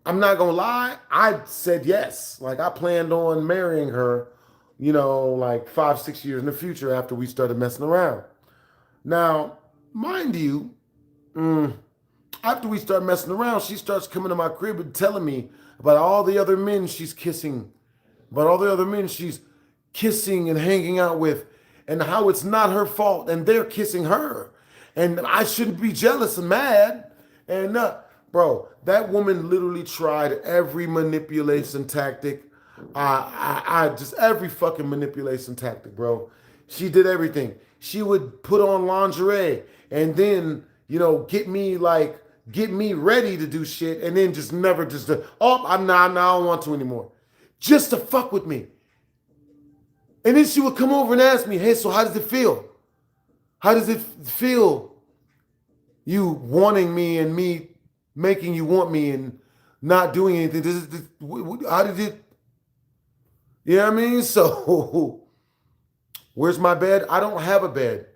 I'm not gonna lie, I said yes. Like I planned on marrying her, you know, like 5, 6 years in the future after we started messing around. Now, mind you, after we start messing around, she starts coming to my crib and telling me about all the other men she's kissing, about all the other men she's kissing and hanging out with, and how it's not her fault and they're kissing her. And I shouldn't be jealous and mad. And bro, that woman literally tried every manipulation tactic. I just every fucking manipulation tactic, bro. She did everything. She would put on lingerie and then, you know, get me ready to do shit, and then just never just I'm not, I don't want to anymore. Just to fuck with me. And then she would come over and ask me, hey, so how does it feel? How does it feel you wanting me and me making you want me and not doing anything? How did it, you know what I mean? So, where's my bed? I don't have a bed.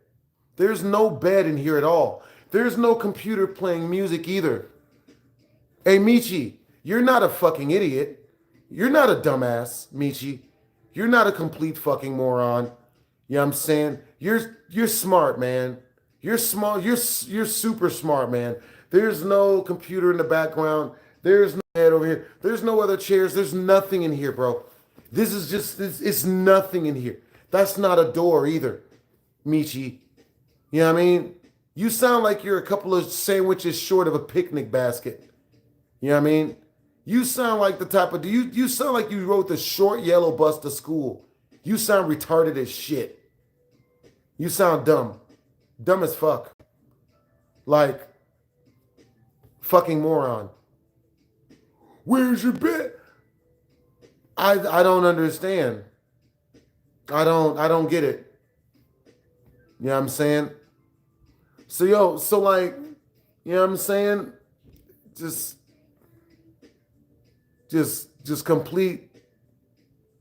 There's no bed in here at all. There's no computer playing music either. Hey, Michi, you're not a fucking idiot. You're not a dumbass, Michi. You're not a complete fucking moron. You know what I'm saying? You're smart, man. You're smart. You're super smart, man. There's no computer in the background. There's no bed over here. There's no other chairs. There's nothing in here, bro. This is just, it's nothing in here. That's not a door either, Michi. You know what I mean? You sound like you're a couple of sandwiches short of a picnic basket. You know what I mean? You sound like the type of, you sound like you rode the short yellow bus to school. You sound retarded as shit. You sound dumb. Dumb as fuck. Like, fucking moron. Where's your bed? I don't understand. I don't get it. You know what I'm saying? So yo, so like, you know what I'm saying? Just complete.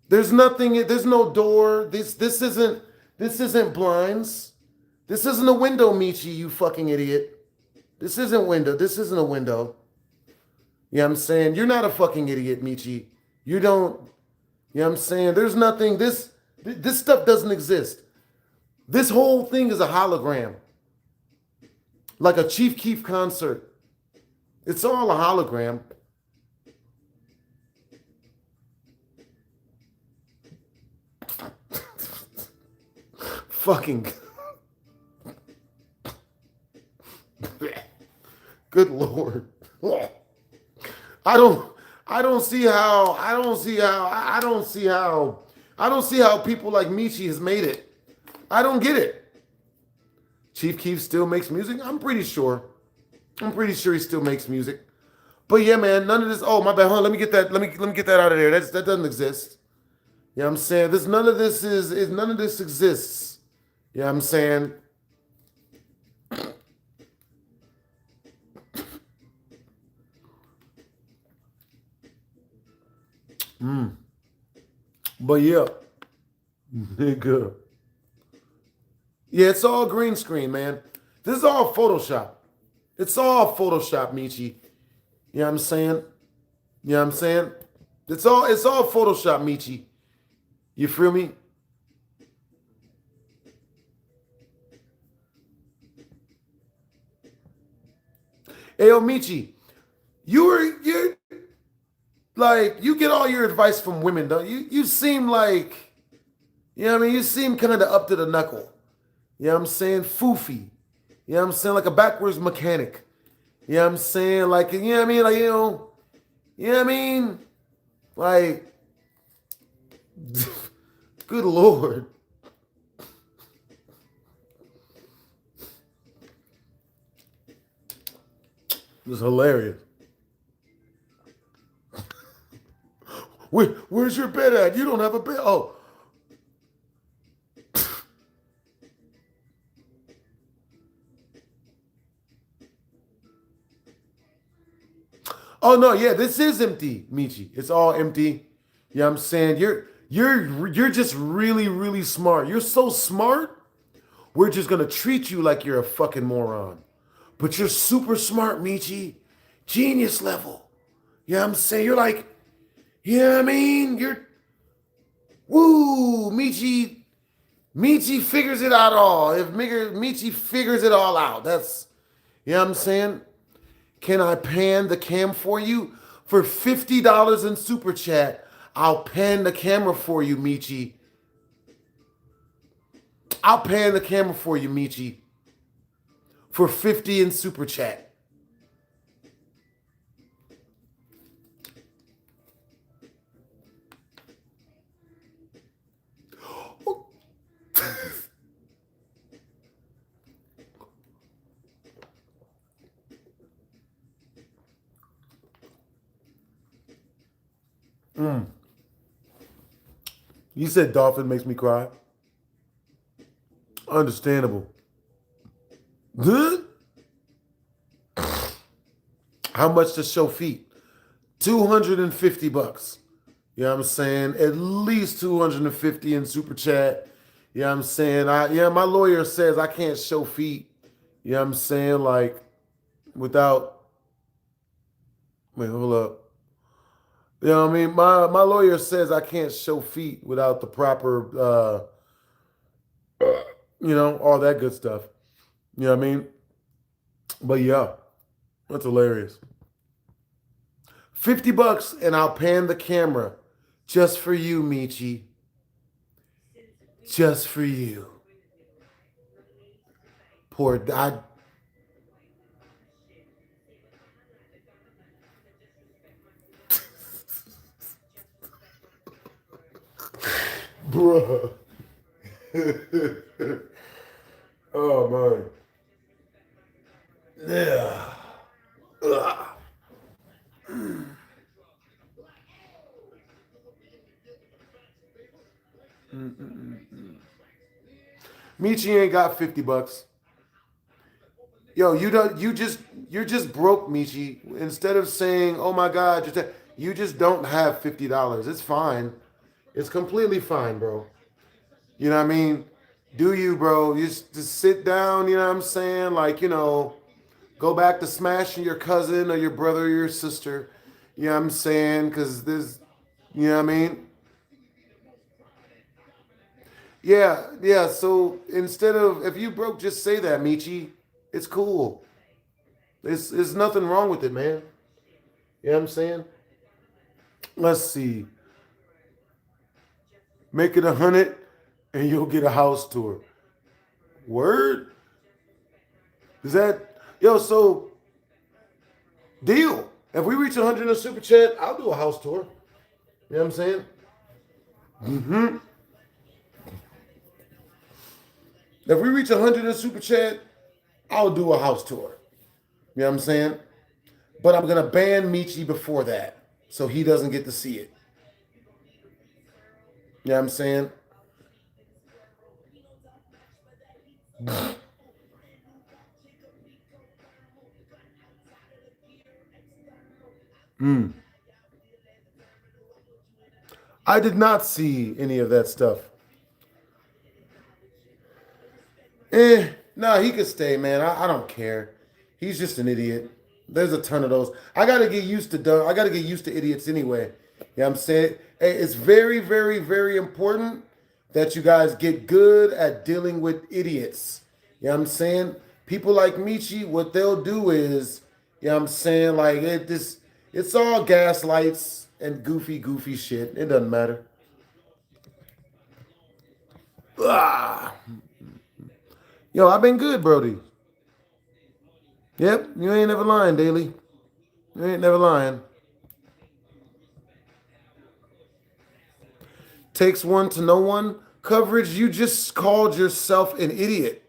There's nothing, there's no door. This isn't blinds. This isn't a window, Michi, you fucking idiot. This isn't window. This isn't a window. You know what I'm saying? You're not a fucking idiot, Michi. You don't, you know what I'm saying? There's nothing, this stuff doesn't exist. This whole thing is a hologram. Like a Chief Keef concert. It's all a hologram. Fucking good Lord. I don't see how people like Michi has made it. I don't get it. Chief Keef still makes music? I'm pretty sure he still makes music. But yeah, man, none of this. Oh, my bad. Hold on, let me get that. Let me get that out of there. That doesn't exist. You know what I'm saying? None of this exists. You know what I'm saying? But yeah, nigga. Yeah, it's all green screen, man. This is all Photoshop. It's all Photoshop, Michi. You know what I'm saying? You know what I'm saying? It's all Photoshop, Michi. You feel me? Hey, yo, Michi, you're like, you get all your advice from women, don't you? You seem like, you know what I mean? You seem kind of up to the knuckle. You know what I'm saying? Foofy. You know what I'm saying? Like a backwards mechanic. You know what I'm saying? Like, you know what I mean? Like, you know what I mean? Like, good Lord. It was hilarious. Where's your bed at? You don't have a bed. Oh. Oh no, yeah, this is empty, Michi. It's all empty. You know what I'm saying? You're just really, really smart. You're so smart, we're just gonna treat you like you're a fucking moron. But you're super smart, Michi. Genius level. You know what I'm saying? You're like, you know what I mean? You're woo, Michi. Michi figures it out all. If Michi figures it all out, that's, you know what I'm saying? Can I pan the cam for you? For $50 in Super Chat, I'll pan the camera for you, Michi. I'll pan the camera for you, Michi. For 50 in Super Chat. You said dolphin makes me cry. Understandable. Good. How much to show feet? $250. You know what I'm saying? At least 250 in Super Chat. You know what I'm saying? My lawyer says I can't show feet. You know what I'm saying? Like, without, wait, hold up. You know what I mean? My lawyer says I can't show feet without the proper, you know, all that good stuff. You know what I mean? But yeah, that's hilarious. $50 and I'll pan the camera just for you, Michi. Just for you. Poor dad. Bruh. Oh man. Yeah. Ugh. Michi ain't got $50. Yo, you're just broke, Michi. Instead of saying, "Oh my God," you just don't have $50. It's fine. It's completely fine, bro. You know what I mean? Do you, bro? You just sit down. You know what I'm saying? Like, you know, Go back to smashing your cousin or your brother or your sister. You know what I'm saying? Because there's, you know what I mean? Yeah. So instead of, if you broke, just say that, Michi. It's cool. There's nothing wrong with it, man. You know what I'm saying? Let's see. Make it 100 and you'll get a house tour. Word? Is that, yo, so deal. If we reach 100 in a super chat, I'll do a house tour. You know what I'm saying? Mm-hmm. If we reach 100 in super chat, I'll do a house tour. You know what I'm saying? But I'm going to ban Michi before that so he doesn't get to see it. You know what I'm saying? I did not see any of that stuff. No, he could stay, man. I don't care. He's just an idiot. There's a ton of those. I gotta get used to idiots anyway. You know what I'm saying? Hey, it's very, very, very important that you guys get good at dealing with idiots. You know what I'm saying? People like Michi, what they'll do is, you know what I'm saying, like it's all gaslights and goofy shit. It doesn't matter. Ah. Yo, I've been good, Brody. Yep, you ain't never lying, Daily. You ain't never lying. Takes one to know one. Coverage, you just called yourself an idiot.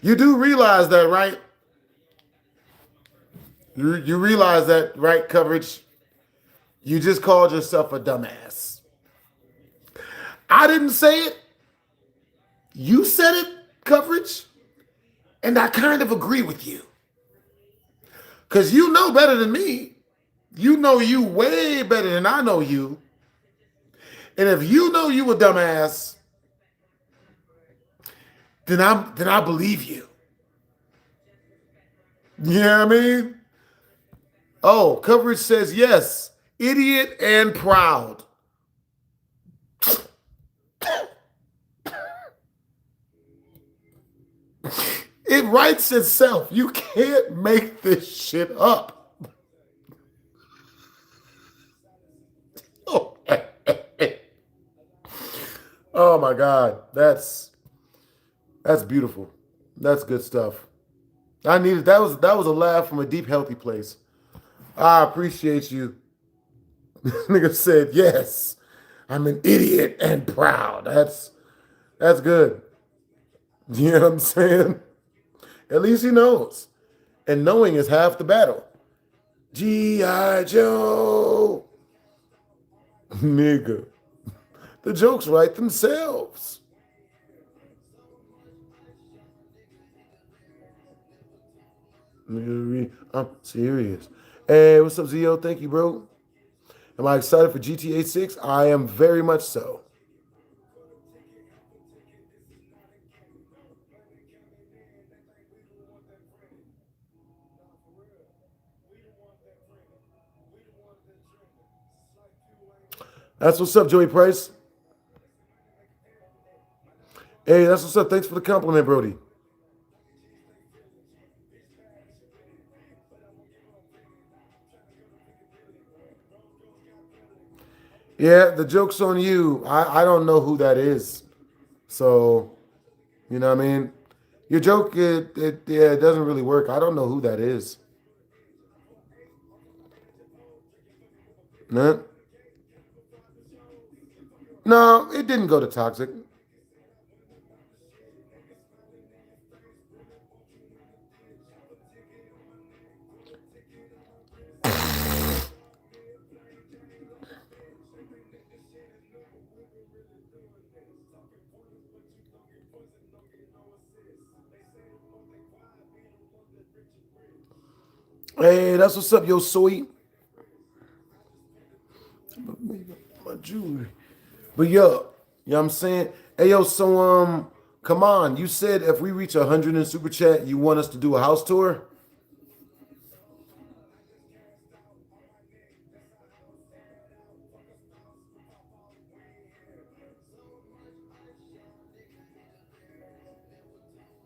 You do realize that, right? You realize that, right, Coverage? You just called yourself a dumbass. I didn't say it. You said it, Coverage. And I kind of agree with you. Because you know better than me. You know you way better than I know you. And if you know you a dumbass, then I believe you. You know what I mean? Oh, Coverage says yes. Idiot and proud. It writes itself. You can't make this shit up. Oh my God. That's beautiful. That's good stuff. I needed that was a laugh from a deep, healthy place. I appreciate you. Nigga said yes. I'm an idiot and proud. That's good. You know what I'm saying? At least he knows. And knowing is half the battle. G.I. Joe. Nigga. The jokes write themselves. I'm serious. Hey, what's up, Zio? Thank you, bro. Am I excited for GTA 6? I am very much so. That's what's up, Joey Price. Hey, that's what's up. Thanks for the compliment, Brody. Yeah, the joke's on you. I don't know who that is. So, you know what I mean? Your joke, it doesn't really work. I don't know who that is. No, no, it didn't go to Toxic. Hey, that's what's up, yo, sweet. My jewelry. But yo, you know what I'm saying? Hey, yo, so, Come on, you said if we reach 100 in Super Chat, you want us to do a house tour?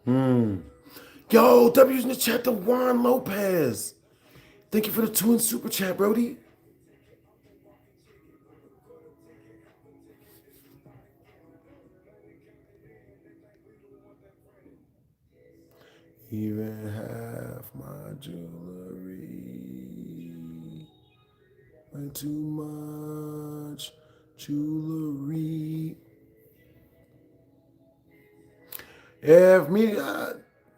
Yo, W's in the chat to Juan Lopez. Thank you for the 2 in Super Chat, Brody. Even half my jewelry. Way too much jewelry. If me,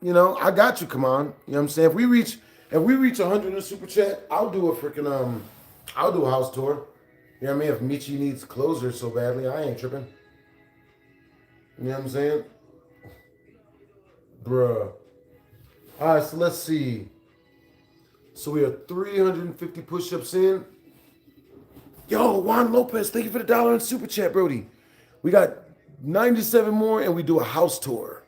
you know, I got you. Come on, you know what I'm saying. If we reach 100 in the Super Chat, I'll do a freaking I'll do a house tour. You know what I mean? If Michi needs closers so badly, I ain't tripping. You know what I'm saying, bruh. All right, so let's see. So we are 350 push-ups in. Yo, Juan Lopez, thank you for the $1 in Super Chat, Brody. We got 97 more, and we do a house tour.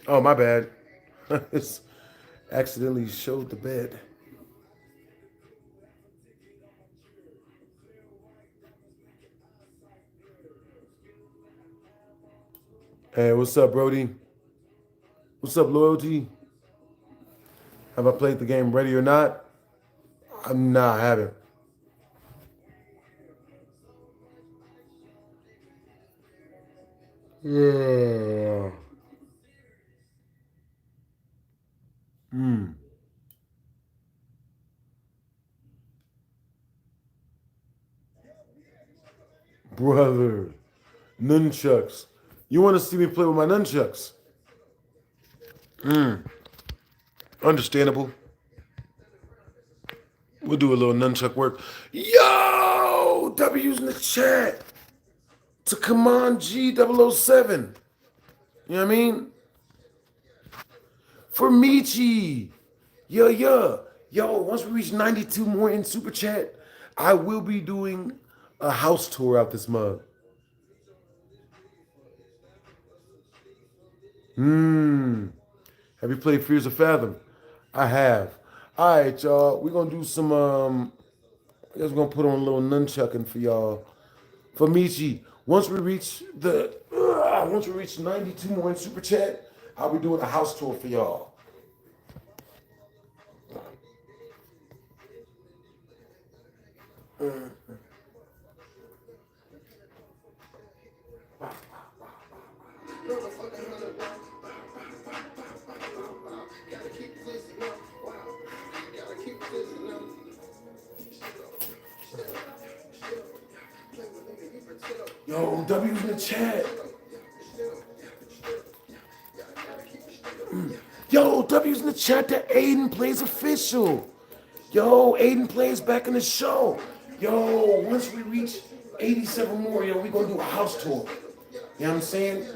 Oh, my bad. It's accidentally showed the bed. Hey, what's up, Brody? What's up, Loyalty? Have I played the game Ready or Not? Nah, I haven't. Yeah. Brother. Nunchucks. You want to see me play with my nunchucks? Understandable. We'll do a little nunchuck work. Yo! W's in the chat. To come on G007. You know what I mean? For Michi. Yeah. Yo, once we reach 92 more in Super Chat, I will be doing a house tour out this mug. Have you played Fears of Fathom? I have. All right, y'all. We're going to do some, I guess we're going to put on a little nunchucking for y'all. For Michi, once we reach 92 more in Super Chat, I'll be doing a house tour for y'all. Yo, W's in the chat. Yo, W's in the chat that Aiden plays official. Yo, Aiden plays back in the show. Yo, once we reach 87 more, yo, we gonna do a house tour. You know what I'm saying?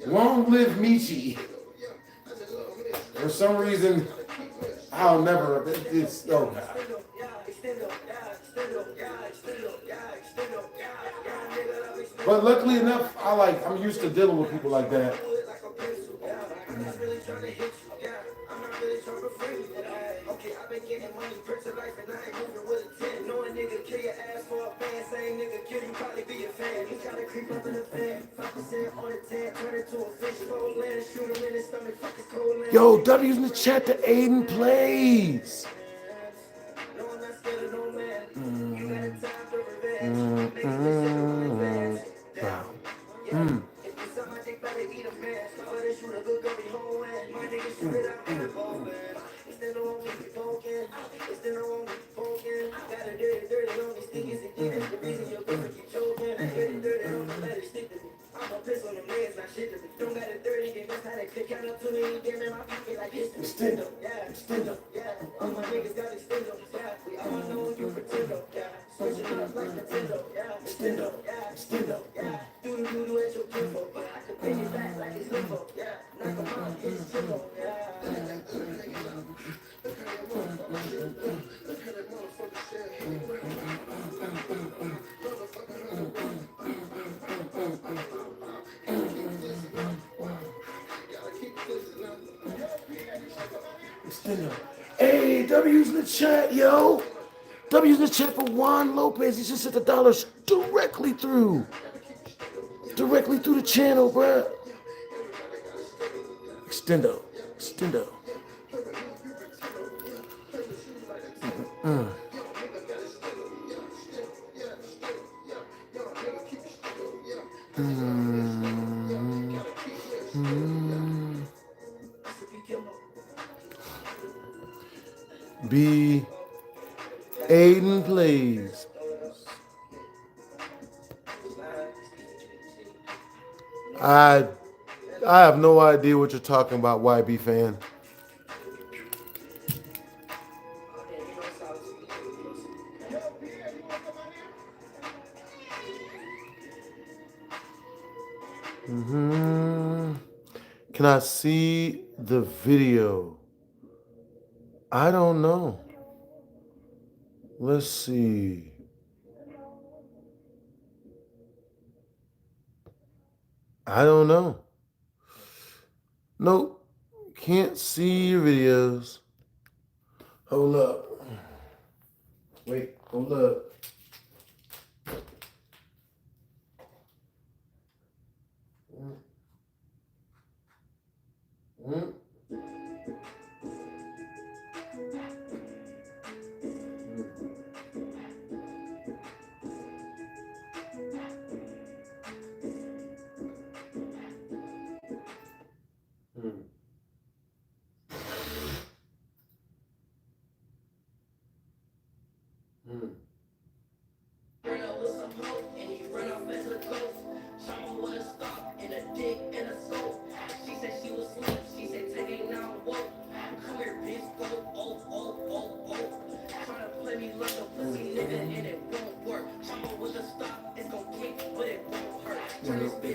Long live Michi. For some reason, I'll never, it's, oh God. But luckily enough, I'm used to dealing with people like that. Yo, W's in the chat that Aiden plays. Extendo. Hey, W's in the chat, yo. W's in the chat for Juan Lopez. He just sent the dollars directly through the channel, bruh. Extendo. B. Aiden plays. I have no idea what you're talking about, YB fan. Can I see the video? I don't know. Let's see. I don't know. Nope. Can't see your videos. Hold up. Wait, hold up.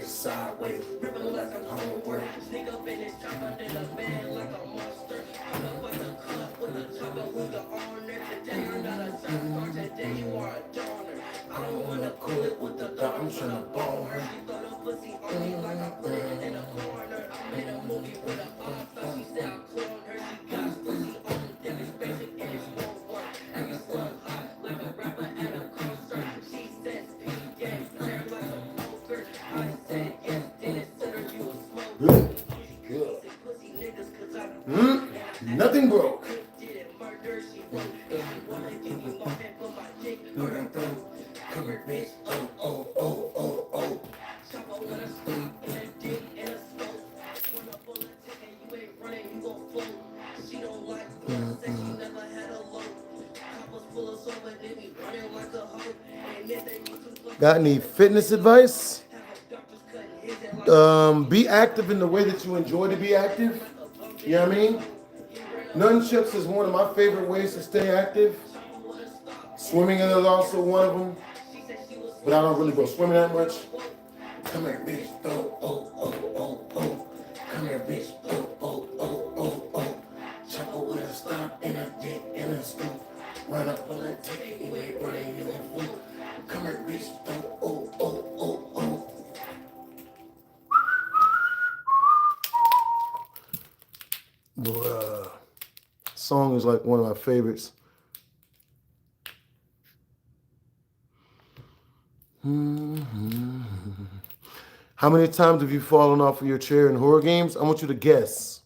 Sideways, ripping like I'm homework. Sneak up in this chopper, then a man like a monster. I'm up at the club with the chopper with the owner. Today you're not a superstar, today you are a donor. I don't wanna cool it with the dog, I'm tryna bone her. She throw the pussy on me like I put it in a corner. I made a movie with a pop star, she said I cloned her. She got pussy on the demonstration and it won't work. Every song hot like a rapper at a concert. She says P, yeah, clear like a poker. I said yes, then it said her you a smoker. Nothing broke. Got any fitness advice? Be active in the way that you enjoy to be active. You know what I mean? Nunchucks is one of my favorite ways to stay active. Swimming is also one of them. But I don't really go swimming that much. Come here, bitch. Oh, oh, oh, oh, oh. Come here, bitch. Oh, oh, oh, oh, oh. Chopper with a stop and a dick and a scoop. Run up on a ticket, you ain't running, you ain't fool. Come here, bitch. Oh, oh, oh, oh, oh. Boy, song is like one of my favorites. How many times have you fallen off of your chair in horror games? I want you to guess.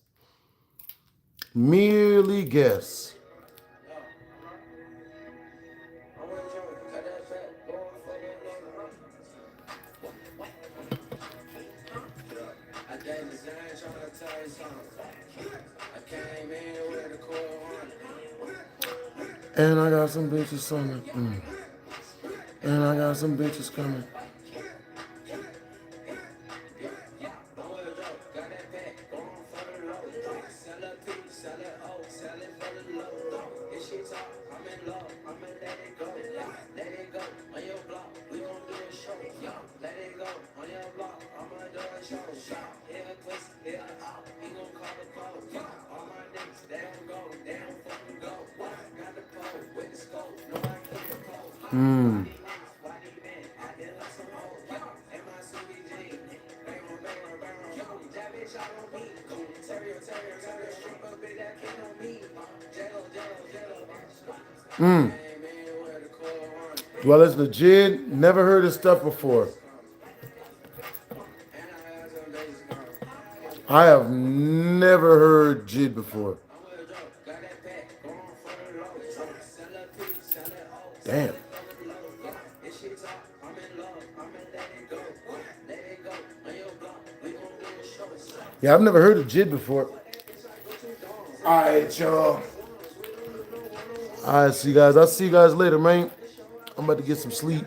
Merely guess. And I got some bitches coming. And I got some bitches coming. Do I listen to Jid? Never heard his stuff before. I have never heard Jid before. Damn. Yeah, I've never heard of Jid before. All right, y'all. All right, see you guys. I'll see you guys later, man. I'm about to get some sleep.